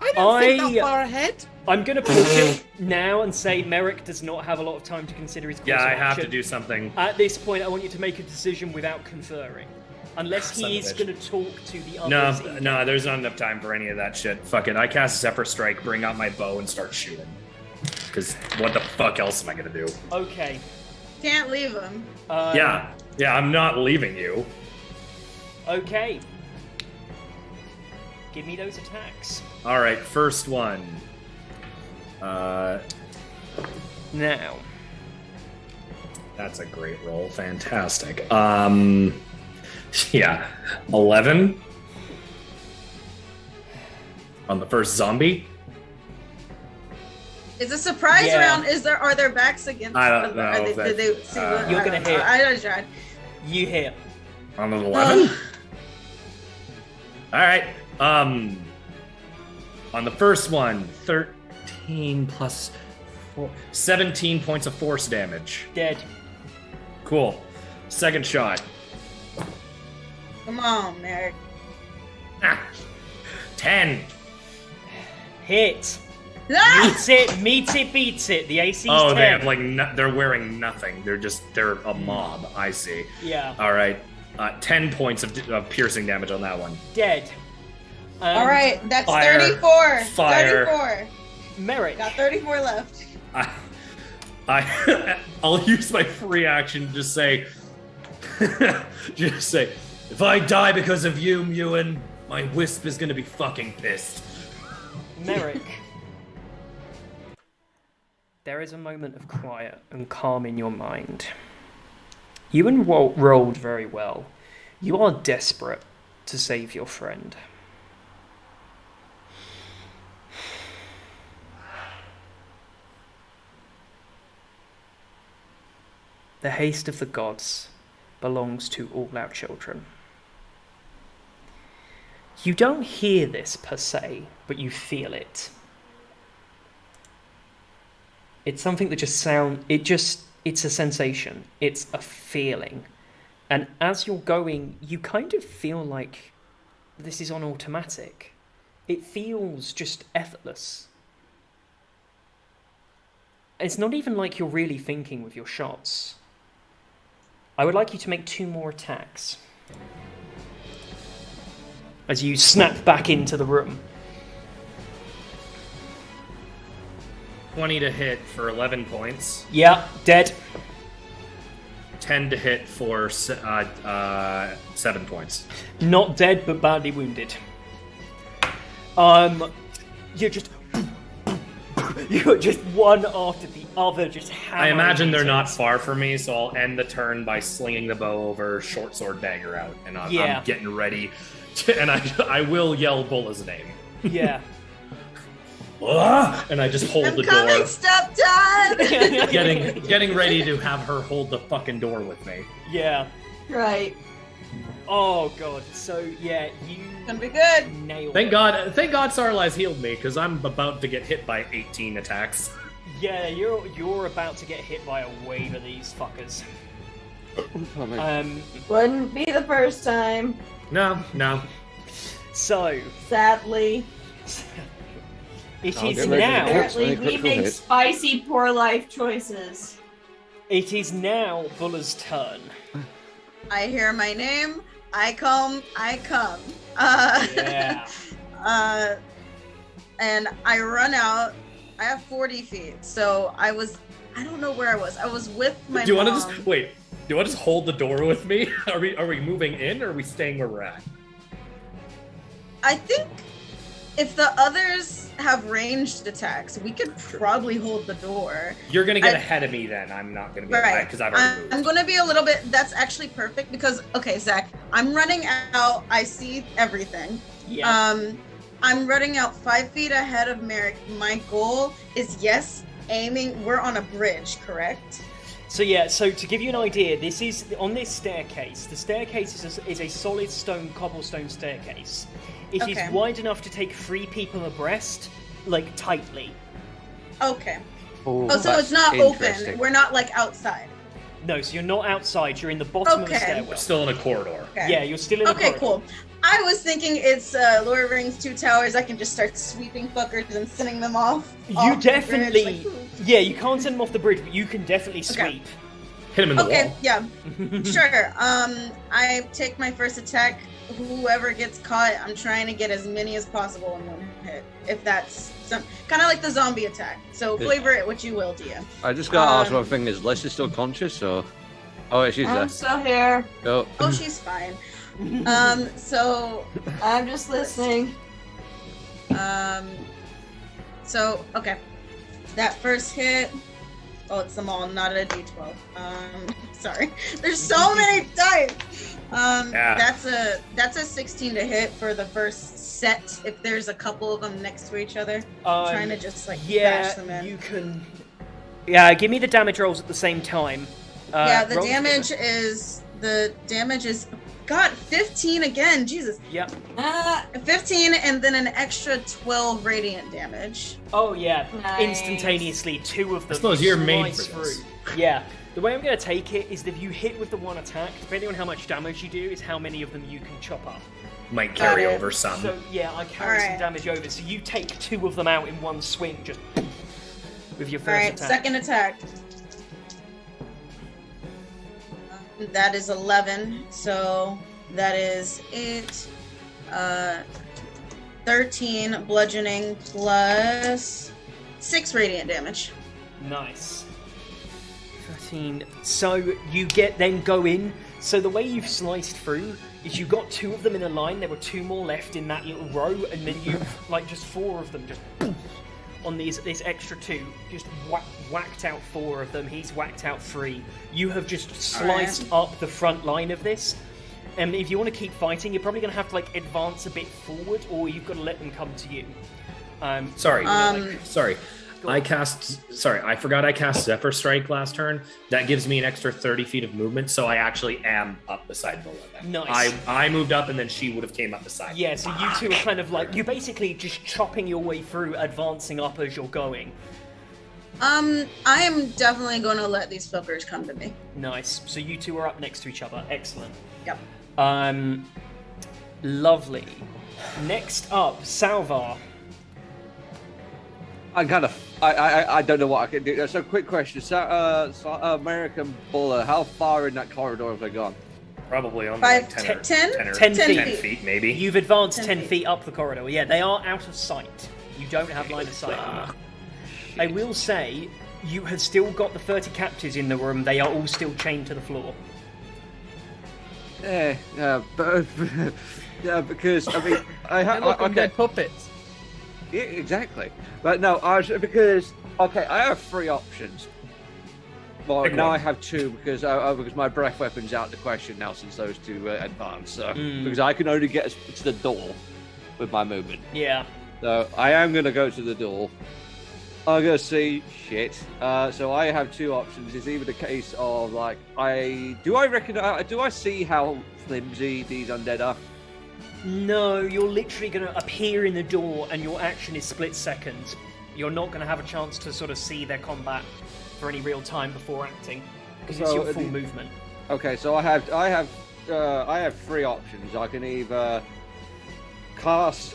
I don't think that far ahead. I'm going to push it now and say Merrick does not have a lot of time to consider his course Yeah, of I have to action. do something. At this point, I want you to make a decision without conferring. Unless Son of he a is bitch. going to talk to the others. No, there's not enough time for any of that shit. Fuck it. I cast Zephyr Strike, bring out my bow, and start shooting. Because what the fuck else am I gonna do? Okay. Can't leave him. Yeah, I'm not leaving you. Okay. Give me those attacks. All right, first one. Now. That's a great roll. Fantastic. Yeah, 11 on the first zombie. It's a surprise Yeah. round. Are their backs against? I don't know if Did they that- see what? You're gonna hit. I don't try. You hit. On an 11. All right. On the first one, 13 plus 4, 17 points of force damage. Dead. Cool. Second shot. Come on, Merrick. 10. Hit. Ah! Meets it, beats it. The AC's 10. Oh, they have like they're wearing nothing. They're a mob. I see. Yeah. All right. 10 points of piercing damage on that one. Dead. All right, that's Fire. 34. Fire. 34. Merrick. Got 34 left. I'll use my free action to just say, if I die because of you, Ewan, my wisp is gonna be fucking pissed. Merrick. There is a moment of quiet and calm in your mind. Ewan rolled very well. You are desperate to save your friend. The haste of the gods belongs to all our children. You don't hear this per se, but you feel it. It's something that just it's a sensation. It's a feeling. And as you're going, you kind of feel like this is on automatic. It feels just effortless. It's not even like you're really thinking with your shots. I would like you to make 2 more attacks. As you snap back into the room. 20 to hit for 11 points. Yeah, dead. 10 to hit for 7 points. Not dead, but badly wounded. You're just one after the other, just I hammering imagine they're into not it. far from me, so I'll end the turn by slinging the bow over, short sword dagger out, and I'm getting ready. And I will yell Bulla's name. Yeah. And I just hold I'm the coming, door, step dad. getting ready to have her hold the fucking door with me. Yeah. Right. Oh god. So yeah, you Gonna be good. nailed Thank it. God Sarlai's healed me, because I'm about to get hit by 18 attacks. Yeah, you're about to get hit by a wave of these fuckers. Oh, man. Wouldn't be the first time, No. So sadly. it I'll is get ready to now. hit. Apparently, we critical make hit. spicy poor life choices. It is now Bulla's turn. I hear my name. I come. Yeah. And I run out. I have 40 feet, so I don't know where I was. I was with my Do you want to mom. just wait? Do you want to just hold the door with me? Are we moving in, or are we staying where we're at? I think if the others have ranged attacks, we could probably hold the door. You're gonna get I- ahead of me then. I'm not gonna be Right. because I've already I'm moved. going to be a little bit. That's actually perfect because, okay, Zach, I'm running out. I see everything. Yeah. I'm running out 5 feet ahead of Merrick. My goal is, yes, aiming. We're on a bridge, correct? So to give you an idea, this is on this staircase. The staircase is a solid cobblestone staircase. It is Okay. wide enough to take 3 people abreast, like tightly. Okay. Oh, Oh, so that's it's not interesting. open. We're not like outside. No, so you're not outside. You're in the bottom of the Okay. stairwell. We're still in a corridor. Okay. Yeah, you're still in the Okay, corridor. cool. I was thinking it's Lord of the Rings Two Towers. I can just start sweeping fuckers and sending them off. You definitely, the bridge, yeah, you can't send them off the bridge, but you can definitely sweep. Hit him in the Okay, wall. yeah, sure. I take my first attack. Whoever gets caught, I'm trying to get as many as possible in one hit. If that's some kind of like the zombie attack. So flavor it what you will, DM. I just gotta ask one thing: is Liz still conscious, or? Oh, she's there. I'm still here. Go. Oh, she's fine. So I'm just listening. So okay, that first hit. Oh, it's them all, not a D12. Sorry. There's so many dice. That's a 16 to hit for the first set. If there's a couple of them next to each other, trying to just like bash them in. You can. Yeah, give me the damage rolls at the same time. The damage is God, 15 again. Jesus. Yep. 15 and then an extra 12 radiant damage. Oh yeah, Nice. instantaneously 2 of them. I suppose you're made slice for this. through. Yeah. The way I'm going to take it is that if you hit with the one attack, depending on how much damage you do, is how many of them you can chop up. Might carry over some. So yeah, I carry some Alright. damage over. So you take 2 of them out in one swing, just with your first Alright, attack. second attack. That is 11, so that is 8, 13 bludgeoning plus 6 radiant damage. Nice. 13. So you then go in. So the way you've sliced through is you got 2 of them in a line. There were 2 more left in that little row, and then you've like just 4 of them just on this extra 2. Just whacked out 4 of them. He's whacked out 3. You have just sliced up the front line of this. And if you want to keep fighting, you're probably going to have to like advance a bit forward, or you've got to let them come to you. Sorry. Go on. I forgot I cast Zephyr Strike last turn. That gives me an extra 30 feet of movement, so I actually am up beside Bola then. Nice. I moved up and then she would have came up beside me. Yeah, so you two are kind of like, you're basically just chopping your way through, advancing up as you're going. I am definitely going to let these fuckers come to me. Nice. So you two are up next to each other. Excellent. Yep. Lovely. Next up, Salvar. I don't know what I can do. So, quick question. American Buller, how far in that corridor have they gone? Probably only 5, like 10, 10? or 10 10 feet. feet, maybe. You've advanced 10 10 feet. feet up the corridor. Yeah, they are out of sight. You don't have line of sight. I will say, you have still got the 30 captives in the room. They are all still chained to the floor. But yeah, because I mean, Look, I'm okay, dead puppets. yeah, exactly. But no, because I have 3 options. Well, Pick now one. I have 2 because my breath weapon's out of the question now since those 2 advanced. So Mm. because I can only get to the door with my movement. Yeah. So I am gonna go to the door. I'm gonna see shit. So I have 2 options. It's either the case of like do I see how flimsy these undead are? No, you're literally going to appear in the door and your action is split second. You're not going to have a chance to sort of see their combat for any real time before acting because it's So, your full movement. Okay, so I have 3 options. I can either cast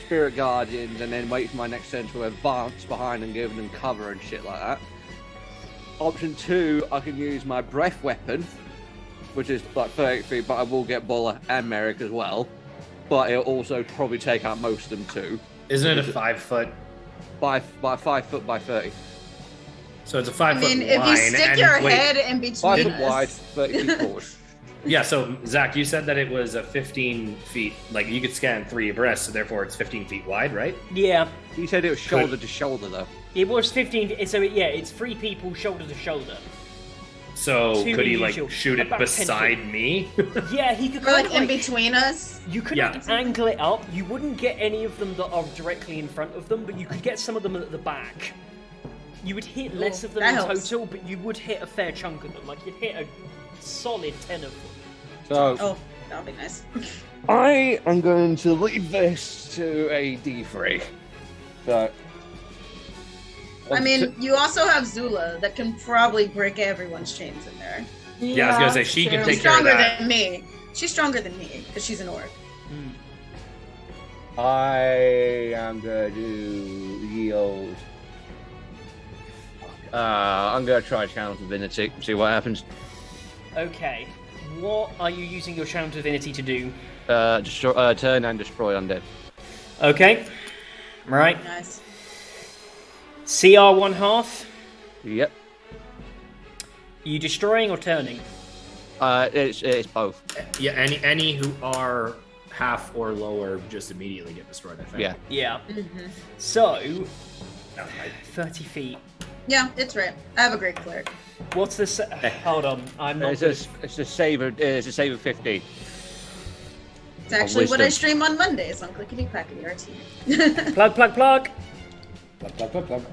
Spirit Guardians and then wait for my next turn to advance behind and give them cover and shit like that. Option 2, I can use my breath weapon, which is like 30 feet, but I will get Buller and Merrick as well. But it'll also probably take out most of them too. Isn't it a 5 foot? By 5 foot by 30. So it's a 5 I foot mean, line. if you stick and your wait, head in between 5 foot us. wide, 30 feet forward. Yeah, so Zach, you said that it was a 15 feet, like you could scan 3 abreast, so therefore it's 15 feet wide, right? Yeah, He said it was shoulder to shoulder though. it was 15. So yeah, it's 3 people shoulder to shoulder. So Two could he usual- like shoot it about 10 beside feet. me? Yeah, he could Or kind like of in between us. You could Yeah. angle it up. You wouldn't get any of them that are directly in front of them, but you could get some of them at the back. You would hit less of them that in helps. total, but you would hit a fair chunk of them. Like you'd hit a solid 10 of them. So Oh, that'll be nice. I am going to leave this to a D3. So I mean, you also have Zula that can probably break everyone's chains in there. Yeah, I was gonna say she can true. take care of Stronger that. than me. She's stronger than me because she's an orc. I am gonna do yield. I'm gonna try Channel Divinity, see what happens. Okay. What are you using your Channel Divinity to do? Destroy, turn and destroy undead. Okay. Right. Nice. CR 1/2. Yep. You destroying or turning? It's both. Yeah, any who are half or lower just immediately get destroyed, I think. Yeah. Yeah. So, No, 30 feet. Yeah, it's right. I have a great cleric. What's the... Hold on. I'm not... It's a save of 50. It's actually what I wisdom. stream on Mondays on Clickety Clackety RT. Plug, plug, plug. Plug, plug, plug, plug.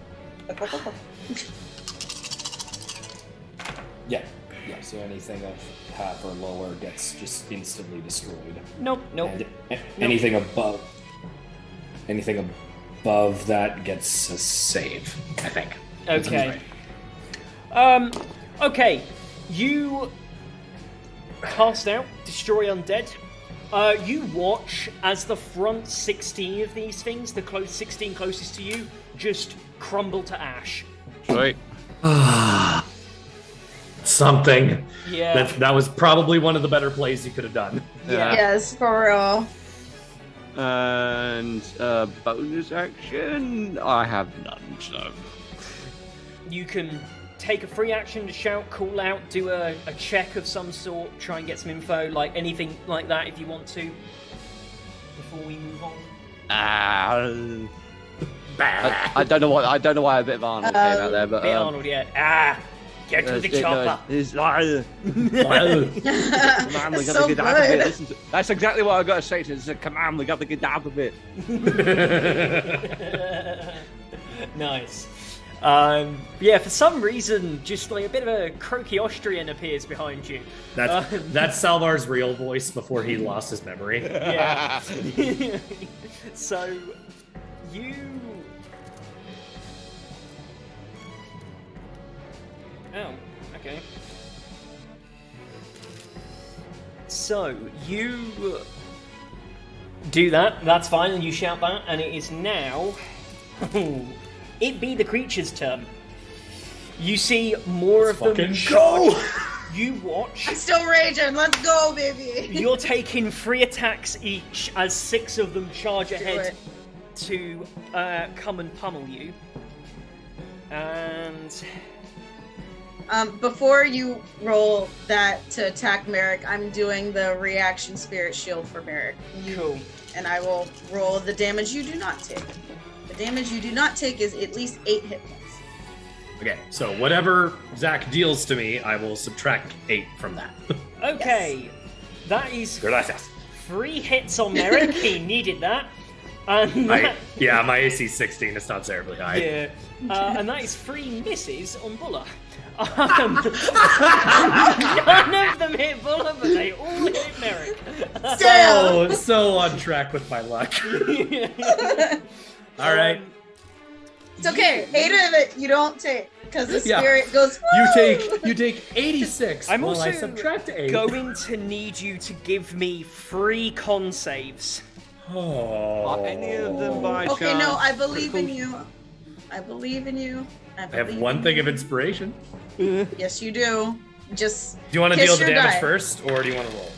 Yeah. Yeah, so anything of half or lower gets just instantly destroyed. Nope, nope. And anything above that gets a save, I think. That sounds Okay. right. Okay. You cast out, destroy undead. You watch as the front 16 of these things, the 16 closest to you, just crumble to ash. Sweet. Something. Yeah. That was probably one of the better plays you could have done. Yeah. Yes, for real. And bonus action, I have none. So You can take a free action to shout, call out, do a check of some sort, try and get some info, like anything like that if you want to. Before we move on. I don't know why a bit of Arnold came out there, but Bit Arnold, yeah. Get to the chopper. It's like, man, we It's gotta so get out of good. it. That's exactly what I got to say to it. It's a command. We got to get out of it. Nice. Yeah, for some reason, just like a bit of a croaky Austrian appears behind you. That's Salvar's real voice before he lost his memory. Yeah. So, you... Oh, okay. So, you do that, that's fine, and you shout that, and it is now... it be the creature's turn. You see more of them fucking charge. go! You watch. I'm still raging. Let's go, baby. You're taking 3 attacks each as 6 of them charge ahead to come and pummel you. And Before you roll that to attack Merrick, I'm doing the reaction spirit shield for Merrick. cool. And I will roll the damage you do not take. The damage you do not take is at least 8 hit points. Okay, so whatever Zach deals to me, I will subtract 8 from that. Okay, that is Gracias. 3 hits on Merrick. He needed that. And My AC is 16. It's not terribly high. yeah, and that is 3 misses on Bulla. None of them hit Bulla, but they all hit Merrick. So on track with my luck. All right. It's okay. 8 of it you don't take because the Yeah. spirit goes. You take 86. I'm while I also subtract 8. going to need you to give me 3 con saves. Oh. Are any of them by Okay, chance? no, I believe in you. I believe in you. I have one thing of inspiration. Yes, you do. Just. Do you want to kiss deal the your damage die. first, or do you want to roll?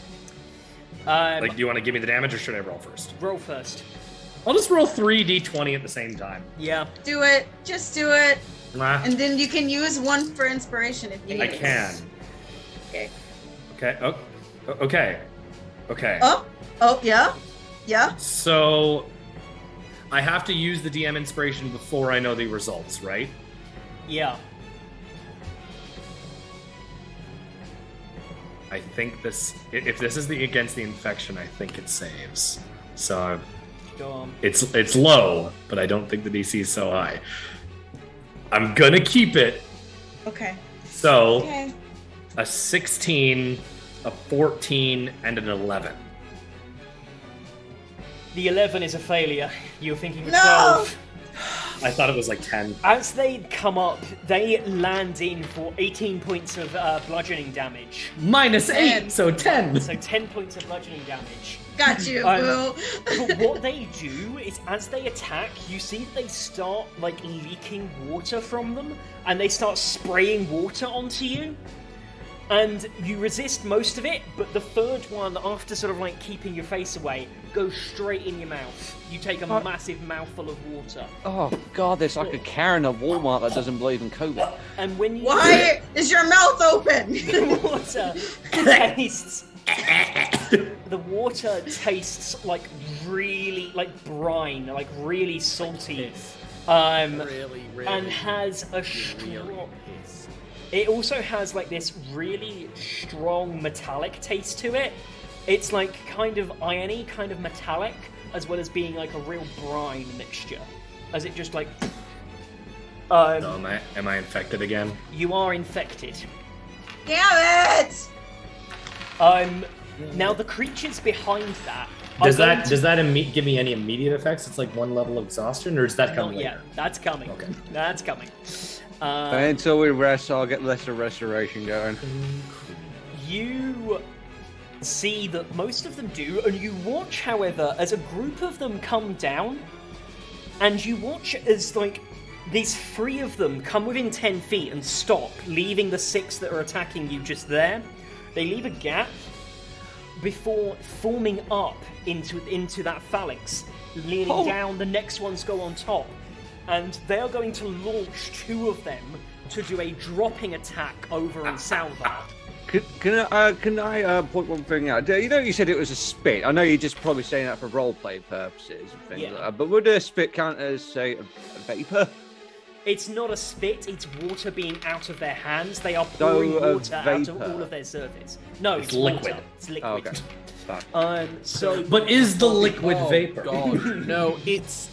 Do you want to give me the damage, or should I roll first? Roll first. I'll just roll 3d20 at the same time. Yeah. Do it. Just do it. Nah, And then you can use 1 for inspiration if you need I it. can. Okay. Okay. Oh, okay. Okay. Oh, yeah. Yeah. So I have to use the DM inspiration before I know the results, right? Yeah. I think this. If this is against the infection, I think it saves. So Go on. it's low, but I don't think the DC is so high. I'm gonna keep it. Okay. So Okay. a 16, a 14, and an 11. The 11 is a failure. You're thinking of No! 12. I thought it was like 10. As they come up, they land in for 18 points of bludgeoning damage. -8, so 10. So 10 points of bludgeoning damage. Got you, boo. But what they do is, as they attack, you see they start like leaking water from them, and they start spraying water onto you. And you resist most of it, but the third one, after sort of like keeping your face away, goes straight in your mouth. You take a massive mouthful of water. Oh god, there's like a Karen at Walmart that doesn't believe in COVID. And when you Why is your mouth open? the water tastes the water tastes like really like brine, like really salty. Really, and has a strong. It also has like this really strong metallic taste to it. It's like kind of irony, kind of metallic, as well as being like a real brine mixture. As it just like. Am I infected again? You are infected. Damn it! Now the creatures behind that. Does that give me any immediate effects? It's like 1 level of exhaustion, or is that coming Not later? yet. That's coming. Okay. That's coming. Until we rest, I'll get lesser restoration going. You see that most of them do, and you watch, however, as a group of them come down, and you watch as, like, these 3 of them come within 10 feet and stop, leaving the 6 that are attacking you just there. They leave a gap before forming up into that phalanx, leaning down. The next ones go on top. And they are going to launch 2 of them to do a dropping attack over on Salvar. Can I point one thing out? You know, you said it was a spit. I know you're just probably saying that for roleplay purposes and things like that. But would a spit count as, say, a vapor? It's not a spit. It's water being out of their hands. They are pouring water out of all of their surface. No, it's liquid. Water. It's liquid. Oh, okay. So, but is the liquid vapor? God, no, it's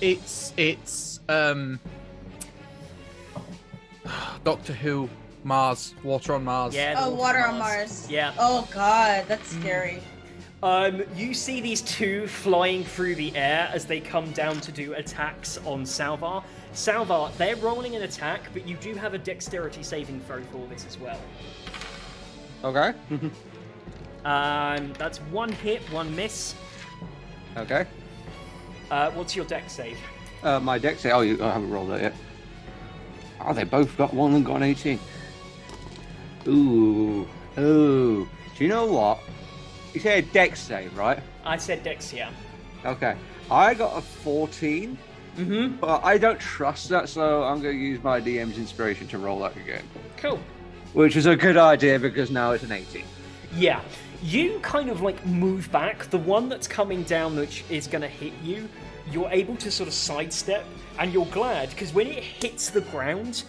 Doctor Who, Mars, water on Mars. yeah. Oh, water on Mars. Yeah. Oh god, that's scary. You see these 2 flying through the air as they come down to do attacks on Salvar. Salvar, they're rolling an attack, but you do have a dexterity saving throw for this as well. Okay. That's 1 hit, 1 miss. Okay. What's your dex save? My dex save. Oh, I haven't rolled that yet. Oh, they both got 1 and got an 18. Ooh. Do you know what? You say a dex save, right? I said dex, yeah. Okay. I got a 14. Mm-hmm. But I don't trust that, so I'm going to use my DM's inspiration to roll that again. Cool. Which is a good idea because now it's an 18. Yeah. You kind of like move back. The one that's coming down, which is going to hit you, you're able to sort of sidestep, and you're glad because when it hits the ground,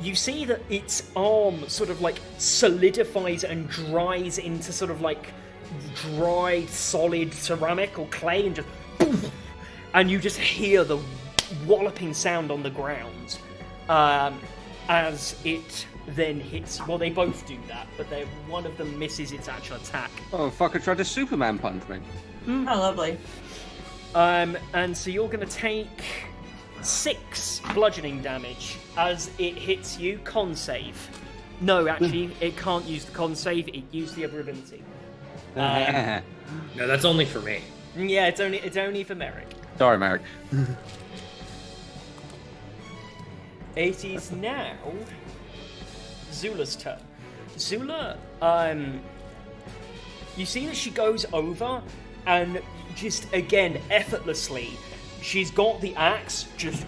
you see that its arm sort of like solidifies and dries into sort of like dried solid ceramic or clay, and just poof, and you just hear the walloping sound on the ground as it then hits. Well, they both do that, but one of them misses its actual attack. Oh, fucker tried to Superman punch me. Oh, lovely. And so you're going to take 6 bludgeoning damage as it hits you. Con save. No, actually, it can't use the con save. It used the other ability. No, that's only for me. Yeah, it's only for Merrick. Sorry, Merrick. It is now Zula's turn. Zula, you see that she goes over and just, again, effortlessly, she's got the axe, just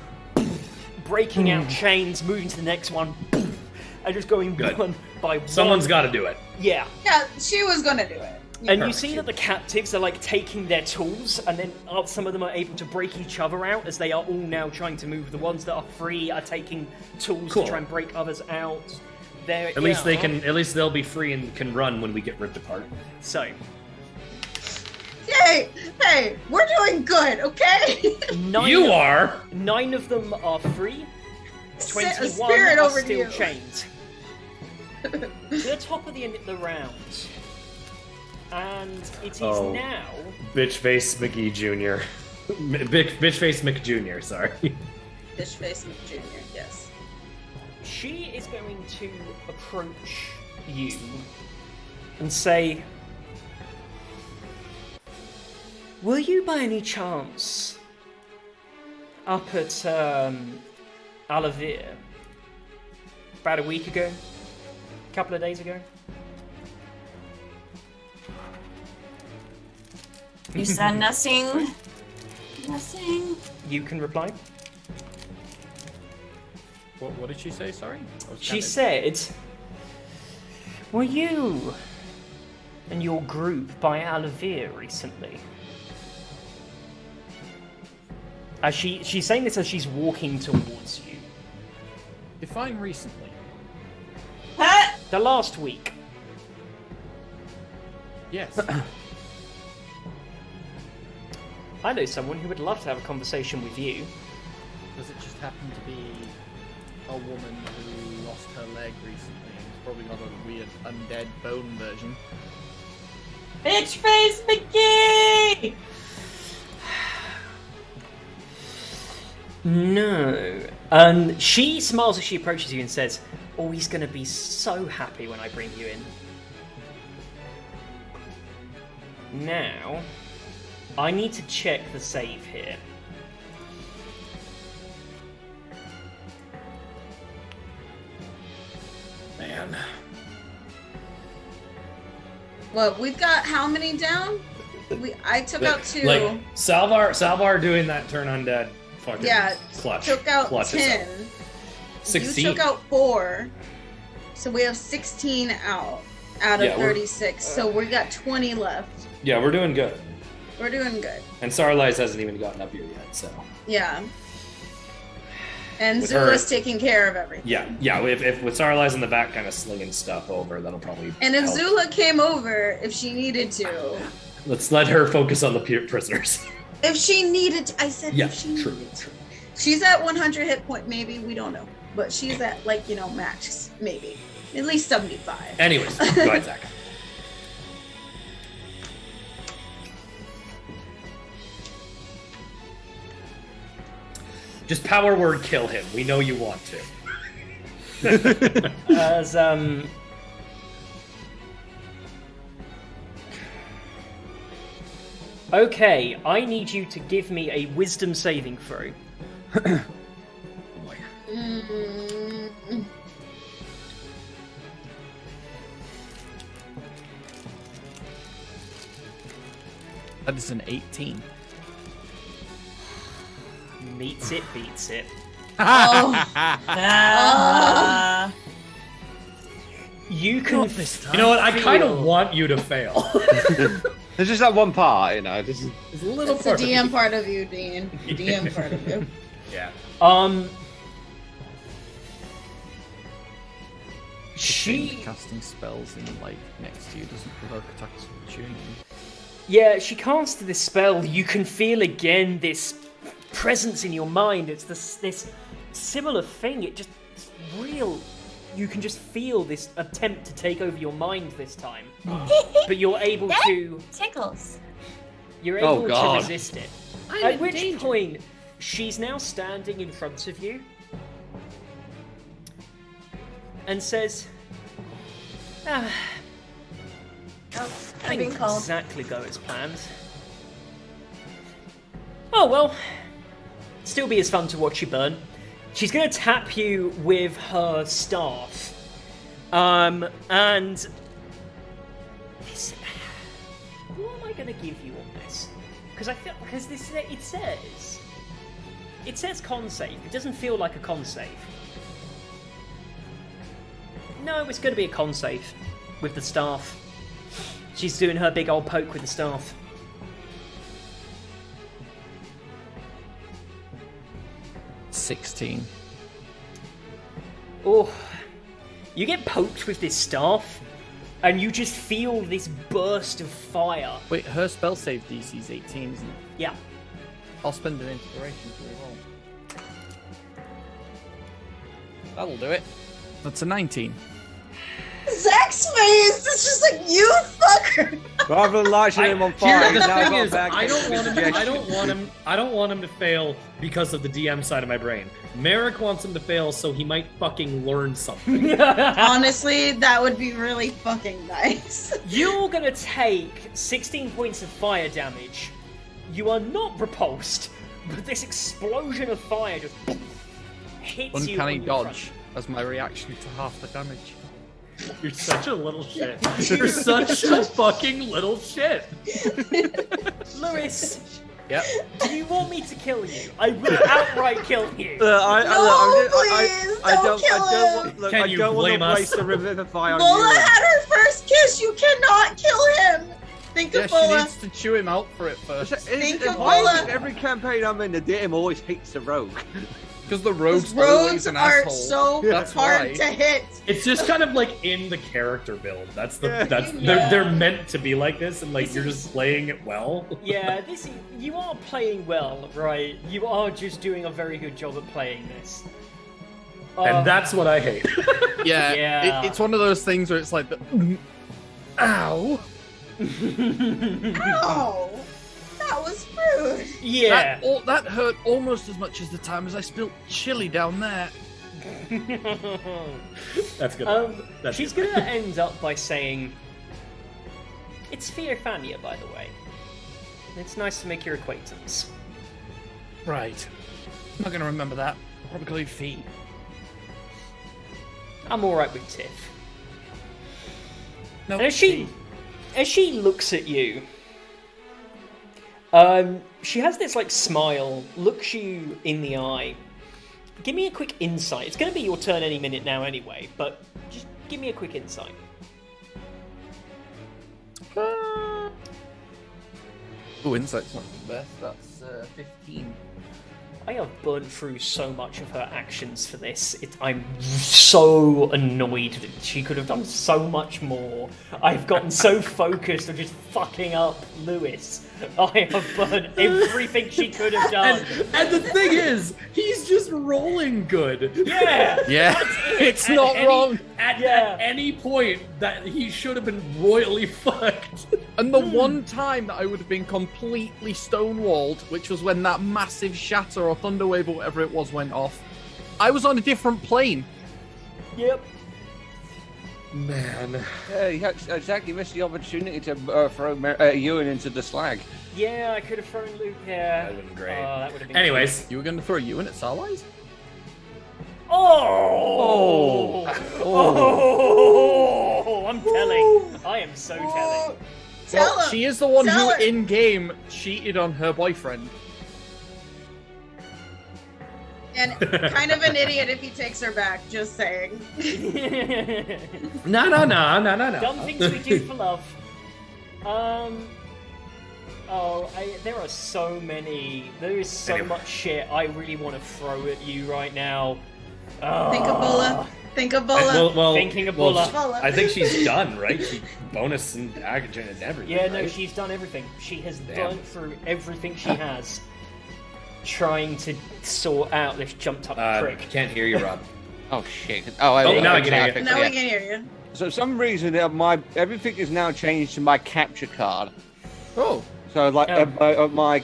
breaking out chains, moving to the next one, and just going one by one. Someone's got to do it. Yeah. Yeah, she was gonna do it. And you see that the captives are like taking their tools, and then some of them are able to break each other out as they are all now trying to move. The ones that are free are taking tools to try and break others out. At least they can. At least they'll be free and can run when we get ripped apart. So. Hey, we're doing good, okay? 9 of them are free. 21 are still chained. To the top of the end of the round. And it is now... Bitchface McGee Jr. Bitchface Mick Jr., sorry. Fishface Jr., yes. She is going to approach you and say, were you by any chance up at Alavir about a week ago? A couple of days ago? You said nothing. Nothing. You can reply. What did she say? Sorry. She said, were you and your group by Alavir recently? She's saying this as she's walking towards you. Define recently. Huh? The last week. Yes. I know someone who would love to have a conversation with you. Does it just happen to be a woman who lost her leg recently and has probably got a weird undead bone version? Bitch face McGee! No. And she smiles as she approaches you and says, oh, he's going to be so happy when I bring you in. Now, I need to check the save here. Man. What, we've got how many down? I took out 2. Like, Salvar doing that turn undead fucking Yeah, clutch. took out clutch 10. itself. 16. You took out 4. So we have 16 out of Yeah, 36. So we got 20 left. Yeah, we're doing good. We're doing good. And Sarlise hasn't even gotten up here yet, so. Yeah. And With her- Zula's taking care of everything. Yeah. If with Sarlise in the back kind of slinging stuff over, that'll probably And if help. Zula came over, if she needed to. Let's let her focus on the prisoners. If she needed to. I said Yeah, if she true. needed to. She's at 100 hit point, maybe. We don't know. But she's at, like, max, maybe. At least 75. Anyways, go ahead, Zach. Just power word kill him. We know you want to. As, okay, I need you to give me a wisdom saving throw. Mm. That is an 18. Meets it, beats it. Oh. You can. You know what? I kind of want you to fail. There's just that one part, Just... It's a little That's the part of DM you. part of you, Dean. The DM part of you. Yeah. She. Casting spells in light next to you doesn't provoke attacks of opportunity. Yeah, she casts this spell. You can feel again this presence in your mind. It's this similar thing. It's real. You can just feel this attempt to take over your mind this time. But you're able to. Tickles. You're Oh, able to God. resist it. I'm At in which danger. point, she's now standing in front of you and says, Oh, I'm being didn't called. exactly go as planned. Oh well, still be as fun to watch you burn. She's going to tap you with her staff. And this, what am I going to give you on this? Because this it says con save. It doesn't feel like a con save. No, it's going to be a con save with the staff. She's doing her big old poke with the staff. $16. Oh, you get poked with this staff, and you just feel this burst of fire. Wait, her spell save DC is 18, isn't it? Yeah. I'll spend an inspiration to reroll. That'll do it. That's a 19. Zach's face. It's just like, you fucker. Rather than lighting him on fire, The he's now thing got is, back I don't to want him. suggestion. I don't want him to fail because of the DM side of my brain. Merrick wants him to fail so he might fucking learn something. Honestly, that would be really fucking nice. You're gonna take 16 points of fire damage. You are not repulsed, but this explosion of fire just hits you. Uncanny on your dodge front. as my reaction to half the damage. You're such a little shit. You're such a fucking little shit. Lewis, Yep. do you want me to kill you? I will outright kill you. I don't kill him. Look, Can I you don't want blame to us? waste the revivify on Bola you. had her first kiss. You cannot kill him. Think Yeah, of she Bola. needs to chew him out for it first. Think of Why Bola. is it every campaign I'm in, the DM always hates the rogue? Because the Those rogue's always rogues an are asshole. so That's hard why. to hit. It's just kind of like in the character build. That's Yeah. they're meant to be like this, and like This you're is- just playing it well. Yeah, you are playing well, right? You are just doing a very good job at playing this. And that's what I hate. Yeah, Yeah. it's one of those things where it's like, ow. Ow! That was rude. yeah. That hurt almost as much as the time as I spilled chili down there. That's good. That's She's good. gonna end up by saying, "It's Theophania, by the way. It's nice to make your acquaintance." Right. I'm not going to remember that. I'll probably call you Fee. I'm all right with Tiff. No, And as she looks at you, she has this like smile, looks you in the eye. Give me a quick insight. It's going to be your turn any minute now, anyway. But just give me a quick insight. Oh, insight's not the best. That's 15. I have burnt through so much of her actions for this. I'm so annoyed that she could have done so much more. I've gotten so focused on just fucking up Lewis. I have burnt everything she could have done. And the thing is, he's just rolling good. Yeah! Yeah, it's not wrong. At Yeah. any point that he should have been royally fucked. And the one time that I would have been completely stonewalled, which was when that massive shatter or thunderwave or whatever it was went off, I was on a different plane. Yep. Man. Yeah, you exactly missed the opportunity to throw Ewan into the slag. Yeah, I could have thrown Luke here. That would have been great. That would have been Anyways. You were going to throw you in at Starlight? Oh! Oh! I'm telling. I am so telling. Tell him. She is the one Tell who, her. in-game, cheated on her boyfriend. And kind of an idiot if he takes her back, just saying. No. Dumb things we do for love. There are so many. There is so Anyway. much shit I really want to throw at you right now. Think of Bola. Think of Bola. Well, Thinking of well, Bola. Bola. I think she's done, right? She bonus and action and everything. Yeah, no, right? she's done everything. She has Damn. burnt through everything she has, trying to sort out this jumped up prick. Can't hear you, Rob. Oh shit! now I can hear you. Now we can hear you. So for some reason, everything is now changed to my capture card. Oh. So like Oh. my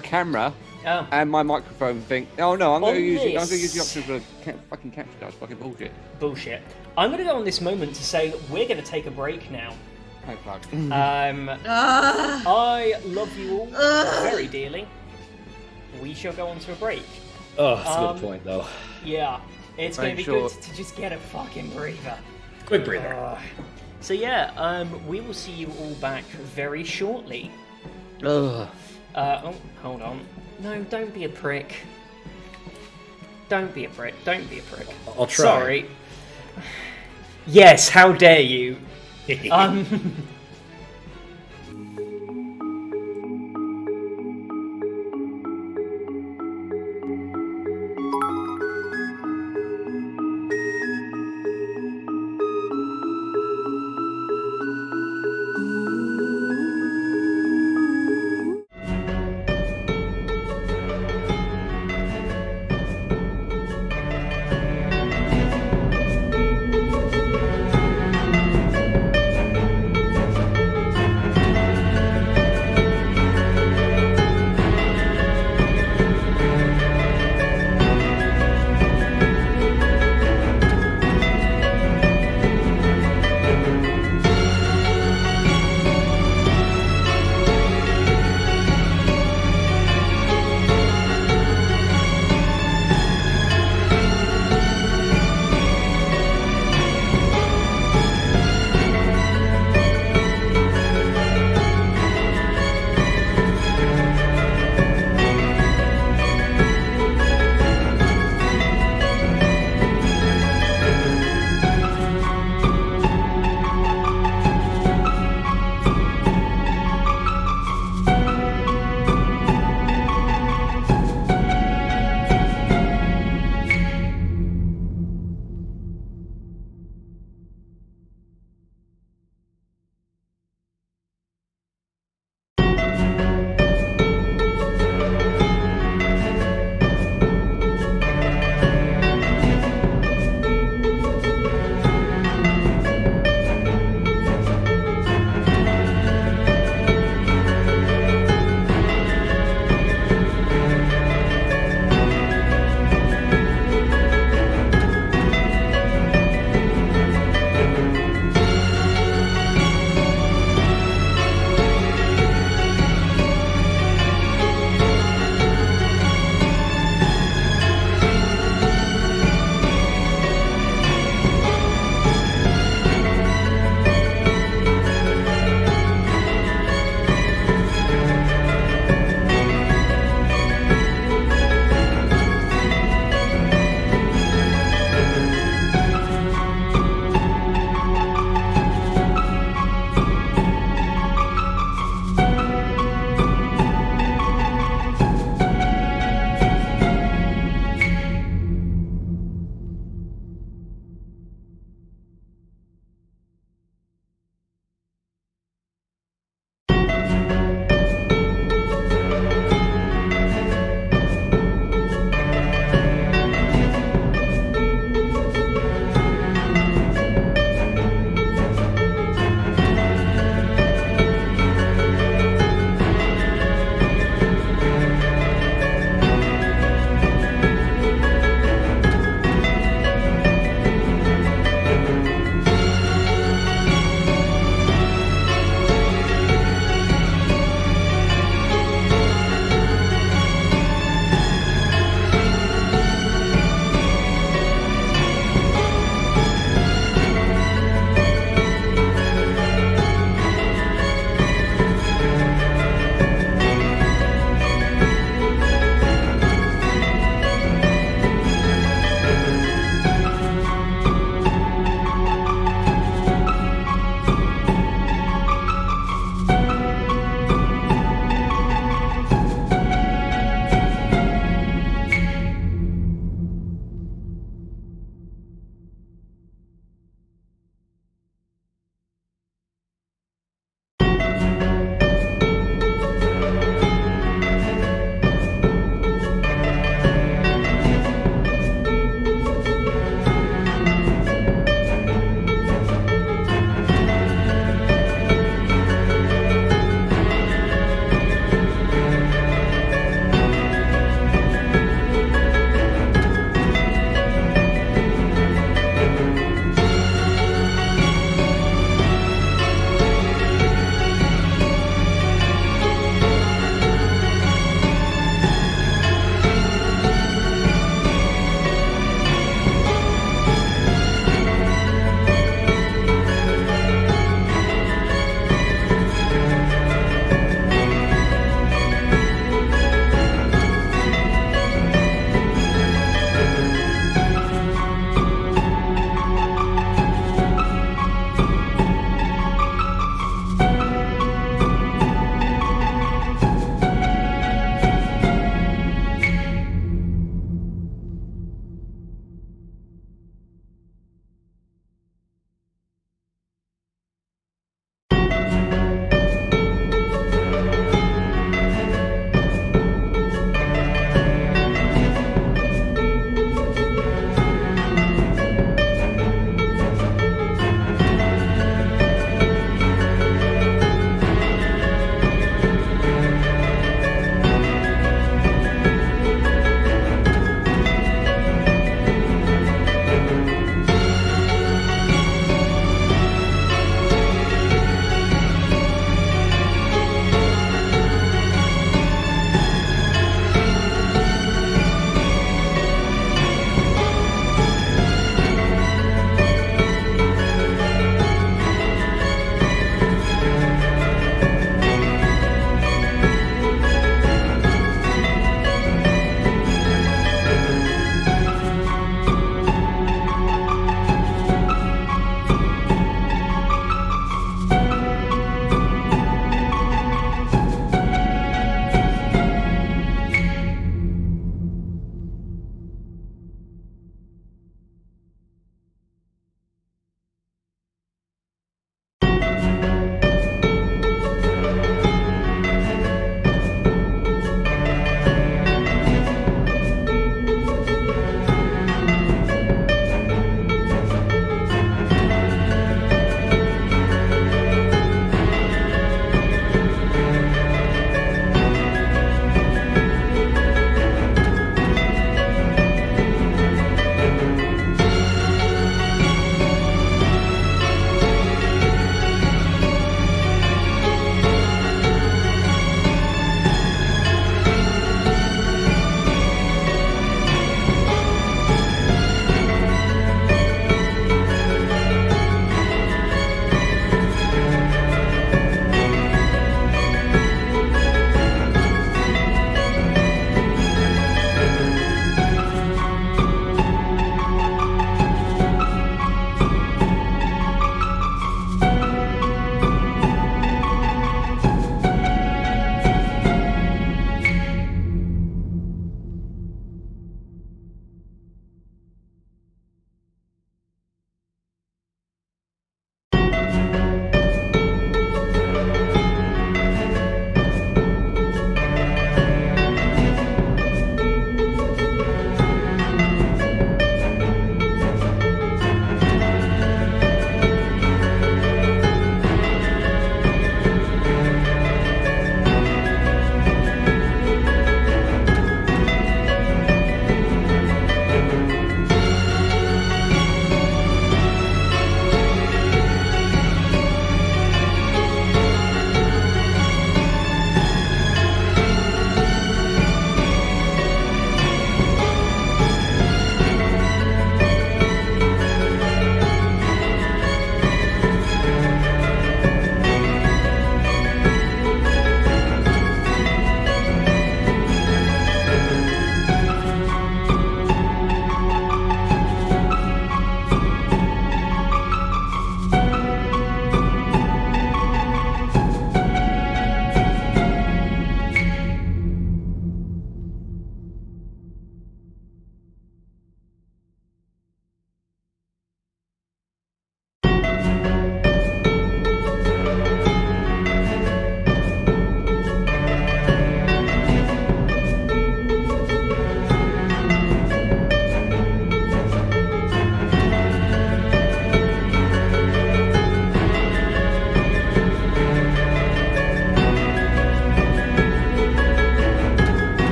camera Oh. and my microphone thing. Oh no, I'm going to On use it. I'm this- going to use the option for fucking capture cards. Fucking bullshit. Bullshit. I'm going to go on this moment to say that we're going to take a break now. Oh fuck. I love you all Ugh. very dearly. We shall go on to a break. Oh, that's a Um, good point, though. Yeah, it's going to be Make sure- good to just get a fucking breather. Quick breather. So yeah, we will see you all back very shortly. Ugh. Hold on. No, don't be a prick. Don't be a prick. Don't be a prick. I'll try. Sorry. Yes, how dare you?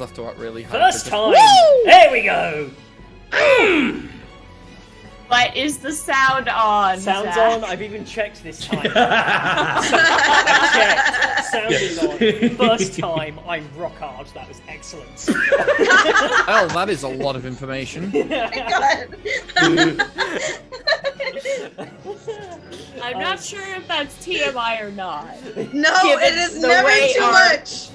have to work really hard. First to time! Woo! There we go! But is the sound on? Sound's Zach? on. I've even checked this time. Checked. Sound is on. First time, I'm rock hard. That was excellent. Oh, that is a lot of information. I'm not sure if that's TMI or not. No, Given it is the never way too our- much.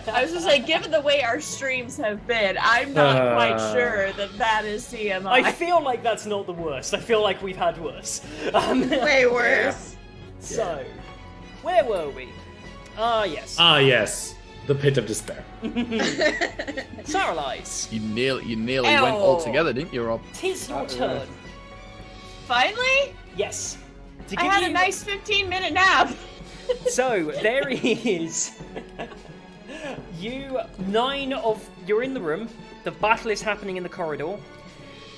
I was just saying, given the way our streams have been, I'm not quite sure that is TMI. I feel like that's not the worst. I feel like we've had worse. Way worse. So, where were we? Ah, yes. Yes. The pit of despair. Saralize. You nearly went all together, didn't you, Rob? Tis your turn. Finally? Yes. To I give had you... a nice 15-minute nap. So, there is... You're in the room. The battle is happening in the corridor.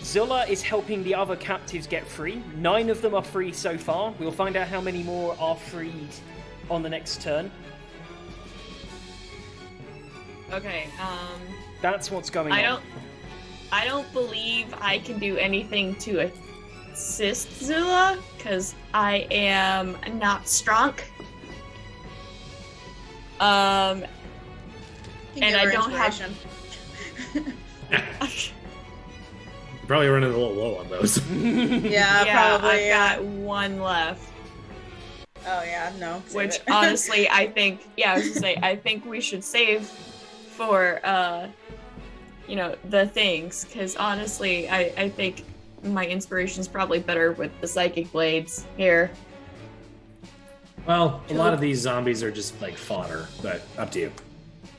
Zula is helping the other captives get free. 9 of them are free so far. We'll find out how many more are freed on the next turn. Okay, That's what's going on. I don't believe I can do anything to assist Zula, because I am not strong. And I don't have... Probably running a little low on those. Yeah, probably. I've got 1 left. Oh yeah, no. save Which it. honestly, I think, I was gonna say, I think we should save for, the things, because honestly, I think my inspiration's probably better with the psychic blades here. Well, a lot of these zombies are just like fodder, but up to you.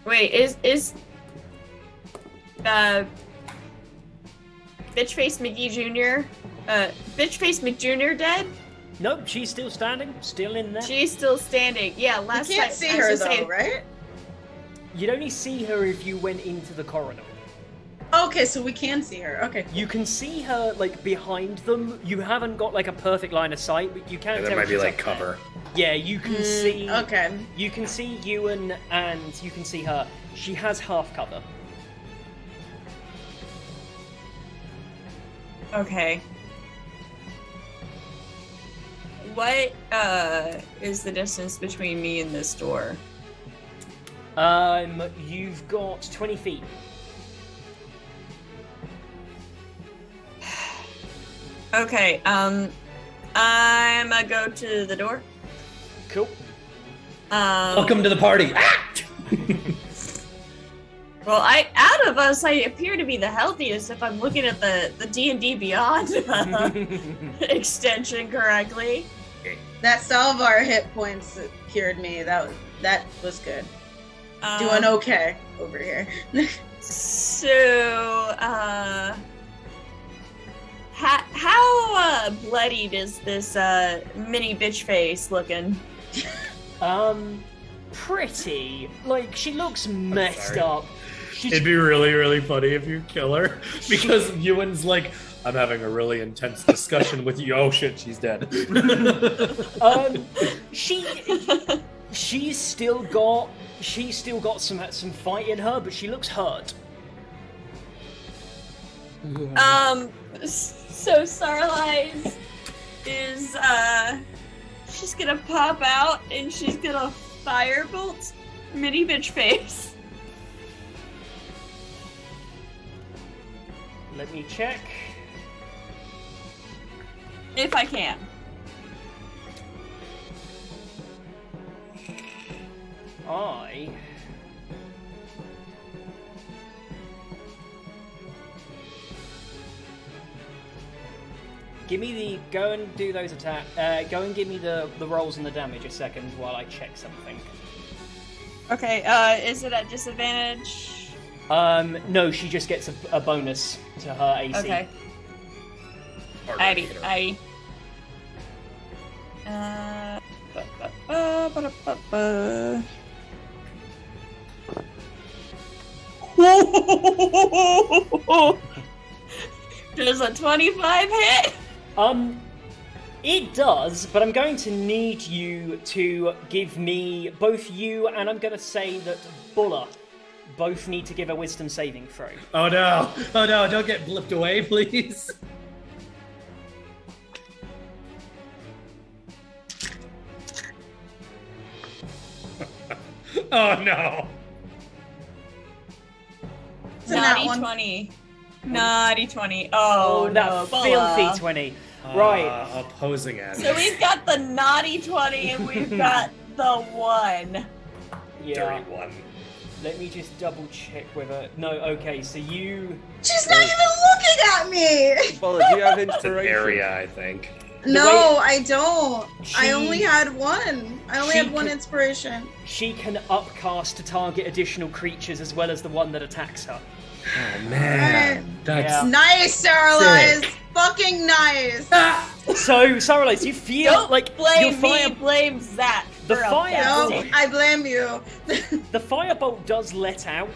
Wait, is Bitchface McGee Jr. Bitchface McJr. dead? Nope, she's still standing, still in there. She's still standing. Yeah, You last can't time see I was her gonna though, say- right? You'd only see her if you went into the corridor. Okay, so we can see her. Okay. You can see her like behind them. You haven't got like a perfect line of sight, but you can And tell there might be she's like up there. cover. Yeah, you can see. Okay. You can see Ewan and you can see her. She has half cover. Okay. What is the distance between me and this door? You've got 20 feet. Okay, I'm gonna go to the door. Cool. Welcome to the party. Well, out of us, I appear to be the healthiest if I'm looking at the D&D Beyond extension correctly. That Salvar hit points cured me. That was good. Doing okay over here. So, how bloodied is this mini bitch face looking? Pretty. Like, she looks messed sorry. up. She's It'd be really, really funny if you kill her because Ewan's like, I'm having a really intense discussion with you. Oh shit, she's dead. she's still got some fight in her, but she looks hurt. So Sarlize is she's gonna pop out and she's gonna firebolt mini bitch face. Let me check. If I can. Go and do those attack. Go and give me the rolls and the damage a second while I check something. Okay, is it at disadvantage? No, she just gets a bonus to her AC. Okay. I Does a 25 hit? It does, but I'm going to need you to give me, both you and I'm going to say that Buller, both need to give a wisdom saving throw. Oh no! Oh no! Don't get blipped away, please. Oh no! It's a nat Naughty one. 20. Naughty 20. Oh, that no. filthy Bola. 20. Right. Opposing it. So we've got the naughty 20 and we've got the 1. Yeah. Dirty one. Let me just double check whether. No, okay, so you. She's not even looking at me. Well, do you have It's an inspiration? area, I think. No, I don't. I She- only had one. I only she had one could- inspiration. She can upcast to target additional creatures as well as the one that attacks her. Oh man, that's Yeah. Nice, Starlight. Fucking nice. So, Saralize, you feel Don't like blame your fire, me, blame Zach. The for a fire- bad No, day. I blame you. the firebolt does let out,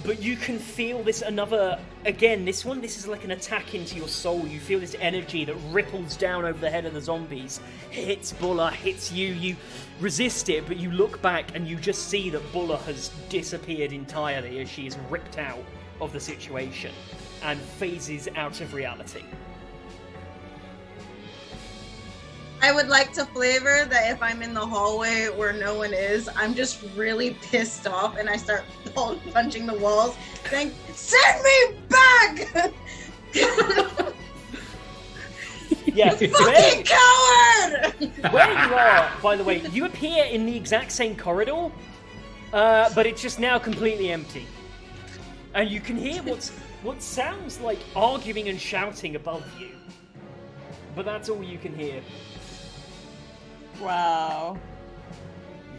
but you can feel this another. Again, this is like an attack into your soul. You feel this energy that ripples down over the head of the zombies, hits Bulla, hits you. You resist it, but you look back and you just see that Bulla has disappeared entirely as she is ripped out of the situation and phases out of reality. I would like to flavor that if I'm in the hallway where no one is, I'm just really pissed off and I start punching the walls, saying, "Send me back!" Yeah, Fucking coward! where you are, by the way, you appear in the exact same corridor, but it's just now completely empty. And you can hear what sounds like arguing and shouting above you. But that's all you can hear. Wow.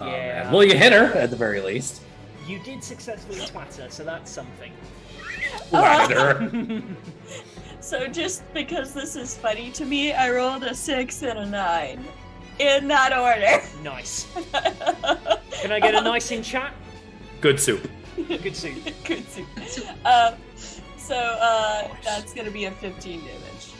Oh, Yeah. man. Well, you hit her at the very least. You did successfully twat her, so that's something. Twatted her. So just because this is funny to me, I rolled a 6 and a 9. In that order. Nice. Can I get a nice in chat? Good soup. Good suit. Good soup. That's gonna be a 15 damage.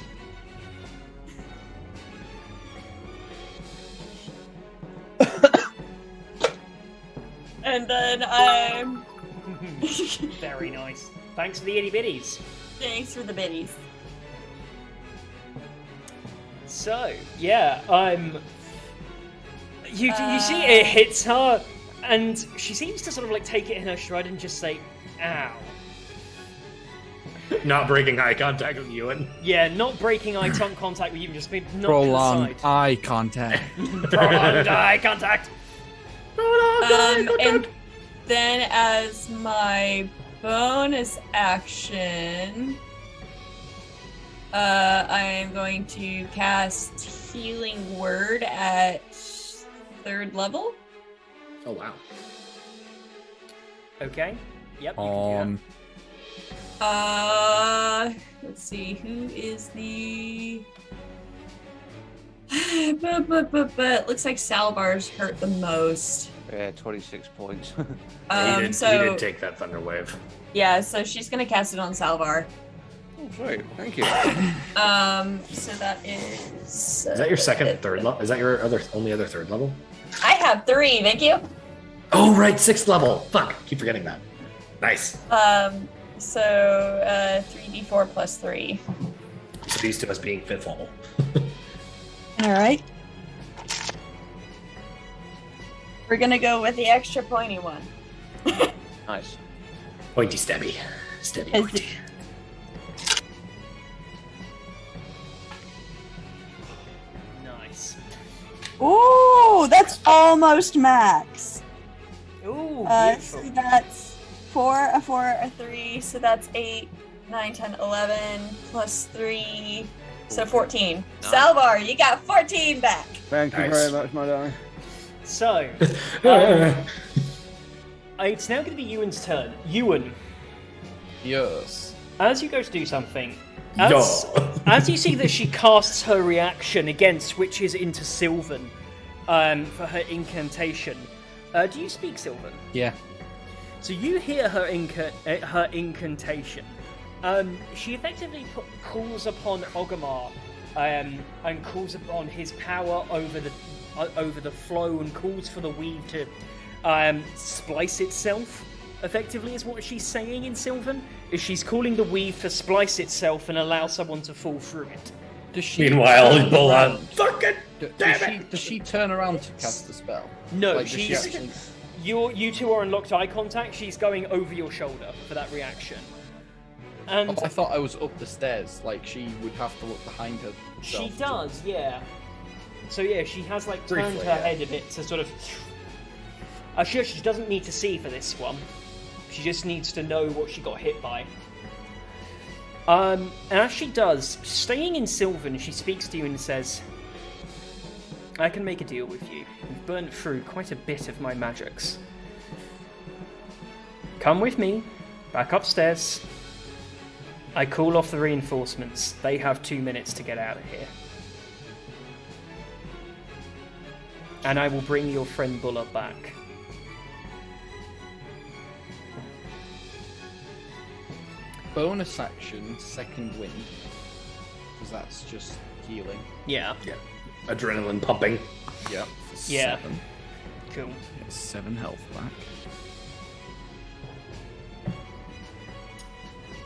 And then I'm. Very nice. Thanks for the itty bitties. Thanks for the biddies. So, yeah, you see it hits her, and she seems to sort of like take it in her stride and just say, "Ow." Not breaking eye contact with Ewan. Yeah, not breaking eye contact with you, just being knocked Prolonged aside. eye contact. Prolonged eye contact. And then as my bonus action, I am going to cast Healing Word at 3rd level. Oh wow. Okay. Yep. You can do Let's see, who is the... But looks like Salvar's hurt the most. Yeah, 26 points. He did take that thunder wave. Yeah, so she's gonna cast it on Salvar. Oh, sweet. Thank you. So that is. Is that your second and third level? Is that your only other third level? I have 3, thank you. Oh right, sixth level. Fuck, keep forgetting that. Nice. So 3d4 plus 3. So these two us being fifth level. All right. We're gonna go with the extra pointy one. Nice. Pointy stabby. Stabby Is pointy. Nice. Ooh, that's almost max. Ooh, So beautiful. that's 4, a 4, a 3, so that's 8, 9, 10, 11, plus 3, so 14. Salvar, you got 14 back. Thank you Nice. very much, my darling. So, it's now going to be Ewan's turn. Ewan, Yes. as you go to do something, Yo. as you see that she casts her reaction, again switches into Sylvan for her incantation. Do you speak Sylvan? Yeah. So you hear her incantation. She effectively calls upon Ogamar and calls upon his power over the flow and calls for the weave to splice itself effectively, is what she's saying in Sylvan. Is she's calling the weave to splice itself and allow someone to fall through it. Does she Meanwhile, turn Bulla, around? fucking Does she turn around to cast the spell? No, Like, does she she's. actually- You two are in locked eye contact. She's going over your shoulder for that reaction. And Oh, I thought I was up the stairs. Like she would have to look behind her. she does, yeah. So yeah, she has like turned Briefly, her yeah. head a bit to sort of. Sure, she doesn't need to see for this one. She just needs to know what she got hit by. And as she does, staying in Sylvan, she speaks to you and says, I can make a deal with you. You've burnt through quite a bit of my magics. Come with me, back upstairs. I call off the reinforcements. They have 2 minutes to get out of here. And I will bring your friend Bulla back. Bonus action, second wind. Because that's just healing. Yeah. adrenaline pumping. Yeah. Yeah. 7. Cool. Get 7 health back.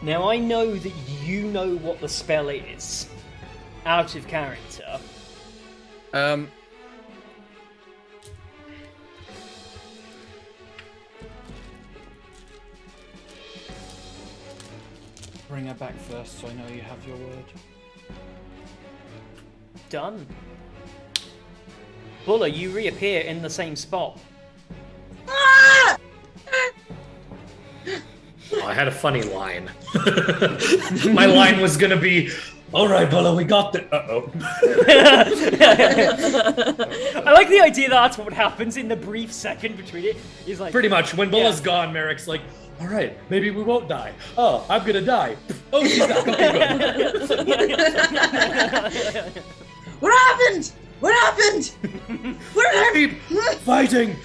Now I know that you know what the spell is. Out of character. Bring her back first so I know you have your word. Done. Bulla, you reappear in the same spot. Ah! I had a funny line. My line was gonna be, "All right, Bulla, we got the." I like the idea that that's what happens in the brief second between it. He's like, Pretty much. When Bulla's gone, Merrick's like, "All right, maybe we won't die. Oh, I'm gonna die. Oh, she's not. Okay, good. What happened? What happened? What happened? Keep fighting."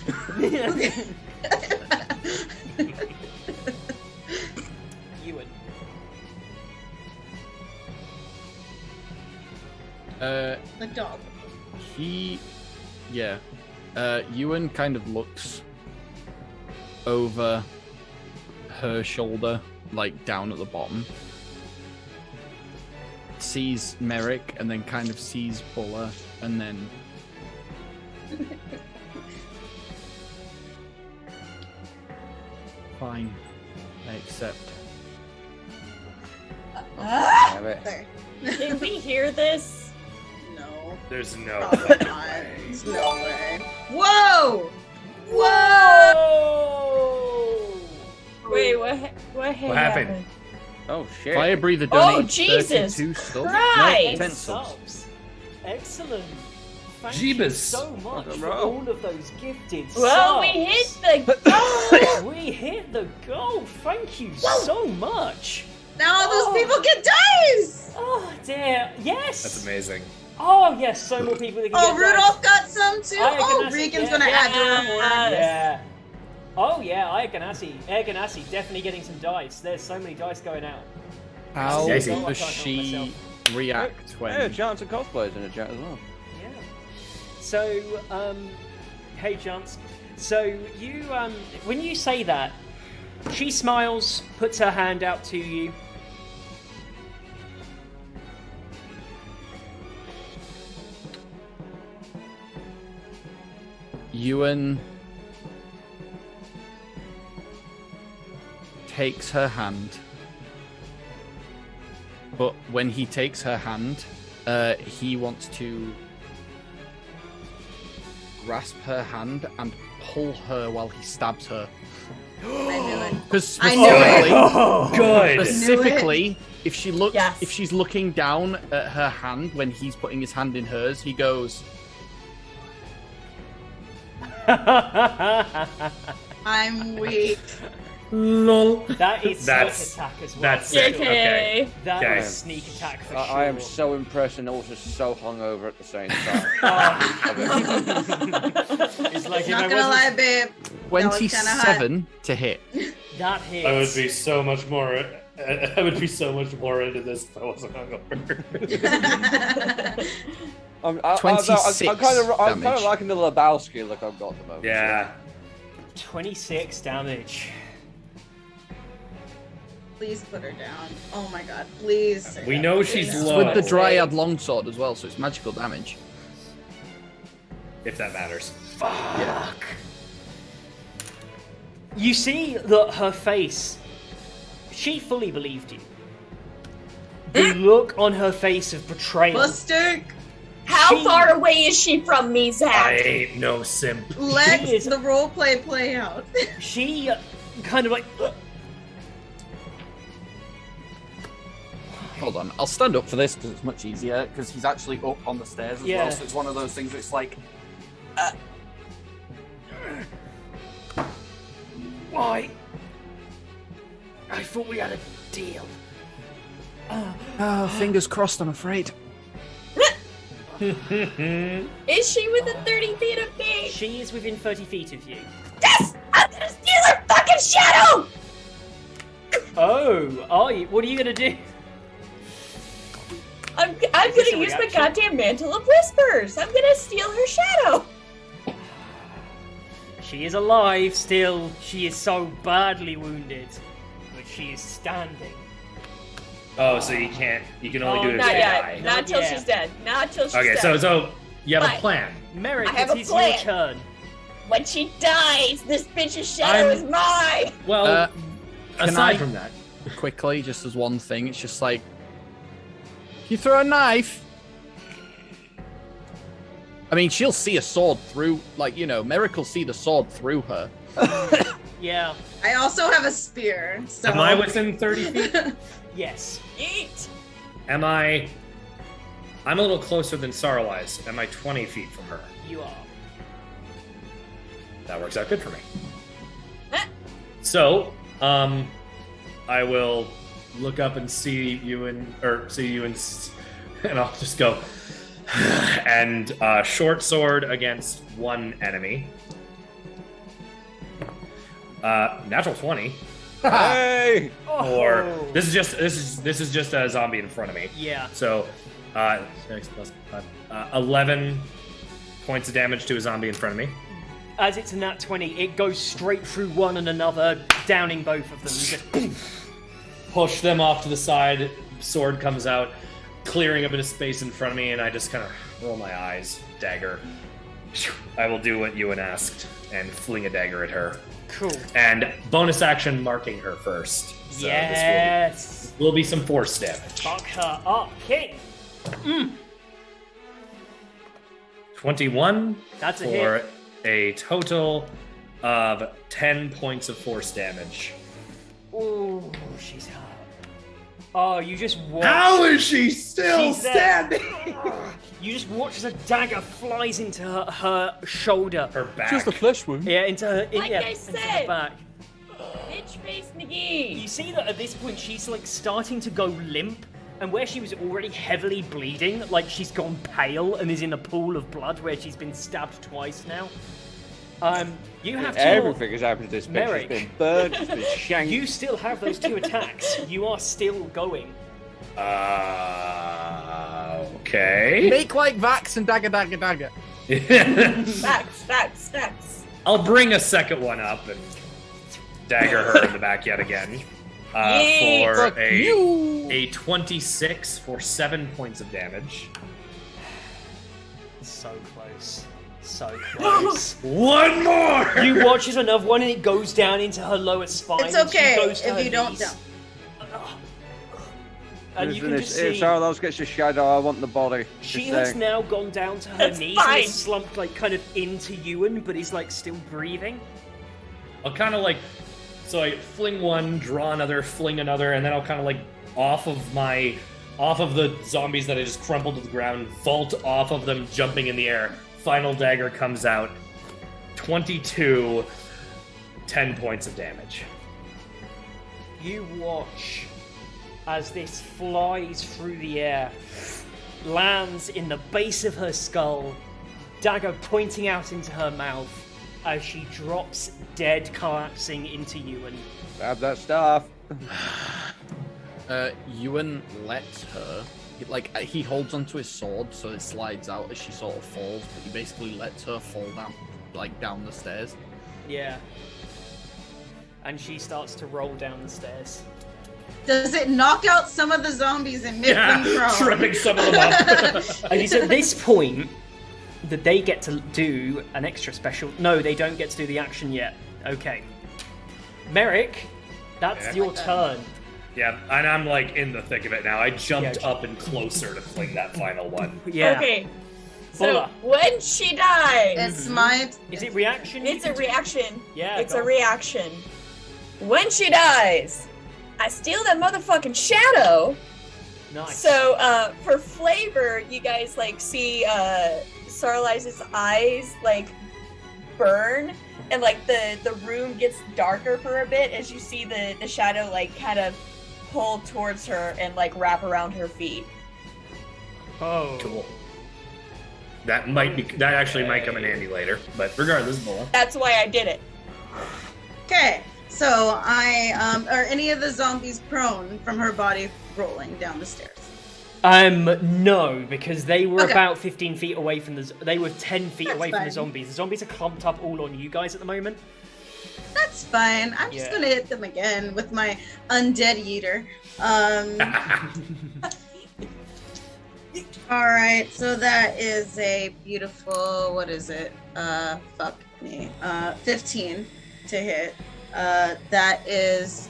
Ewan. The dog. Ewan kind of looks over her shoulder, like down at the bottom. Sees Merrick and then kind of sees Bulla and then fine, I accept. Damn it. There. Can we hear this? No. There's no Probably fucking not. way. There's no way. Whoa! Whoa! Oh! Wait, what happened? happened? Oh shit. Fire breather Oh, donated Jesus 32 subs. Christ! No, 10 Subs. subs. Excellent. Thank you Jeebus. so much for Bro. all of those gifted Well, we subs. hit the goal! We hit the goal. Thank you so much. Now those people get dice! Oh dear. Yes. That's amazing. Oh yes, so more people that can Oh, get dice. Rudolph got some too? I Oh, can Regan's yeah, gonna add to her reward. Yeah. Oh yeah, Ganassi definitely getting some dice. There's so many dice going out. How Yes, I does can't she help react Yeah, when... Chance and cosplayers in the chat as well. Yeah. So, hey Chance. So you, when you say that, she smiles, puts her hand out to you. Ewan takes her hand, but when he takes her hand, he wants to grasp her hand and pull her while he stabs her. I knew it. Because I knew it. Good. specifically, if Yes. if she's looking down at her hand when he's putting his hand in hers, he goes, I'm weak. Lol. That is That's- sneak attack as well. that's for it. sure. Okay. That Okay. is sneak attack for sure. I am so impressed and also so hungover at the same time. It's like if I Not gonna lie, wasn't- babe. That was kinda hot. 27 to hit. that hits. I would be so much more. I would be so much more into this if I wasn't hungover. I'm 26 kind of damage. liking the Lebowski look I've got at the moment. Yeah. 26 damage. Please put her down. Oh my god, please. We know she's It's low. with the Dryad longsword as well, so it's magical damage. If that matters. Fuck. You see that her face, she fully believed you. The look on her face of betrayal. Buster, How far away is she from me, I Zach? ain't no simp. let She is- the roleplay play out. She kind of like. Hold on, I'll stand up for this because it's much easier, because he's actually up on the stairs as Yeah. well, so it's one of those things where it's like... Why? I thought we had a deal. Oh, fingers crossed, I'm afraid. Is she within 30 feet of me? She is within 30 feet of you. Yes! I'm gonna steal her fucking shadow! Oh, are you? What are you gonna do? I'm Is this gonna a use my reaction? goddamn mantle of whispers. I'm gonna steal her shadow. She is alive still. She is so badly wounded, but she is standing. Oh, so you can't. You can only do it if Not they yet. die. Not till yet. she's dead. Not till she's Okay, dead. so you have a Fine. plan. Merrick, I have it a is your plan. turn. When she dies, this bitch's shadow I'm- is mine. Well, can aside I- from that, Quickly, just as one thing, it's just like... You throw a knife? I mean, she'll see a sword through, like, you know, Merrick will see the sword through her. Yeah. I also have a spear. So. am I within 30 feet? Yes. Eat. Am I? I'm a little closer than Sarlai's. Am I 20 feet from her? You are. That works out good for me. Huh? So, I will look up and see you and and I'll just go and short sword against one enemy. Natural 20. Hey! Or Oh. this is just a zombie in front of me. Yeah. So, 6 plus 5, 11 points of damage to a zombie in front of me. As it's a nat 20, it goes straight through one and another, downing both of them. Just Push them off to the side. Sword comes out, clearing a bit of space in front of me, and I just kind of roll my eyes. Dagger. I will do what Ewan asked and fling a dagger at her. cool. And bonus action marking her first. So Yes. this will be some force damage. Fuck her up, king. 21 That's a for hit. a total of 10 points of force damage. Oh, she's hurt. Oh, you just watch. How is she still She's there. standing? You just watch as a dagger flies into her shoulder. Her back. Just a flesh wound. Yeah, into her. Like yeah, I into her said. back. Bitch face McGee. You see that at this point she's like starting to go limp, and where she was already heavily bleeding, like she's gone pale and is in a pool of blood where she's been stabbed twice now. You have to. Everything has happened to this bitch. Merrick. She's been burned, she's been shanked. You still have those two attacks. You are still going. Okay. Make like Vax and dagger, dagger, dagger. Facts. I'll bring a second one up and dagger her in the back yet again. Yay, For fuck a you. 26 for 7 points of damage. So close. So close. One more! You watch as another one and it goes down into her lower spine. It's and she okay goes to if her you don't knees. jump. And you can just see If Sarah gets a shadow, I want the body. she Just has saying. now gone down to her That's knees fine. and is slumped like kind of into Ewan, but is like still breathing. I'll kind of like, so I fling one, draw another, fling another, and then I'll kind of like off of the zombies that I just crumpled to the ground, vault off of them, jumping in the air. Final dagger comes out. 22, 10 points of damage. You watch as this flies through the air, lands in the base of her skull, dagger pointing out into her mouth as she drops dead, collapsing into Ewan. Grab that staff. Ewan lets her. He holds onto his sword so it slides out as she sort of falls, but he basically lets her fall down the stairs. Yeah. And she starts to roll down the stairs. Does it knock out some of the zombies and make them prone? tripping some of them up. And it's at this point that they get to do an extra special. No, they don't get to do the action yet. Okay. Merrick, that's your turn. Yeah, and I'm like in the thick of it now. I jumped up and closer to fling that final one. Yeah. Okay. So Bulla. when she dies, It's my. Is it reaction? it's a reaction. Yeah, It's go a on. reaction. When she dies, I steal that motherfucking shadow. Nice. So for flavor, you guys like see Sarlize's eyes like burn, and like the room gets darker for a bit as you see the shadow like kind of pull towards her and like wrap around her feet. Oh. Cool. That actually might come in handy later. But regardless, Bola. That's why I did it. Okay, so are any of the zombies prone from her body rolling down the stairs? No, because they were Okay. about 15 feet away from they were 10 feet That's away from the fine. zombies. The zombies are clumped up all on you guys at the moment. That's fine. I'm just Yeah. gonna hit them again with my undead eater. All right, so that is a beautiful. What is it? Fuck me. 15 to hit. That is.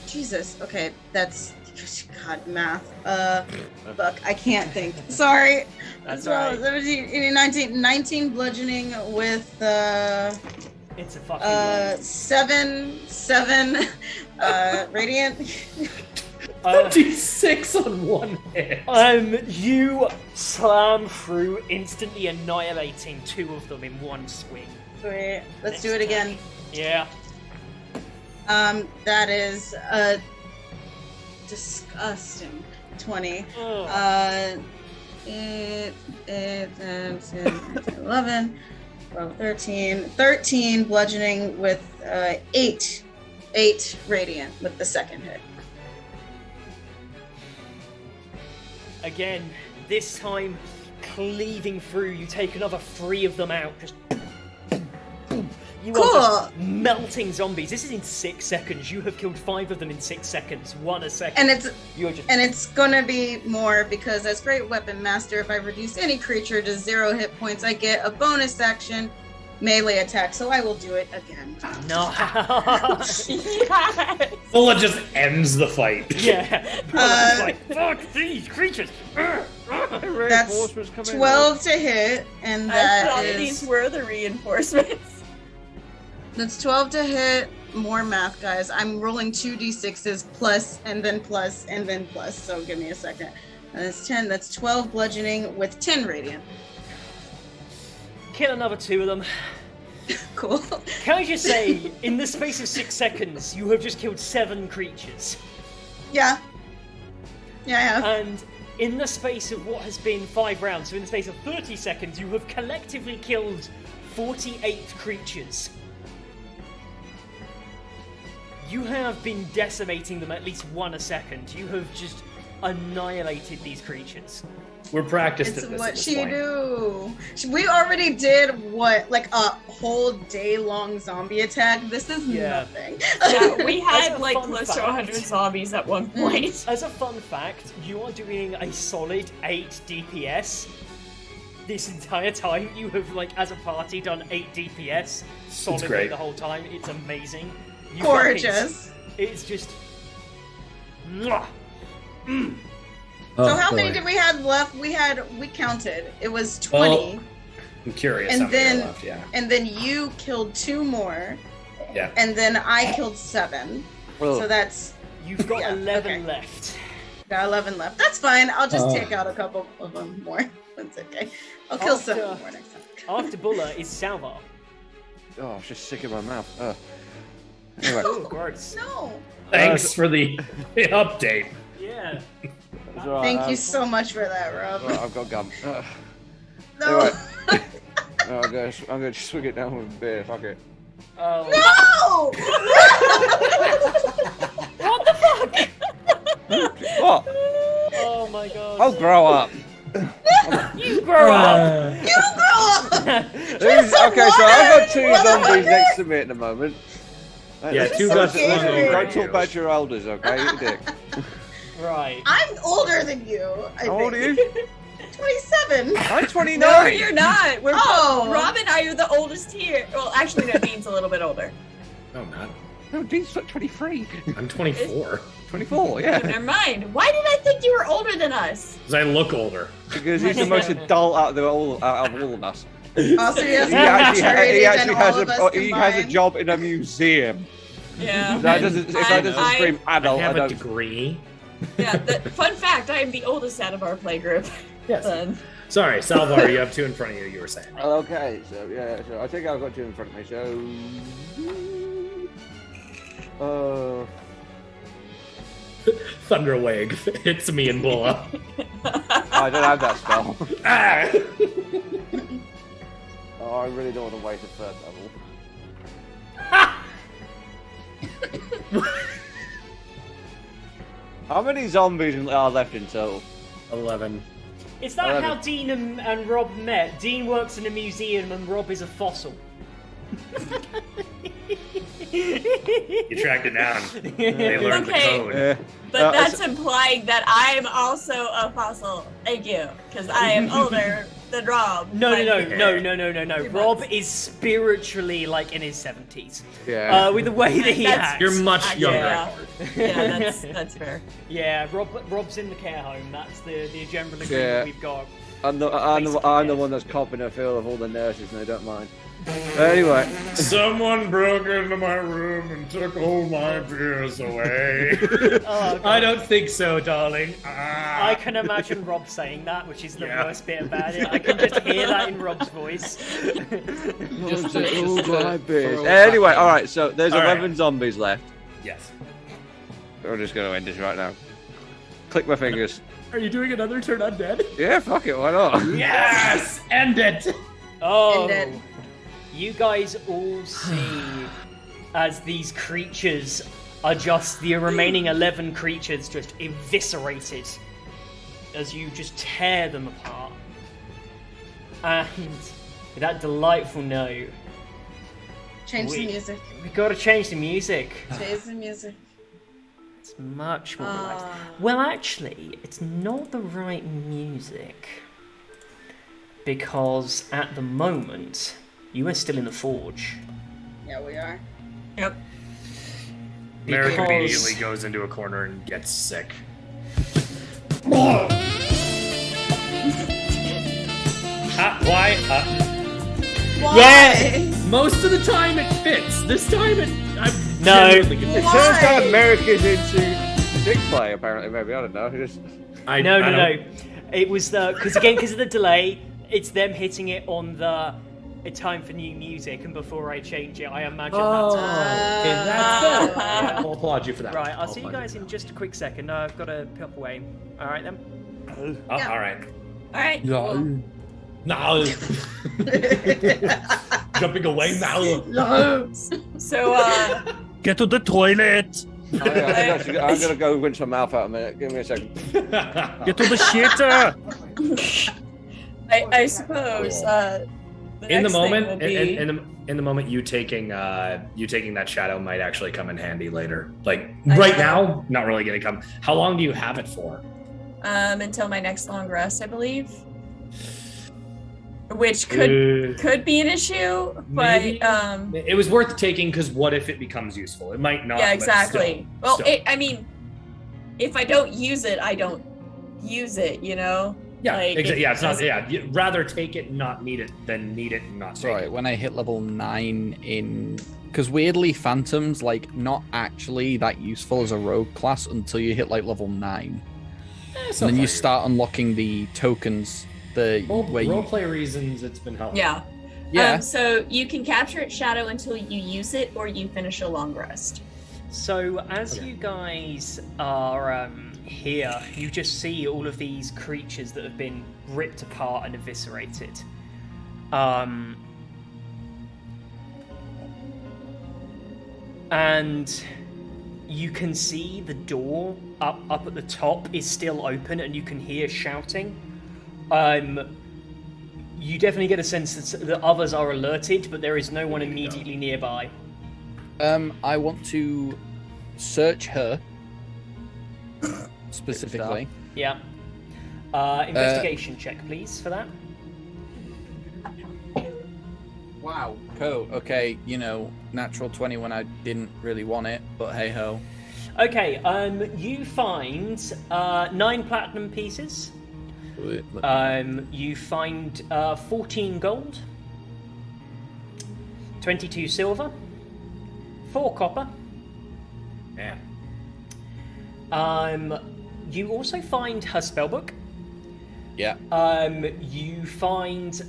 Jesus. Okay, that's. God, math. Fuck, I can't think. Sorry. That's So, all right. 17, 18, 19 bludgeoning with It's a fucking 7 radiant. D6 on one hit. You slam through, instantly annihilating 2 of them in one swing. Sweet. Let's do it again. Yeah. That is a disgusting 20. Ugh. 8, 11, 12, 13 bludgeoning with 8 radiant with the second hit. Again, this time cleaving through, you take another 3 of them out. Just you are just melting zombies. This is in 6 seconds. You have killed 5 of them in 6 seconds. 1 a second. And You're just it's gonna be more because as Great Weapon Master, if I reduce any creature to 0 hit points, I get a bonus action melee attack. So I will do it again. no. Yes. Bola just ends the fight. Yeah. It's like, fuck these creatures. That's Reinforcements come in. 12 to hit, and I that thought is these were the reinforcements. that's 12 to hit. More math, guys. I'm rolling 2d6s plus, and then plus, and then plus. So give me a second. And that's 10. That's 12 bludgeoning with 10 radiant. Kill another 2 of them. Cool. Can I just say, in the space of 6 seconds, you have just killed 7 creatures. Yeah. Yeah, I have. And in the space of what has been 5 rounds, so in the space of 30 seconds, you have collectively killed 48 creatures. You have been decimating them at least 1 a second. You have just annihilated these creatures. We're practiced It's at this what at this she point. do. We already did like a whole day long zombie attack. This is Yeah. nothing. Yeah, we As had a like fun close to fact- 100 zombies at one point. As a fun fact, you are doing a solid 8 DPS. This entire time, you have, like, as a party, done 8 DPS solidly great. the whole time. It's amazing. You Gorgeous. It's just... Mwah. So how many did we have left? We counted. It was 20. I'm curious And how many then- are left, yeah. And then you killed 2 more. Yeah. And then I killed 7. Well, Oh. So that's You've got Yeah, 11 okay. left. got 11 left. That's fine. I'll just take out a couple of them more. That's okay. I'll kill 7 After- more next time. After Bulla is Salvar. oh, it's just sick in my mouth. Anyway, Oh, gross. No. Thanks for the update. Yeah. it's all right, Thank you so much for that, Rob. Right, I've got gum. No. Anyway. I'm going to swig it down with a beer. Fuck it. Oh. No! What the fuck? What? Oh my god. I'll grow up. You grow up! You grow up! Okay, so I've got 2 zombies next to me at the moment. Yeah, two so got scary. flung over Don't at talk you. about your elders, okay? You dick. Right. I'm older than you. I How old are think. you? 27. I'm 29. No, you're not. We're Oh. Rob and I are the oldest here. Well, actually, no, Dean's a little bit older. No, I'm not. No, Dean's like 23. I'm 24. 24, yeah. Never mind. Why did I think you were older than us? Because I look older. Because he's the most adult out of all of us. Also, he has He more actually, maturity he actually than has all of us he has a combined. job in a museum. Yeah. That doesn't, if that doesn't I- scream I adult, I have a don't. degree. Yeah. Fun fact: I am the oldest out of our play group. Yes. Then. Sorry, Salvar, you have two in front of you. You were saying. Okay, so yeah, so I think I've got two in front of me. So, Thunderwave hits me and Bulla. I don't have that spell. Ah! Oh, I really don't want to wait a third level. How many zombies are left in total? 11. Is that how Dean and Rob met? Dean works in a museum and Rob is a fossil. You tracked it down. They learned Okay. the code. Yeah. But that's implying that I'm also a fossil. Thank you, because I am older than Rob. No. Pretty Rob much. is spiritually like in his 70s. Yeah. With the way that he That's- acts. You're much younger. Yeah. at heart. Yeah, that's fair. Yeah, Rob's in the care home. That's the general agreement Yeah. we've got. I'm the Basically, one that's copping a feel of all the nurses, and they don't mind. Anyway, Someone broke into my room and took all my beers away. Oh, God. I don't think so, darling. I can imagine Rob saying that, which is the Yeah. worst bit about it. I can just hear that in Rob's voice. Anyway, all right. So there's All right. 11 zombies left. Yes. I'm just gonna end this right now. Click my fingers. Are you doing another turn undead? Yeah, fuck it. Why not? Yes! End it! Oh, And then- you guys all see as these creatures are just the remaining 11 creatures just eviscerated as you just tear them apart. And with that delightful note, Change the We- music. we gotta change the music. Change the music. It's much more relaxed. Ah. Well, actually, it's not the right music. Because at the moment, you are still in the forge. Yeah, we are. Yep. Merrick Because- immediately goes into a corner and gets sick. Why? Why? Yeah. Most of the time it fits. This time I'm No. genuinely It confused. turns out Why? America's into stick play. Apparently, maybe I don't know. Just I No. don't- It was because of the delay, it's them hitting it on the time for new music, and before I change it, I imagine Oh, that's okay, that's Ah. good. Yeah, I'll applaud you for that. right. I'll see you applaud guys for in that. just a quick second. I've got to pop away. All right then. Oh, Yeah. all right. All right. No. Jumping away now. So, Get to the toilet. I'm gonna go rinse my mouth out a minute. Give me a second. Get to the shitter. I suppose the In the next thing moment, will be... in the moment, you taking that shadow might actually come in handy later. Like right now, not really gonna come. How long do you have it for? until my next long rest, I believe. Which could be an issue, but Maybe. It was worth taking because what if it becomes useful? It might not. yeah, but exactly. still. Well, I mean, if I don't use it, I don't use it. You know. Yeah, Like, exactly. Yeah, it's not. doesn't- Yeah, you'd rather take it and not need it than need it and not take Sorry, it. when I hit level 9 in... Because weirdly, Phantom's, like, not actually that useful as a rogue class until you hit, like, level 9. And then you start unlocking the tokens, where you... Roleplay reasons, it's been helpful. Yeah. Yeah. So you can capture its shadow until you use it, or you finish a long rest. So as you guys are here, you just see all of these creatures that have been ripped apart and eviscerated. And you can see the door up at the top is still open, and you can hear shouting. You definitely get a sense that the others are alerted, but there is no one immediately nearby. I want to search her specifically. Yeah. Investigation check, please, for that. Wow. Cool. Okay, natural 20 when I didn't really want it, but hey ho. Okay, you find 9 platinum pieces. You find 14 gold, 22 silver, 4 copper. Man. You also find her spellbook. Yeah. You find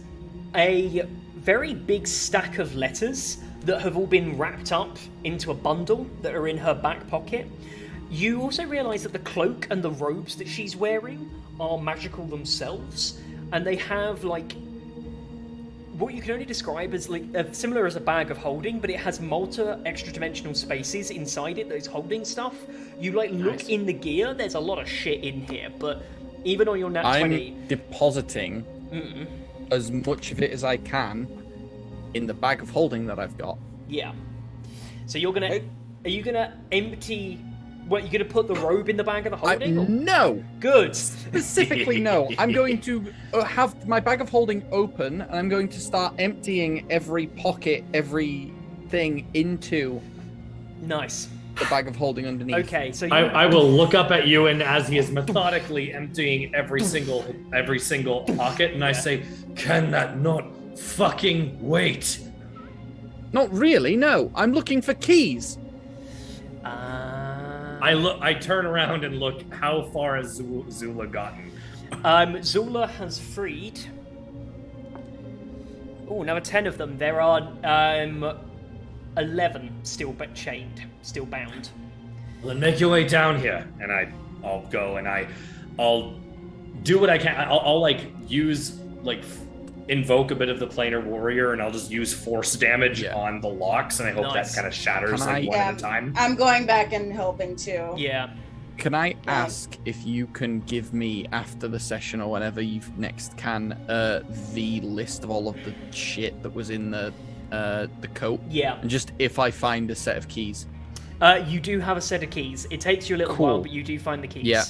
a very big stack of letters that have all been wrapped up into a bundle that are in her back pocket. You also realize that the cloak and the robes that she's wearing are magical themselves, and they have what you can only describe as similar as a bag of holding, but it has multiple extra-dimensional spaces inside it that is holding stuff. You look in the gear, there's a lot of shit in here, but even on your nat 20... I'm depositing as much of it as I can in the bag of holding that I've got. Yeah. So you're gonna... Are you gonna empty... What, you're going to put the robe in the bag of the holding? No! Good! Specifically, no. I'm going to have my bag of holding open, and I'm going to start emptying every pocket, everything into Nice. the bag of holding underneath. Okay, so I will look up at you, and as he is methodically emptying every single pocket, and I say, "Can that not fucking wait?" Not really, no. I'm looking for keys. I turn around and look. How far has Zula gotten? Zula has freed. Oh, now 10 of them. There are 11 still chained, still bound. Well, then make your way down here, and I'll go and I'll do what I can. I'll invoke a bit of the planar warrior, and I'll just use force damage on the locks, and I hope that kind of shatters one at a time. I'm going back and helping too. Yeah. Can I ask if you can give me, after the session or whenever you next can, the list of all of the shit that was in the coat? Yeah. And just if I find a set of keys. You do have a set of keys. It takes you a little while, but you do find the keys. Yeah.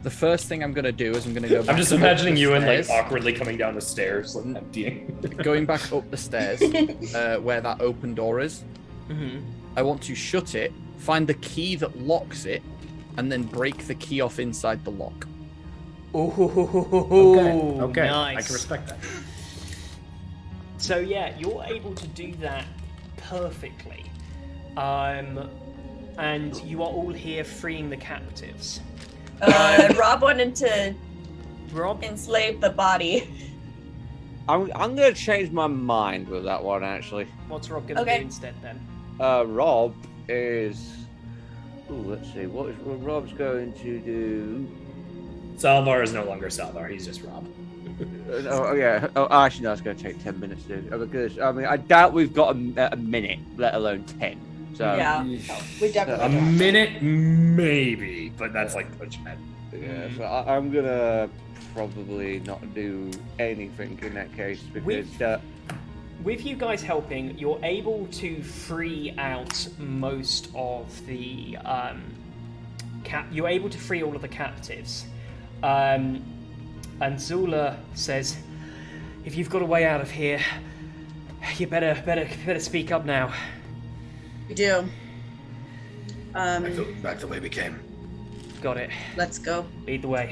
The first thing I'm going to do is I'm going to go back. I'm just imagining you and awkwardly coming down the stairs, emptying. Going back up the stairs, where that open door is. Mm-hmm. I want to shut it, find the key that locks it, and then break the key off inside the lock. Okay. Nice. I can respect that. So yeah, you're able to do that perfectly. And you are all here freeing the captives. Rob wanted to enslave the body. I'm gonna change my mind with that one, actually. What's Rob gonna do instead then? Rob is... let's see, what Rob's going to do... Salvar is no longer Salvar, he's just Rob. Actually, no, it's going to take 10 minutes to do. Because, I doubt we've got a minute, let alone 10. So, yeah, we definitely a minute, maybe, but that's pushing it. Yeah, so I'm going to probably not do anything in that case, because... With you guys helping, you're able to free out most of the you're able to free all of the captives. And Zula says, "If you've got a way out of here, you better speak up now." We do. Back the way we came. Got it. Let's go. Lead the way.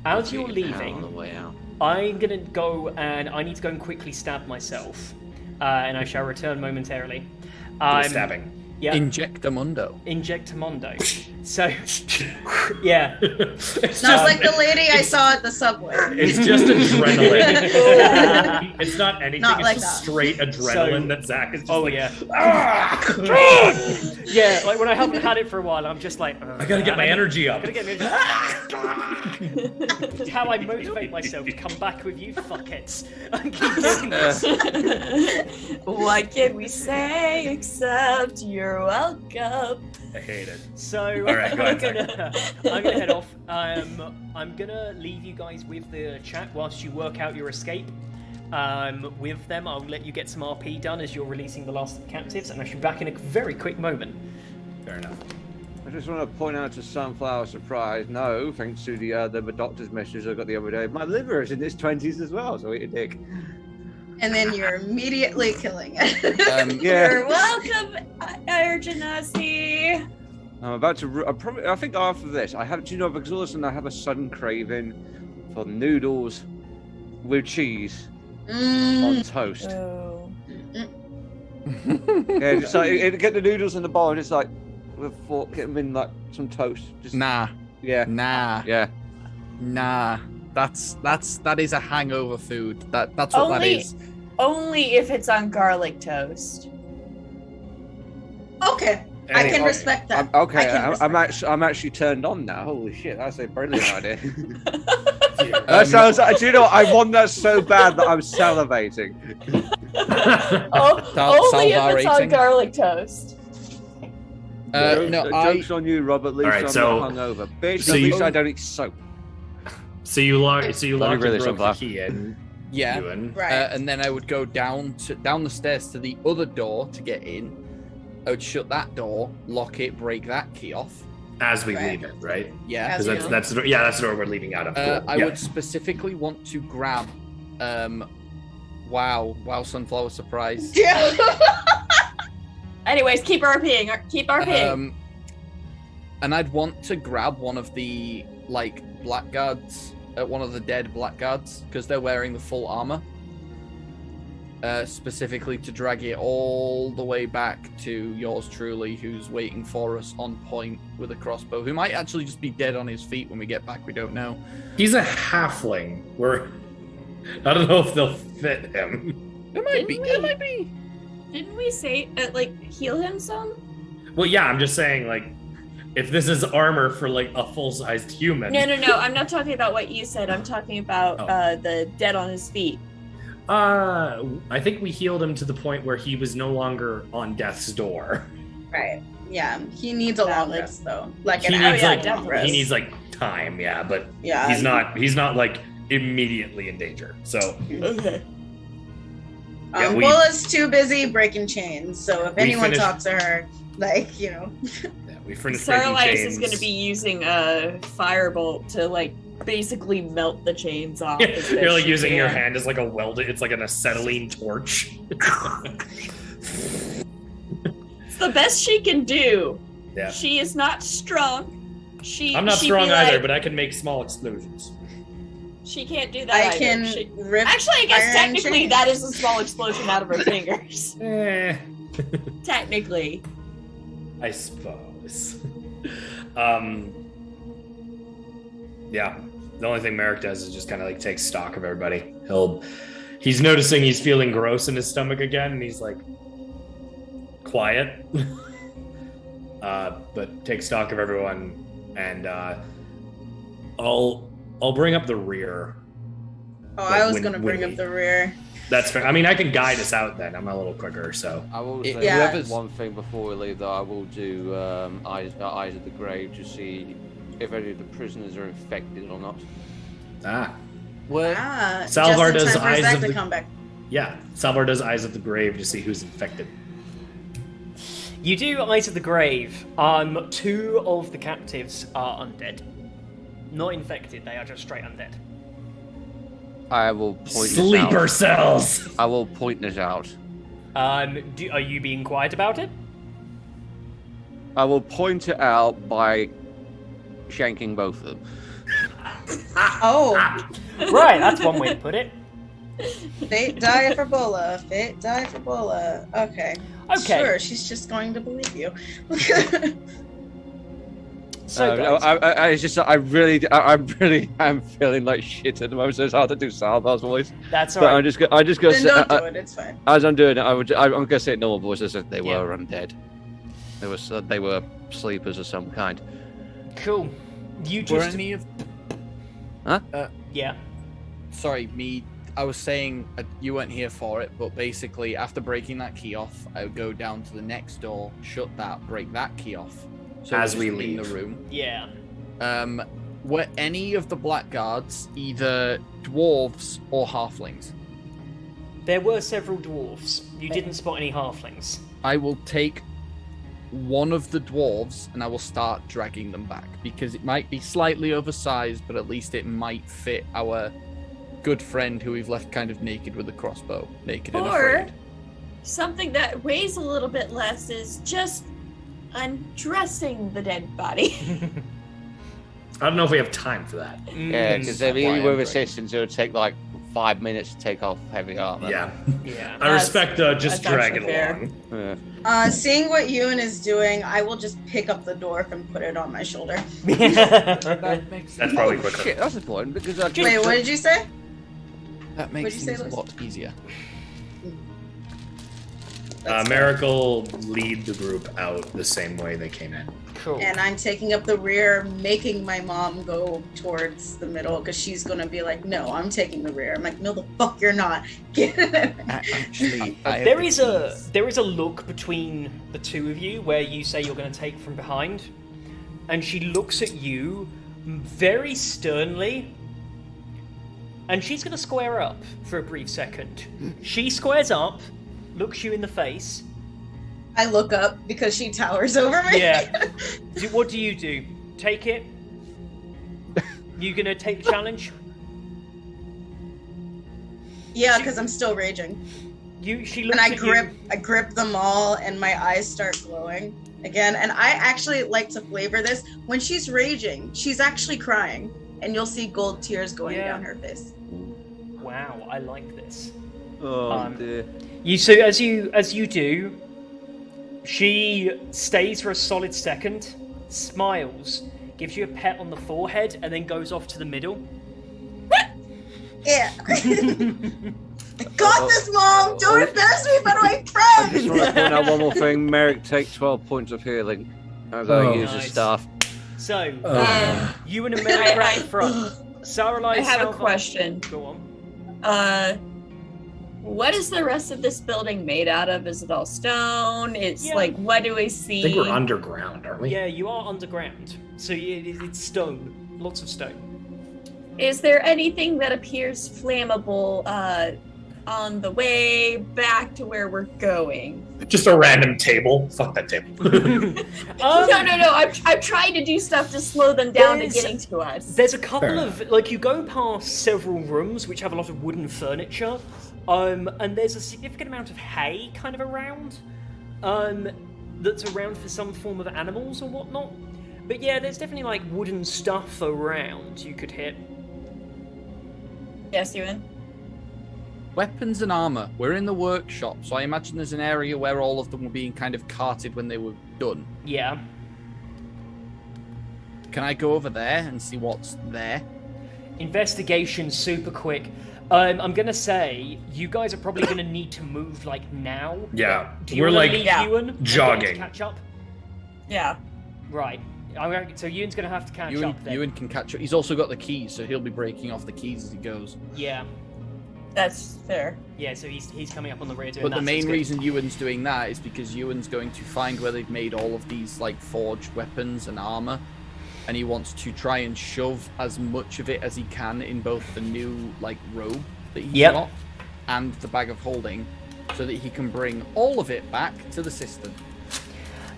As you're leaving, On the way out. I'm gonna go and I need to go and quickly stab myself, and I shall return momentarily. Stabbing. Yeah. Injectamundo. Injectamundo. So, yeah. It's Not like the lady I saw at the subway. It's just adrenaline. It's not anything. Not it's like just that. straight adrenaline that Zach is just yeah, like when I haven't had it for a while, I'm just like, I gotta get my energy up. It's how I motivate myself to come back with you fuckheads and keep doing this. What can we say except you're welcome? I hate it. So right, go ahead, I'm gonna head off. I'm gonna leave you guys with the chat whilst you work out your escape. with them. I'll let you get some RP done as you're releasing the last of the captives, and I should be back in a very quick moment. Fair enough. I just want to point out to Sunflower Surprise, no, thanks to the doctor's message I got the other day, my liver is in its 20s as well, so eat a dick. And then you're immediately killing it. You're welcome, Genasi. I'm about to. I think after this, I have. Do you know? Because all of a sudden, I have a sudden craving for noodles with cheese on toast. Oh. Yeah, just like get the noodles in the bowl, and it's like with a fork, get them in like some toast. Just Nah. Yeah. Nah. Yeah. Nah. That is a hangover food. That's what that is. Only if it's on garlic toast. Okay. I can respect that. I'm actually turned on now. Holy shit, that's a brilliant idea. That sounds like, do you know what? I want that so bad that I'm salivating. Only if it's on garlic toast. Joke's on you, Robert. At least I'm not hungover. Bitch, at least I don't eat soap. So you lock the key in. Yeah. Right. And then I would go down the stairs to the other door to get in. I would shut that door, lock it, break that key off. As we leave it, right? Yeah. Because that's the door we're leaving out of. Cool. I would specifically want to grab wow, Sunflower Surprise. Yeah. Anyways, keep RPing. And I'd want to grab one of the blackguards, one of the dead blackguards, because they're wearing the full armor. Specifically to drag it all the way back to yours truly, who's waiting for us on point with a crossbow, who might actually just be dead on his feet when we get back, we don't know. He's a halfling. I don't know if they'll fit him. It might be. Didn't we say, heal him some? Well, yeah, I'm just saying, if this is armor for, a full-sized human... No, I'm not talking about what you said. I'm talking about the dead on his feet. I think we healed him to the point where he was no longer on death's door. Right. Yeah. He needs a long rest though. He needs time, yeah, but he's not immediately in danger. So okay. Willa's too busy breaking chains, so if anyone talks to her, Yeah, we finished Saralice is gonna be using a firebolt to basically melt the chains off. You're using your hand as a welded, it's like an acetylene torch. It's the best she can do. Yeah. She is not strong. I'm not strong either, but I can make small explosions. She can't do that. Rip Actually, I guess technically that is a small explosion out of her fingers. Technically. I suppose. Yeah. The only thing Merrick does is just kind of takes stock of everybody. He's noticing he's feeling gross in his stomach again, and he's quiet. But takes stock of everyone, and I'll bring up the rear. Oh, I was gonna bring up the rear. That's fair. I mean, I can guide us out then. I'm a little quicker, so. I will say one thing before we leave, though. I will do eyes of the grave to see if any of the prisoners are infected or not. Salvar does eyes of the comeback. Yeah, Salvar does eyes of the grave to see who's infected. You do eyes of the grave. 2 of the captives are undead, not infected. They are just straight undead. I will point Sleeper cells. I will point this out. Are you being quiet about it? I will point it out by shanking both of them. Oh. Right, that's one way to put it. Fate die for Bola. Fate die for Bola. Okay. Sure, she's just going to believe you. So I really am feeling like shit at the moment. So it's hard to do Salvar's voice. That's all right. But I'm just gonna say. Don't do it. It's fine. As I'm doing it, I'm gonna say it normal voice as if they were undead. They were sleepers of some kind. Cool. You just. Were any of? Huh? Yeah. Sorry, me. I was saying you weren't here for it, but basically, after breaking that key off, I would go down to the next door, shut that, break that key off. So as we in leave the room. Yeah. Were any of the blackguards either dwarves or halflings? There were several dwarves. You didn't spot any halflings. I will take one of the dwarves and I will start dragging them back because it might be slightly oversized, but at least it might fit our good friend who we've left kind of naked with a crossbow, naked and Or afraid. something that weighs a little bit less is just undressing the dead body. I don't know if we have time for that. Yeah, because That's why I'm with great. assistance, it would take like 5 minutes to take off heavy armor. Yeah. Yeah. I respect just that's drag it actually fair. along. Yeah. Seeing what Ewan is doing, I will just pick up the dwarf and put it on my shoulder. That makes That's probably Oh, quicker. shit, that's important because Wait, what did you say? that makes What'd you say, things a Lewis? lot easier. That's Merrick will lead the group out the same way they came in. Cool. And I'm taking up the rear, making my mom go towards the middle because she's gonna be like, "No, I'm taking the rear." I'm like, "No, the fuck, you're not." Get it. Actually, I have There the is a look between the two of you where you say you're going to take from behind, and she looks at you very sternly, and she's going to square up for a brief second. She squares up, looks you in the face. I look up because she towers over me. Yeah. What do you do? Take it? You going to take the challenge? Yeah, because I'm still raging. She looks And at you. I grip them all, and my eyes start glowing again. And I actually like to flavor this. When she's raging, she's actually crying, and you'll see gold tears going Yeah. down her face. Wow, I like this. Oh dear. So as you do, she stays for a solid second, smiles, gives you a pet on the forehead, and then goes off to the middle. Yeah. I got this, Mom. Don't embarrass me in front of my I just friends. want to point out one more thing. Merrick, take 12 points of healing as I use his Nice. staff. So you and I- America right in front. Sarah I have a question. Go on. What is the rest of this building made out of? Is it all stone? It's Yeah. like, what do we see? I think we're underground, aren't we? Yeah, you are underground, so it's stone, lots of stone. Is there anything that appears flammable on the way back to where we're going? Just a random table. Fuck that table. No. I'm trying to do stuff to slow them down to There's- getting to us. There's a couple of you go past several rooms which have a lot of wooden furniture, and there's a significant amount of hay kind of around, that's around for some form of animals or whatnot. But yeah, there's definitely like wooden stuff around you could hit. Yes, Ewan? Weapons and armor. We're in the workshop, so I imagine there's an area where all of them were being kind of carted when they were done. Yeah. Can I go over there and see what's there? Investigation super quick. I'm gonna say you guys are probably gonna need to move like now. Yeah, Do you we're wanna like leave Yeah. Ewan and jogging. get him to catch up? Yeah. Right. So Ewan's gonna have to catch Ewan, up then. Ewan can catch up. He's also got the keys, so he'll be breaking off the keys as he goes. Yeah. That's fair. Yeah. So he's coming up on the rear doing But that. the so main it's good. reason Ewan's doing that is because Ewan's going to find where they've made all of these like forged weapons and armor, and he wants to try and shove as much of it as he can in both the new like robe that he's Yep. got and the bag of holding, so that he can bring all of it back to the system.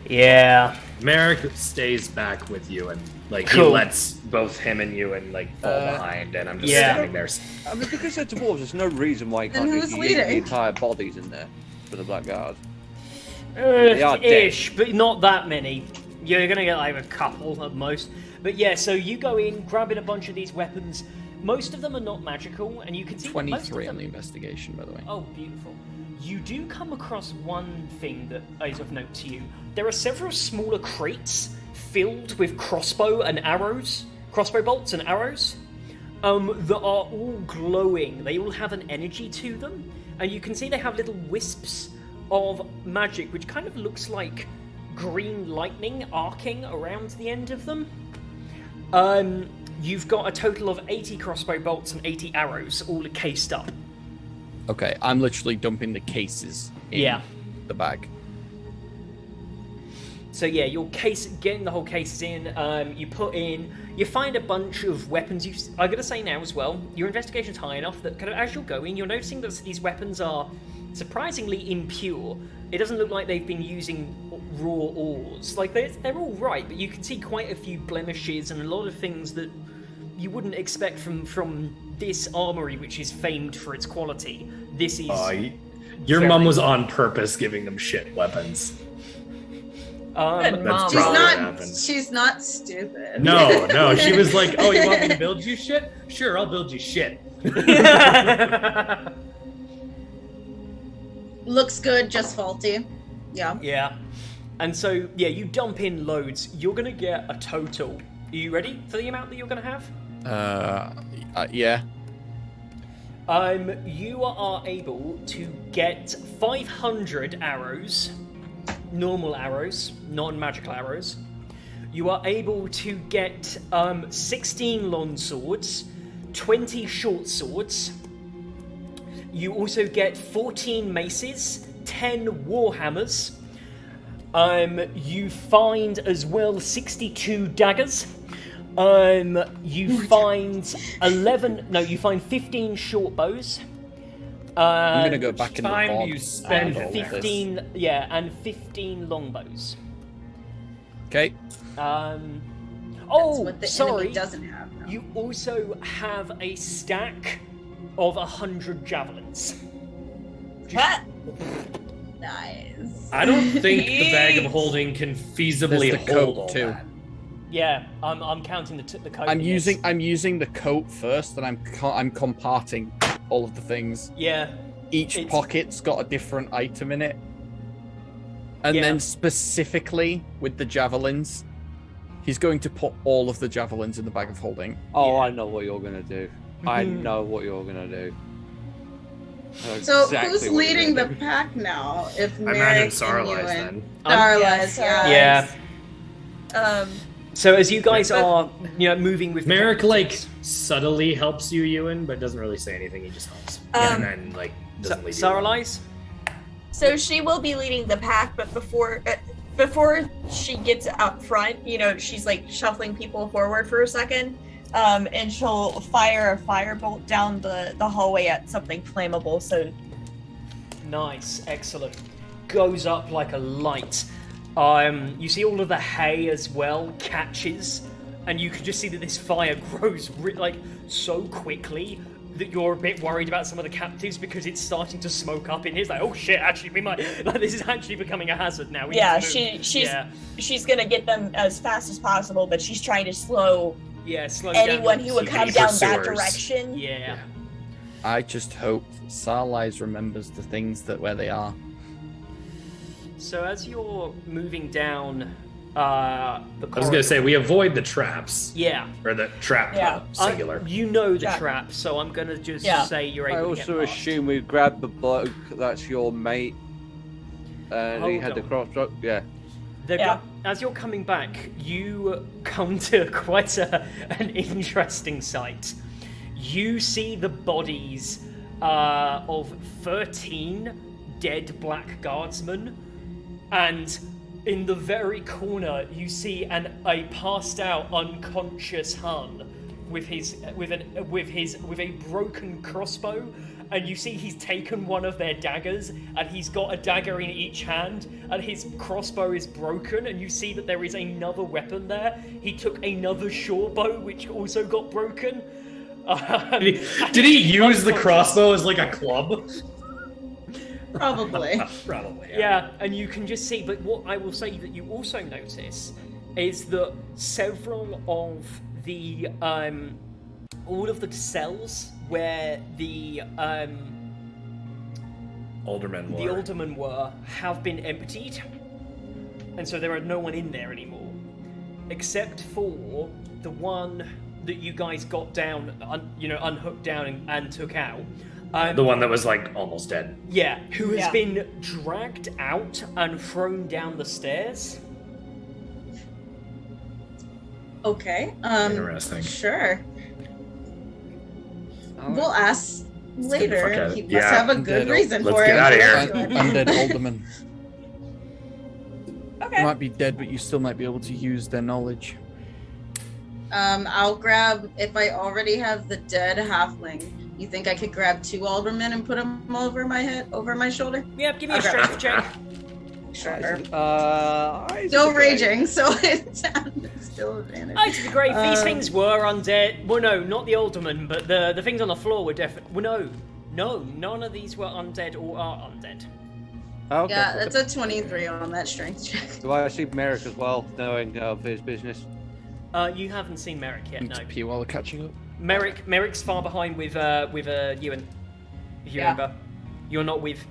Yeah. Merrick stays back with you and like Cool. he lets both him and you and like fall behind, and I'm just Yeah. standing there. I mean, because they're dwarves, there's no reason why you Then can't who's just leading? yeet the entire bodies in there for the Black Guard. They are dead. Ish, but not that many. You're gonna get like a couple at most. But yeah, so you go in, grabbing a bunch of these weapons. Most of them are not magical, and you can see that most of 23 on them- the investigation, by the way. Oh, beautiful. You do come across one thing that is of note to you. There are several smaller crates filled with crossbow bolts and arrows, that are all glowing. They all have an energy to them, and you can see they have little wisps of magic, which kind of looks like green lightning arcing around the end of them. You've got a total of 80 crossbow bolts and 80 arrows, all cased up. Okay, I'm literally dumping the cases in Yeah. the bag. So yeah, your case, getting the whole cases in. You find a bunch of weapons. I'm gonna say now as well, your investigation's high enough that kind of as you're going, you're noticing that these weapons are surprisingly impure. It doesn't look like they've been using raw ores. Like they're all right, but you can see quite a few blemishes and a lot of things that you wouldn't expect from this armory, which is famed for its quality. This is. Your mom was on purpose giving them shit weapons. She's not stupid. No, she was like, "Oh, you want me to build you shit? Sure, I'll build you shit." Looks good, just faulty. Yeah. Yeah. And so, yeah, you dump in loads. You're gonna get a total. Are you ready for the amount that you're gonna have? Yeah. You are able to get 500 arrows, normal arrows, non-magical arrows. You are able to get 16 long swords, 20 short swords. You also get 14 maces, 10 warhammers. You find as well 62 daggers. You find 15 short bows. I'm gonna go back in the time vault you and spend all this. 15, yeah, and 15 longbows. Okay. That's Oh, what the sorry. enemy doesn't have. No. You also have a stack of 100 javelins. What? Nice. I don't think the bag of holding can feasibly There's the hold coat, all too. that. Yeah, I'm counting the code. I'm in this. using the coat first, and I'm comparting all of the things. Yeah. Each It's- pocket's got a different item in it. And Yeah. then specifically with the javelins, he's going to put all of the javelins in the bag of holding. Oh, Yeah. I know what you're gonna do. I know what you're gonna do. I know So exactly who's what you're leading the gonna do. pack now? If I Merrick imagine and Sarlai's you then. and Sarlai's, Yeah. So as you guys are, moving with the Merrick captives- subtly helps you, Ewan, but doesn't really say anything. He just helps, and then doesn't leave you alone. Saralai's? So she will be leading the pack, but before she gets up front, she's like shuffling people forward for a second, and she'll fire a firebolt down the hallway at something flammable. So Nice, excellent. Goes up like a light. You see all of the hay as well catches, and you can just see that this fire grows so quickly that you're a bit worried about some of the captives because it's starting to smoke up in here. It's like, oh shit, actually we might this is actually becoming a hazard now. We yeah, need to move. she's gonna get them as fast as possible, but she's trying to slow slow anyone down. who would come Any down that pursuers. direction. Yeah. I just hope Sarlai's remembers the things where they are. So as you're moving down the I was corridor, gonna say we avoid the traps, yeah. or the trap Yeah. singular. You know the Yeah. trap, so I'm gonna just Yeah. say you're I able to get also past. assume we grabbed the bloke that's your mate, and he Hold had the on. crossbow. Yeah. Yeah. As you're coming back, you come to quite an interesting sight. You see the bodies of 13 dead black guardsmen, and in the very corner you see a passed out, unconscious Hun with a broken crossbow. And you see he's taken one of their daggers, and he's got a dagger in each hand, and his crossbow is broken, and you see that there is another weapon there. He took another short bow, which also got broken. Did he use the crossbow as like a club? Probably. Probably. Yeah, and you can just see, but what I will say that you also notice is that several of the, all of the cells where the aldermen were have been emptied, and so there are no one in there anymore, except for the one that you guys got down, unhooked down and took out. The one that was almost dead. Yeah, who has Yeah. been dragged out and thrown down the stairs. Okay. Interesting. Sure. We'll ask later. fuck out of He it. must Yeah. have a good Dead. reason Let's for get it. out of here. Undead alderman. Okay. They might be dead, but you still might be able to use their knowledge. I'll grab, if I already have the dead halfling, you think I could grab 2 aldermen and put them over my head, over my shoulder? Yep, give me a strength check. Sure. Still Still raging, so it's still advantage. Oh, to the grave. These things were undead. Well, no, not the aldermen, but the things on the floor were definitely. Well, no, none of these were undead or are undead. Okay. Yeah, that's a 23 on that strength check. Do I see Merrick as well, knowing of his business? You haven't seen Merrick yet, no. XP while they're catching up. Merrick's far behind with Ewan. If you remember, you're not with.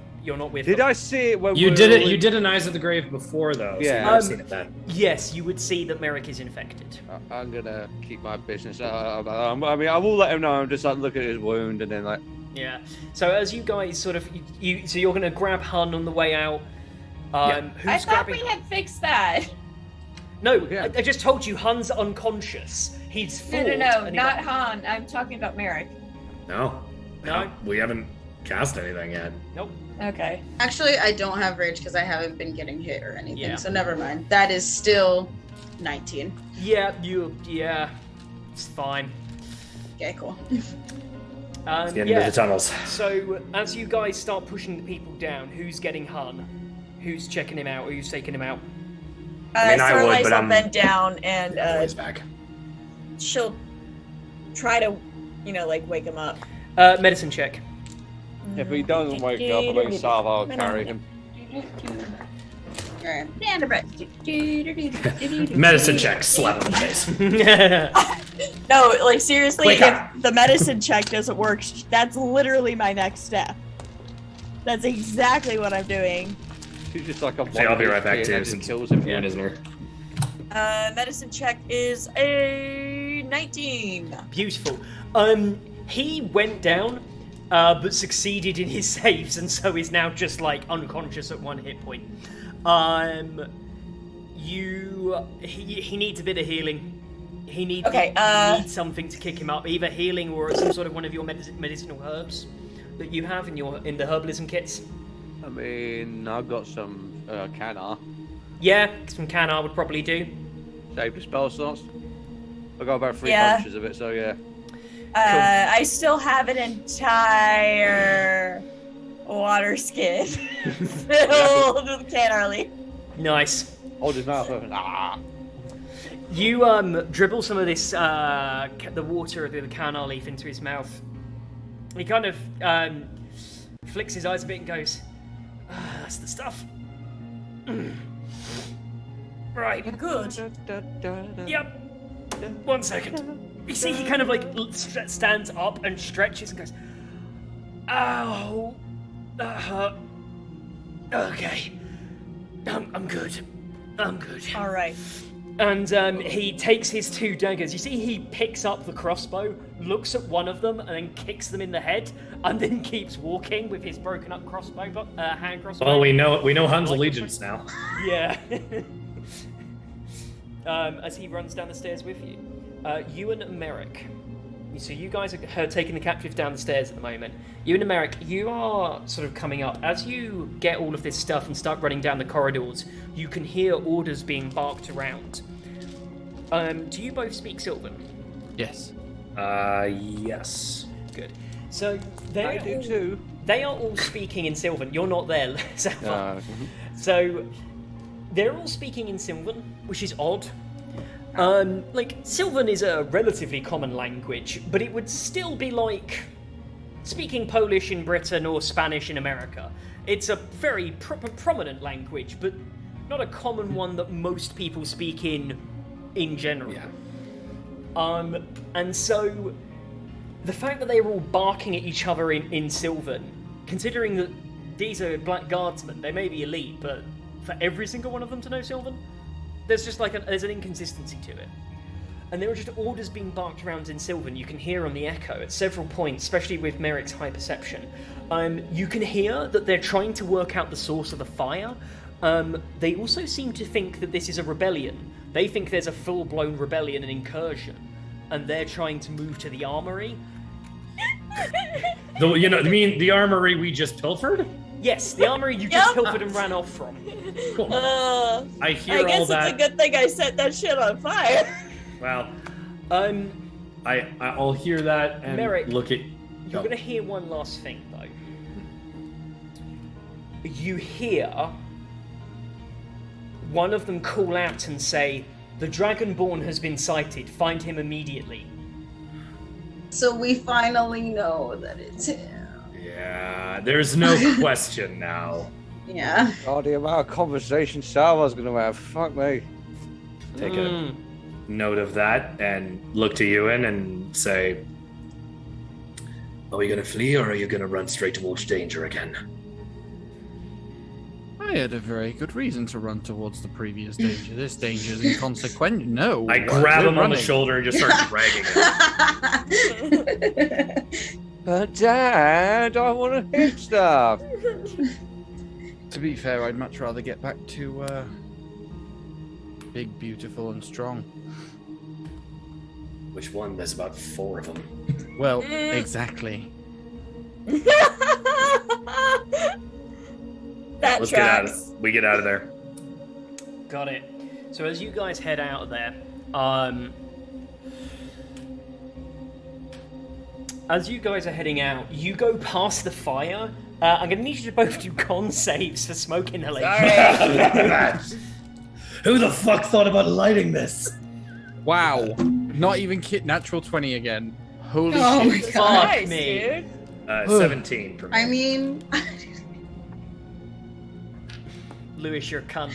Did I see it when You did it. You did an Eyes of the Grave before, though. Yeah. So you might have seen it then. Yes, you would see that Merrick is infected. I'm gonna keep my business. I mean, I will let him know. I'm just like look at his wound and then like. Yeah. So as you guys sort of so you're gonna grab Hun on the way out. Who's I thought grabbing? we had fixed that. No, Yeah. I just told you Hun's unconscious. He's flawed. No, and he not got- Han. I'm talking about Merrick. No. No. We haven't cast anything yet. Nope. Okay. Actually, I don't have rage because I haven't been getting hit or anything, Yeah. so never mind. That is still 19. Yeah, it's fine. Okay, cool. It's the end of the tunnels. So as you guys start pushing the people down, who's getting Hun? Who's checking him out? Who's taking him out? I mean, I would, Starlight's but will I'm- bend down and Always back. she'll try to, like wake him up. Medicine check. If he doesn't wake up, I think Salvo will carry him. Alright. Medicine check. Slap in the face. No, like seriously, Wake if up. the medicine check doesn't work, that's literally my next step. That's exactly what I'm doing. She's just like a. Okay, I'll be right back, and too, then since kills him. Ewan isn't here. Medicine check is a 19. Beautiful. He went down, but succeeded in his saves, and so is now just like unconscious at 1 hit point. He needs a bit of healing. He needs something to kick him up, either healing or some sort of one of your medicinal herbs that you have in the herbalism kits. I mean, I've got some canna. Yeah, some canna would probably do. Save the spell slots. I got about 3 Yeah. punches of it, so yeah. I still have an entire water skin filled with canna leaf. Nice. Hold his mouth open. Ah. You dribble some of this the water of the canna leaf into his mouth. He kind of flicks his eyes a bit and goes, "That's the stuff." Right. You're good. Yep. 1 second. You see, he kind of like stands up and stretches and goes, "Ow, that hurt. Okay, I'm good. I'm good." All right. And he takes his 2 daggers. You see, he picks up the crossbow, looks at one of them, and then kicks them in the head, and then keeps walking with his broken up crossbow, hand crossbow. Well, we know Hun's allegiance now. Yeah. As he runs down the stairs with you, Ewan and Merrick. So you guys are taking the captive down the stairs at the moment. Ewan and Merrick, you are sort of coming up. As you get all of this stuff and start running down the corridors, you can hear orders being barked around. Do you both speak Sylvan? Yes. Yes. Good. So I do too. They are all speaking in Sylvan. You're not there, Sapphire. So they're all speaking in Sylvan, which is odd. Sylvan is a relatively common language, but it would still be like speaking Polish in Britain or Spanish in America. It's a very prominent language, but not a common one that most people speak in general. Yeah. And so the fact that they're all barking at each other in Sylvan, considering that these are Black Guardsmen, they may be elite, but for every single one of them to know Sylvan, there's just there's an inconsistency to it. And there are just orders being barked around in Sylvan. You can hear on the echo at several points, especially with Merrick's high perception. You can hear that they're trying to work out the source of the fire. They also seem to think that this is a rebellion. They think there's a full-blown rebellion and incursion, and they're trying to move to the armory. You mean the armory we just pilfered? Yes, the armory you just pilfered and ran off from. Cool. I hear I guess all that. it's a good thing I set that shit on fire. Well, Um, I'll hear that and Merrick, look at. you're gonna hear one last thing though. You hear one of them call out and say, "The Dragonborn has been sighted. Find him immediately." So we finally know that it's him. Yeah, there's no question now. Yeah. Oh, the amount of conversation Salva's gonna have. Fuck me. Take a note of that and look to Ewan and say, "Are we gonna flee or are you gonna run straight towards danger again?" I had a very good reason to run towards the previous danger. This danger is inconsequential. No. I grab him on the running. shoulder and just start dragging him. But Dad, I want to hit stuff. To be fair, I'd much rather get back to big, beautiful, and strong. Which one? There's about 4 of them. Well, exactly. That Let's tracks. we get out of there. Got it. So as you guys head out of there, as you guys are heading out, you go past the fire. I'm gonna need you to both do con saves for smoke inhalation. Who the fuck thought about lighting this? Wow. Not even natural 20 again. Holy Oh my shit. god. Fuck Nice, me. dude. 17 for me. I mean, Lewis, you're a cunt.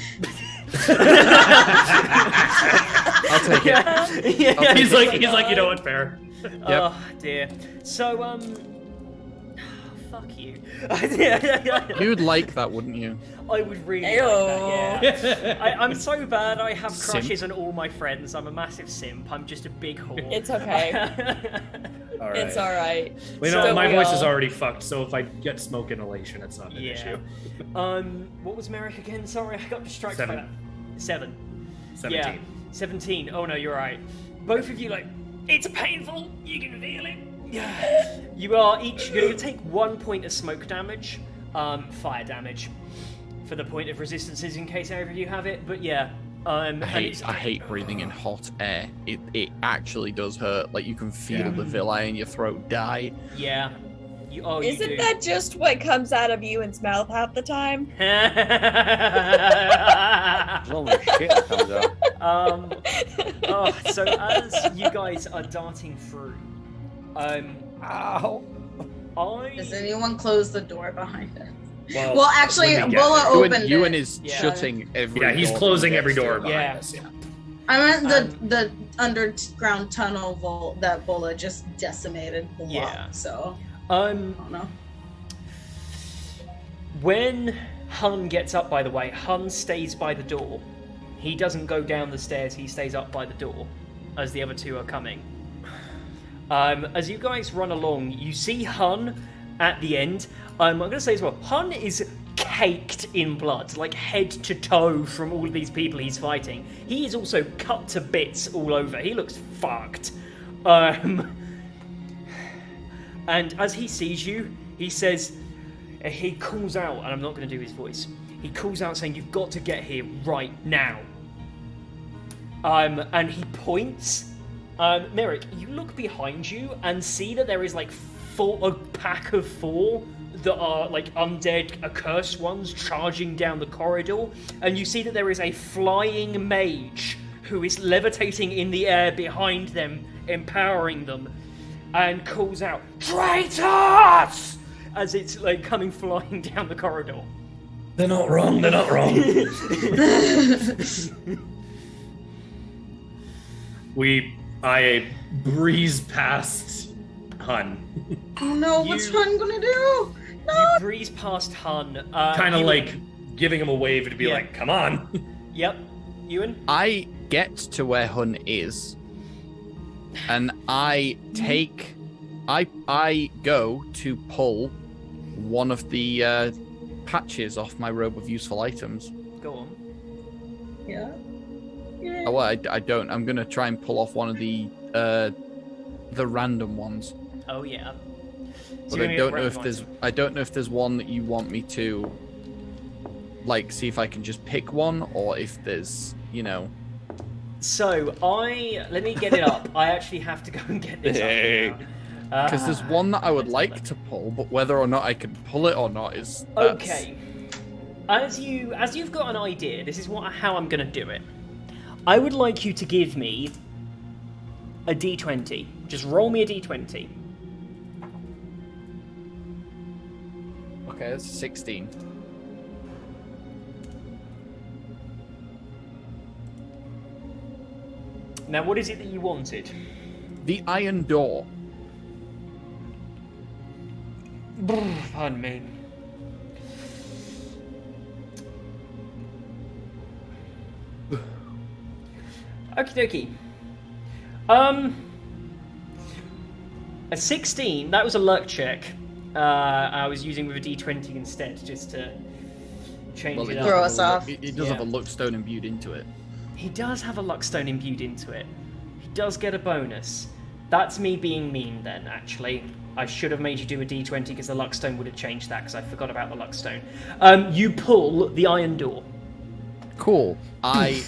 I'll take it. Yeah. he's like, you know what, fair. Oh dear. So fuck you. You'd like that, wouldn't you? I would really Ayo. like that, yeah. I'm so bad. I have Simp. crushes on all my friends. I'm a massive simp. I'm just a big whore. It's okay. All right. It's alright. Well, So my we voice all- is already fucked, so if I get smoke inhalation, it's not an Yeah. issue. What was Merrick again? Sorry, I got distracted by 7. that. 17. Yeah. 17. Oh no, you're right. Both of you it's painful. You can feel it. Yeah. You are each going to take 1 point of smoke damage, fire damage, for the point of resistances in case either of you have it. But yeah. I hate breathing in hot air. It actually does hurt. Like you can feel the villi in your throat die. Yeah. You do. Isn't that just what comes out of Ewan's mouth half the time? There's all my shit that comes out. So as you guys are darting through, Ow. does anyone close the door behind us? Well, Well, actually, when we get Bulla there. opened Ewan it. is Yeah. shutting every Yeah, he's door closing he every gets door to. behind Yeah. us. Yeah. I meant the underground tunnel that Bulla just decimated. Yeah. So I don't know. When Hun gets up, by the way, Hun stays by the door. He doesn't go down the stairs, he stays up by the door as the other two are coming. As you guys run along, you see Hun at the end. I'm going to say as well, Hun is caked in blood, like head to toe from all of these people he's fighting. He is also cut to bits all over. He looks fucked. And as he sees you, he says, he calls out, and I'm not going to do his voice. He calls out saying, "You've got to get here right now." And he points. Merrick, you look behind you and see that there is like a pack of 4 that are like undead, accursed ones charging down the corridor, and you see that there is a flying mage who is levitating in the air behind them, empowering them, and calls out, "Traitors!" as it's like coming flying down the corridor. They're not wrong. They're not wrong. I breeze past Hun. Oh no, what's You- Hun gonna do? You breeze past Hun. Kind of Ewan- like giving him a wave to be Yeah. like, come on. Yep. Ewan? I get to where Hun is, and I go to pull one of the patches off my robe of useful items. Go on. Yeah. Oh, well, I don't. I'm gonna try and pull off one of the random ones. Oh, yeah. But I don't know if there's one that you want me to, like, see if I can just pick one, or if there's, you know. So let me get it up. I actually have to go and get this up. Because there's one that I would like to pull, but whether or not I can pull it or not is okay. As you've got an idea, this is how I'm going to do it. I would like you to give me a d20. Just roll me a d20. Okay, that's 16. Now, what is it that you wanted? The iron door. Pardon me. Okie dokie. A 16, that was a luck check. I was using with a d20 instead, just to change it up. Throw us off. It does have a luck stone imbued into it. He does have a luck stone imbued into it. He does get a bonus. That's me being mean then, actually. I should have made you do a d20 because the luck stone would have changed that because I forgot about the luck stone. You pull the iron door. Cool. I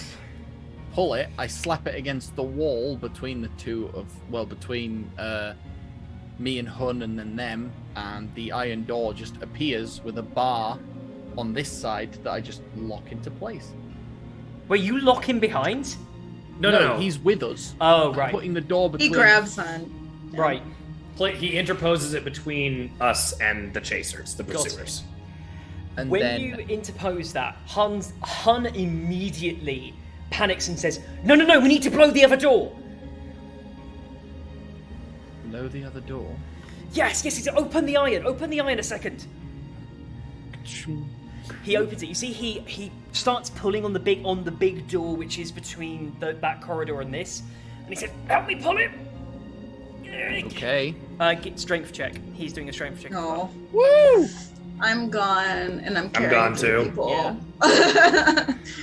pull it, I slap it against the wall between the between me and Hun and then them, and the iron door just appears with a bar on this side that I just lock into place. Wait, you lock him behind? No. He's with us. Oh, right. I'm putting the door between. He grabs Han. Right. He interposes it between us and the chasers, the pursuers. And when then you interpose that, Hun immediately panics and says, No, we need to blow the other door. blow the other door. Yes, open the iron a second. He opens it. You see, he starts pulling on the big door, which is between that corridor and this, and he says, "Help me pull it." Okay. Get strength check. He's doing a strength check. No. Woo! I'm gone, and I'm carrying gone too. People. Yeah.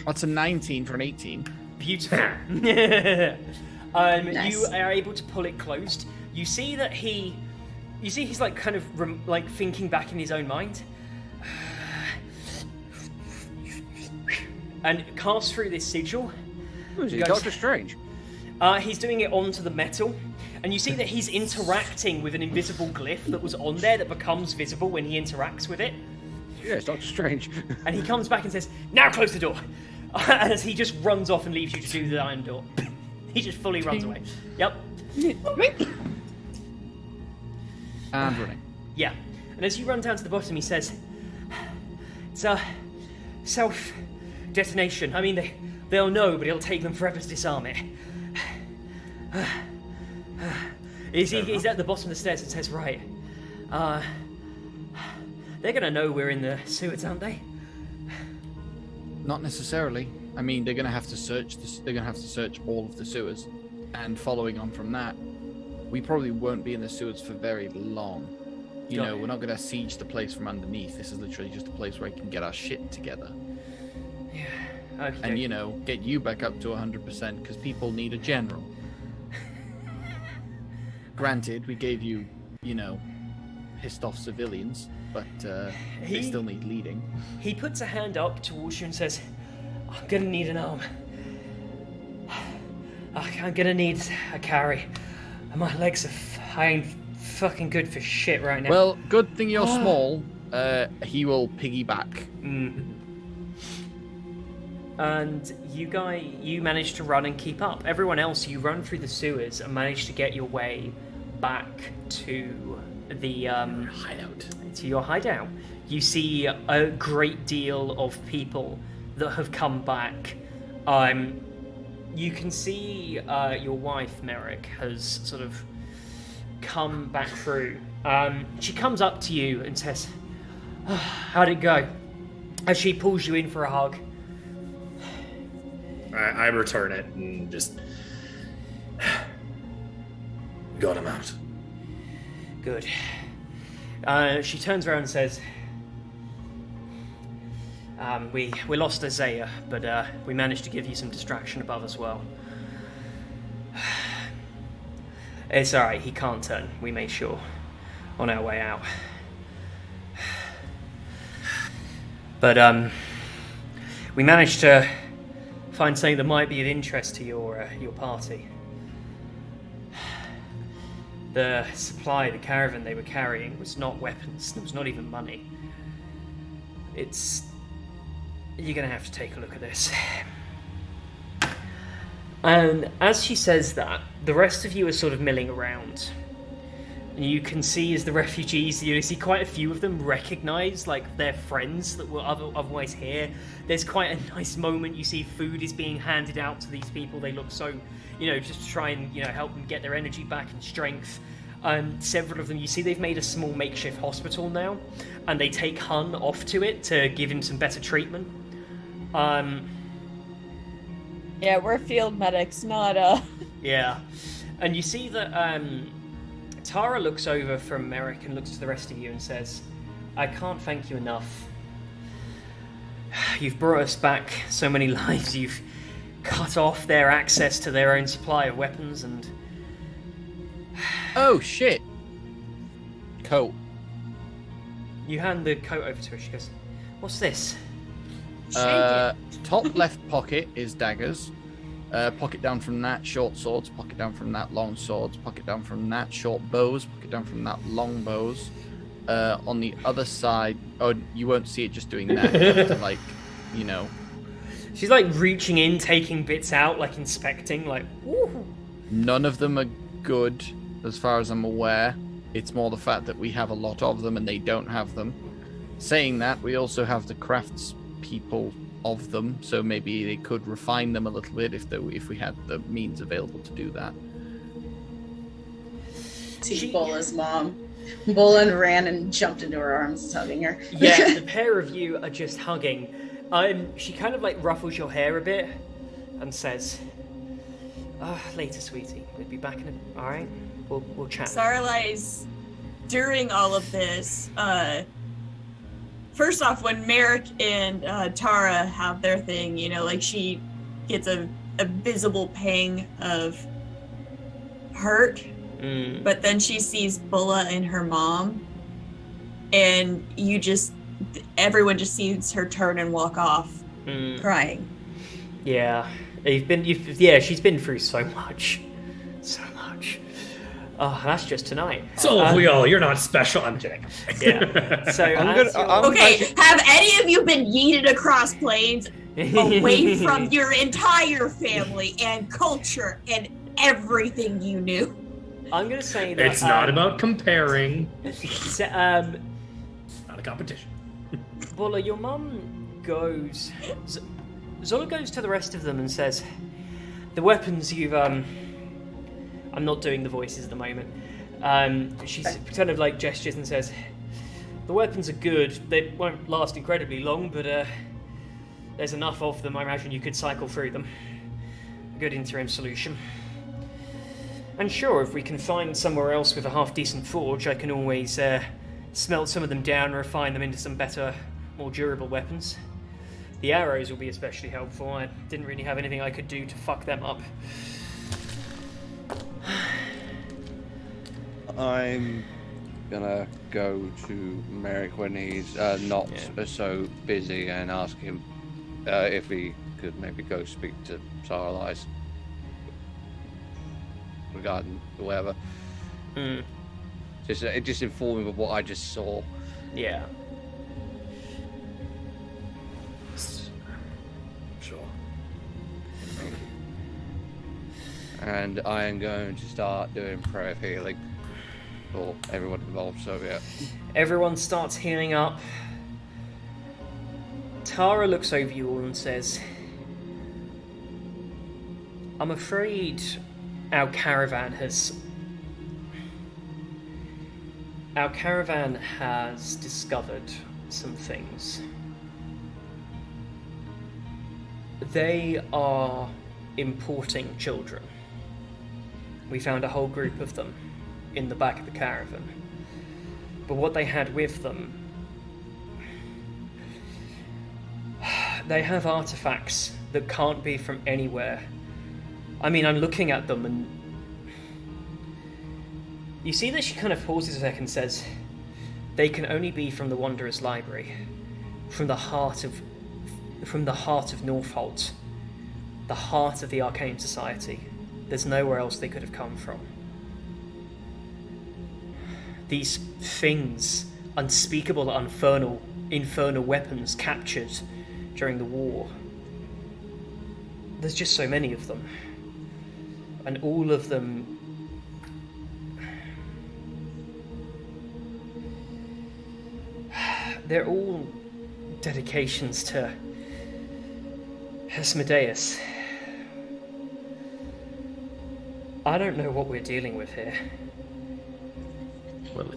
That's a 19 for an 18. Beautiful. Nice. You are able to pull it closed. You see that he's like kind of like thinking back in his own mind, and casts through this sigil. Who's he? Doctor Strange. He's doing it onto the metal, and you see that he's interacting with an invisible glyph that was on there that becomes visible when he interacts with it. Yeah, it's Doctor Strange. And he comes back and says, "Now close the door." As he just runs off and leaves you to do the iron door. He just fully runs away. Yep. And running. Yeah. And as you run down to the bottom, he says, "It's a self-detonation. I mean, they'll know, but it'll take them forever to disarm it." He's at the bottom of the stairs and says, "Right, they're gonna know we're in the sewers, aren't they?" Not necessarily. I mean, they're gonna have to search. They're gonna have to search all of the sewers, and following on from that, we probably won't be in the sewers for very long. You know, we're not gonna siege the place from underneath. This is literally just a place where we can get our shit together. Yeah. Okay. And get you back up to 100% because people need a general. Granted, we gave you, pissed off civilians, but they still need leading. He puts a hand up towards you and says, "I'm gonna need an arm. I'm gonna need a carry. My legs I ain't fucking good for shit right now." Well, good thing you're small. He will piggyback. And you manage to run and keep up. Everyone else, you run through the sewers and manage to get your way back to the Hideout. to your hideout. You see a great deal of people that have come back. You can see your wife, Merrick, has sort of come back through. She comes up to you and says, "How'd it go?" As she pulls you in for a hug. I return it and just got him out. Good. She turns around and says, we lost Isaiah, but we managed to give you some distraction above as well. It's alright, he can't turn, we made sure. on our way out. But we managed to find something that might be of interest to your party. The supply, the caravan they were carrying was not weapons. It was not even money. You're gonna have to take a look at this. And as she says that, the rest of you are sort of milling around. And you can see as the refugees, you see quite a few of them recognize like their friends that were otherwise here. There's quite a nice moment. You see food is being handed out to these people. They look so, just to try and, help them get their energy back and strength. Several of them, you see they've made a small makeshift hospital now, and they take Hun off to it to give him some better treatment. Yeah, we're field medics, not Yeah. And you see that Tara looks over from Merrick and looks to the rest of you and says, I can't thank you enough. You've brought us back so many lives. You've cut off their access to their own supply of weapons and... Oh, shit. Coat. You hand the coat over to her. She goes, what's this? Top left pocket is daggers. Pocket down from that, short swords. Pocket down from that, long swords. Pocket down from that, short bows. Pocket down from that, long bows. On the other side, you won't see it just doing that. Like, She's like reaching in, taking bits out, like inspecting, like, woo. None of them are good, as far as I'm aware. It's more the fact that we have a lot of them and they don't have them. Saying that, we also have the crafts people of them, so maybe they could refine them a little bit if we had the means available to do that. To Bola's mom. Bola ran and jumped into her arms, hugging her. Yeah, the pair of you are just hugging. She kind of like ruffles your hair a bit and says, later, sweetie. We'll be back in a... All right? We'll chat. Saralai's during all of this, first off, when Merrick and Tara have their thing, she gets a visible pang of hurt, but then she sees Bulla and her mom, and everyone just sees her turn and walk off, crying. Yeah, she's been through so much. Oh, that's just tonight. So have we all. You're not special. I'm kidding. Yeah. So okay, have any of you been yeeted across planes away from your entire family and culture and everything you knew? I'm going to say that... It's not about comparing. Not a competition. Bola, your mum goes... Zola goes to the rest of them and says, the weapons you've... I'm not doing the voices at the moment. She kind of like gestures and says, the weapons are good. They won't last incredibly long, but there's enough of them, I imagine you could cycle through them. A good interim solution. And sure, if we can find somewhere else with a half-decent forge, I can always smelt some of them down and refine them into some better, more durable weapons. The arrows will be especially helpful. I didn't really have anything I could do to fuck them up. I'm gonna go to Merrick when he's not so busy and ask him if he could maybe go speak to Saralai regarding whatever. Just inform him of what I just saw. Yeah. Sure. And I am going to start doing prayer healing for everyone involved, so yeah. Everyone starts healing up. Tara looks over you all and says, I'm afraid our caravan has discovered some things. They are importing children. We found a whole group of them in the back of the caravan. But what they had with them, they have artifacts that can't be from anywhere. I mean, I'm looking at them and You see that she kind of pauses a second and says, "They can only be from the Wanderer's Library, from the heart of Northolt, the heart of the Arcane Society. There's nowhere else they could have come from. These things, unspeakable, infernal weapons captured during the war. There's just so many of them. And all of them... they're all dedications to Asmodeus. I don't know what we're dealing with here." Well,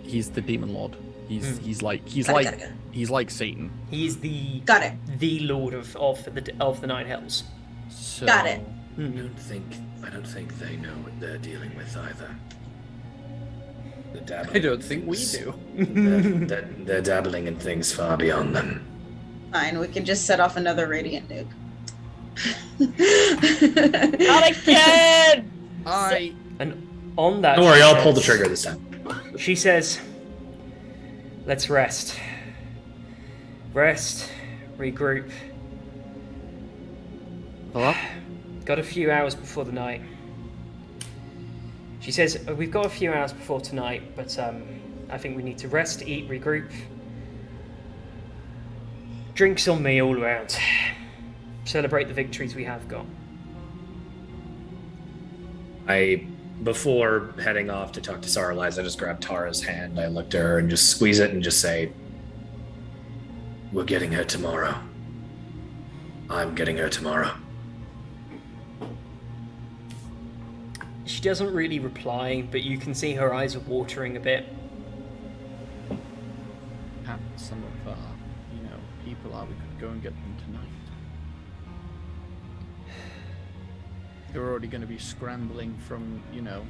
he's the demon lord. He's like Satan. He's the Got it. the lord of the Nine Hells. So, Got it. I don't think they know what they're dealing with either. I don't think we do. They're dabbling in things far beyond them. Fine, we can just set off another radiant nuke. Not again! And on that, Don't worry, I'll pull the trigger this time. she says, "Let's rest. Rest, regroup. Hello? Got a few hours before the night." She says, "We've got a few hours before tonight, but I think we need to rest, eat, regroup. Drinks on me all around. Celebrate the victories we have got." Before heading off to talk to Saralize, I just grabbed Tara's hand. I looked at her and just squeeze it and just say, We're getting her tomorrow. I'm getting her tomorrow. She doesn't really reply, but you can see her eyes are watering a bit. Perhaps some of our, people are. We could go and get them tonight. They're already going to be scrambling from,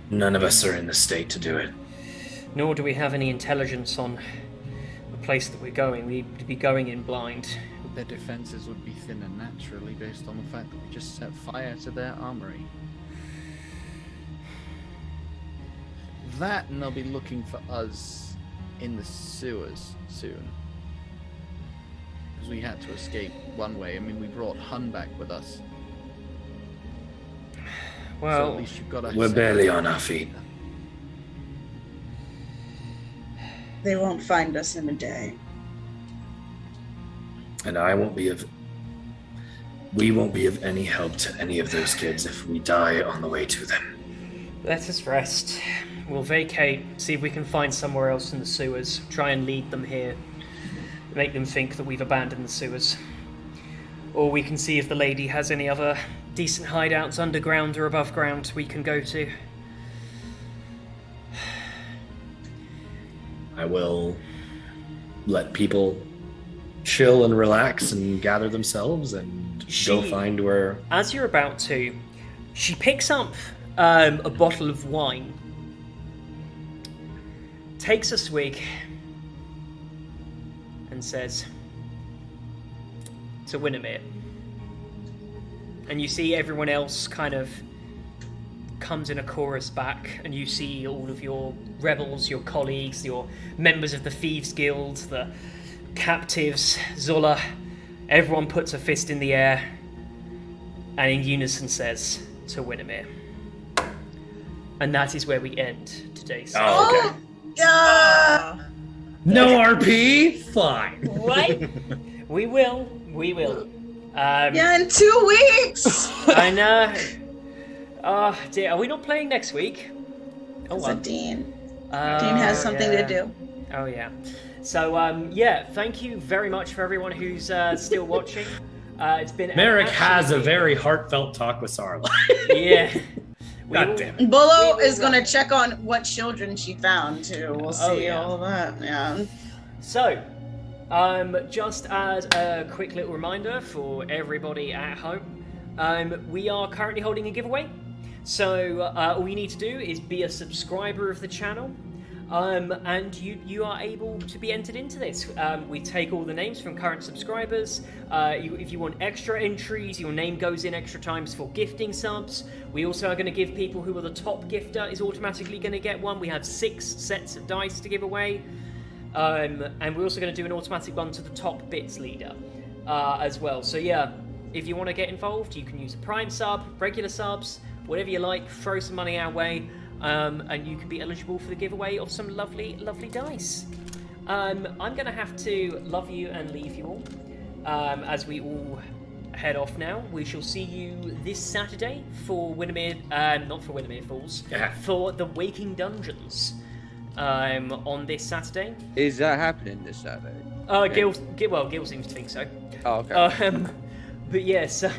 None of us are in the state to do it. Nor do we have any intelligence on the place that we're going. We need to be going in blind. Their defenses would be thinner naturally based on the fact that we just set fire to their armory. That, and they'll be looking for us in the sewers soon. Because we had to escape one way. I mean, we brought Hun back with us. Well, so at least you've got a... We're barely on our feet. They won't find us in a day. And we won't be of any help to any of those kids if we die on the way to them. let us rest. We'll vacate, see if we can find somewhere else in the sewers, try and lead them here, make them think that we've abandoned the sewers. Or we can see if the lady has any other decent hideouts underground or above ground we can go to. I will let people chill and relax and gather themselves and go find where... As you're about to, she picks up a bottle of wine, takes a swig, and says to Winimere. And you see everyone else kind of comes in a chorus back, and you see all of your rebels, your colleagues, your members of the Thieves Guild, the captives, Zola. Everyone puts a fist in the air and in unison says to Winimere. And that is where we end today's session. Oh, okay. No RP? Fine. What? We will. Yeah, in 2 weeks! I know. Oh, dear. Are we not playing next week? Oh, It's well. a Dean. Dean has something to do. Oh, yeah. So, yeah, thank you very much for everyone who's still watching. It's been Merrick has a very heartfelt talk with Sarla. Yeah. God damn it. Bolo is going to check on what children she found, too. We'll see all of that, yeah. So, just as a quick little reminder for everybody at home, we are currently holding a giveaway. So all you need to do is be a subscriber of the channel. And you are able to be entered into this. We take all the names from current subscribers. If you want extra entries, your name goes in extra times for gifting subs. We also are going to give people who are the top gifter is automatically going to get one. We have 6 sets of dice to give away. And we're also going to do an automatic one to the top bits leader as well. So yeah, if you want to get involved, you can use a Prime sub, regular subs, whatever you like, throw some money our way. And you can be eligible for the giveaway of some lovely, lovely dice. I'm going to have to love you and leave you all as we all head off now. We shall see you this Saturday for Winimere, not for Winimere Falls, for the Waking Dungeons on this Saturday. Is that happening this Saturday? Gil seems to think so. Oh, okay. But yeah, so...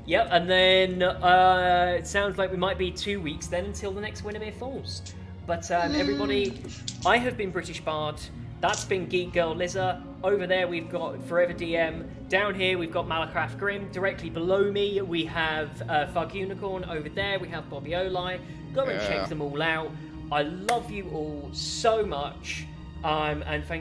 Yep, and then it sounds like we might be 2 weeks then until the next Winimere Falls. But everybody, I have been British Bard. That's been Geek Girl Liza. Over there we've got Forever DM. Down here we've got Malacraft Grim. Directly below me we have Fug Unicorn. Over there we have Bobby Oli. Go and check them all out. I love you all so much. And thank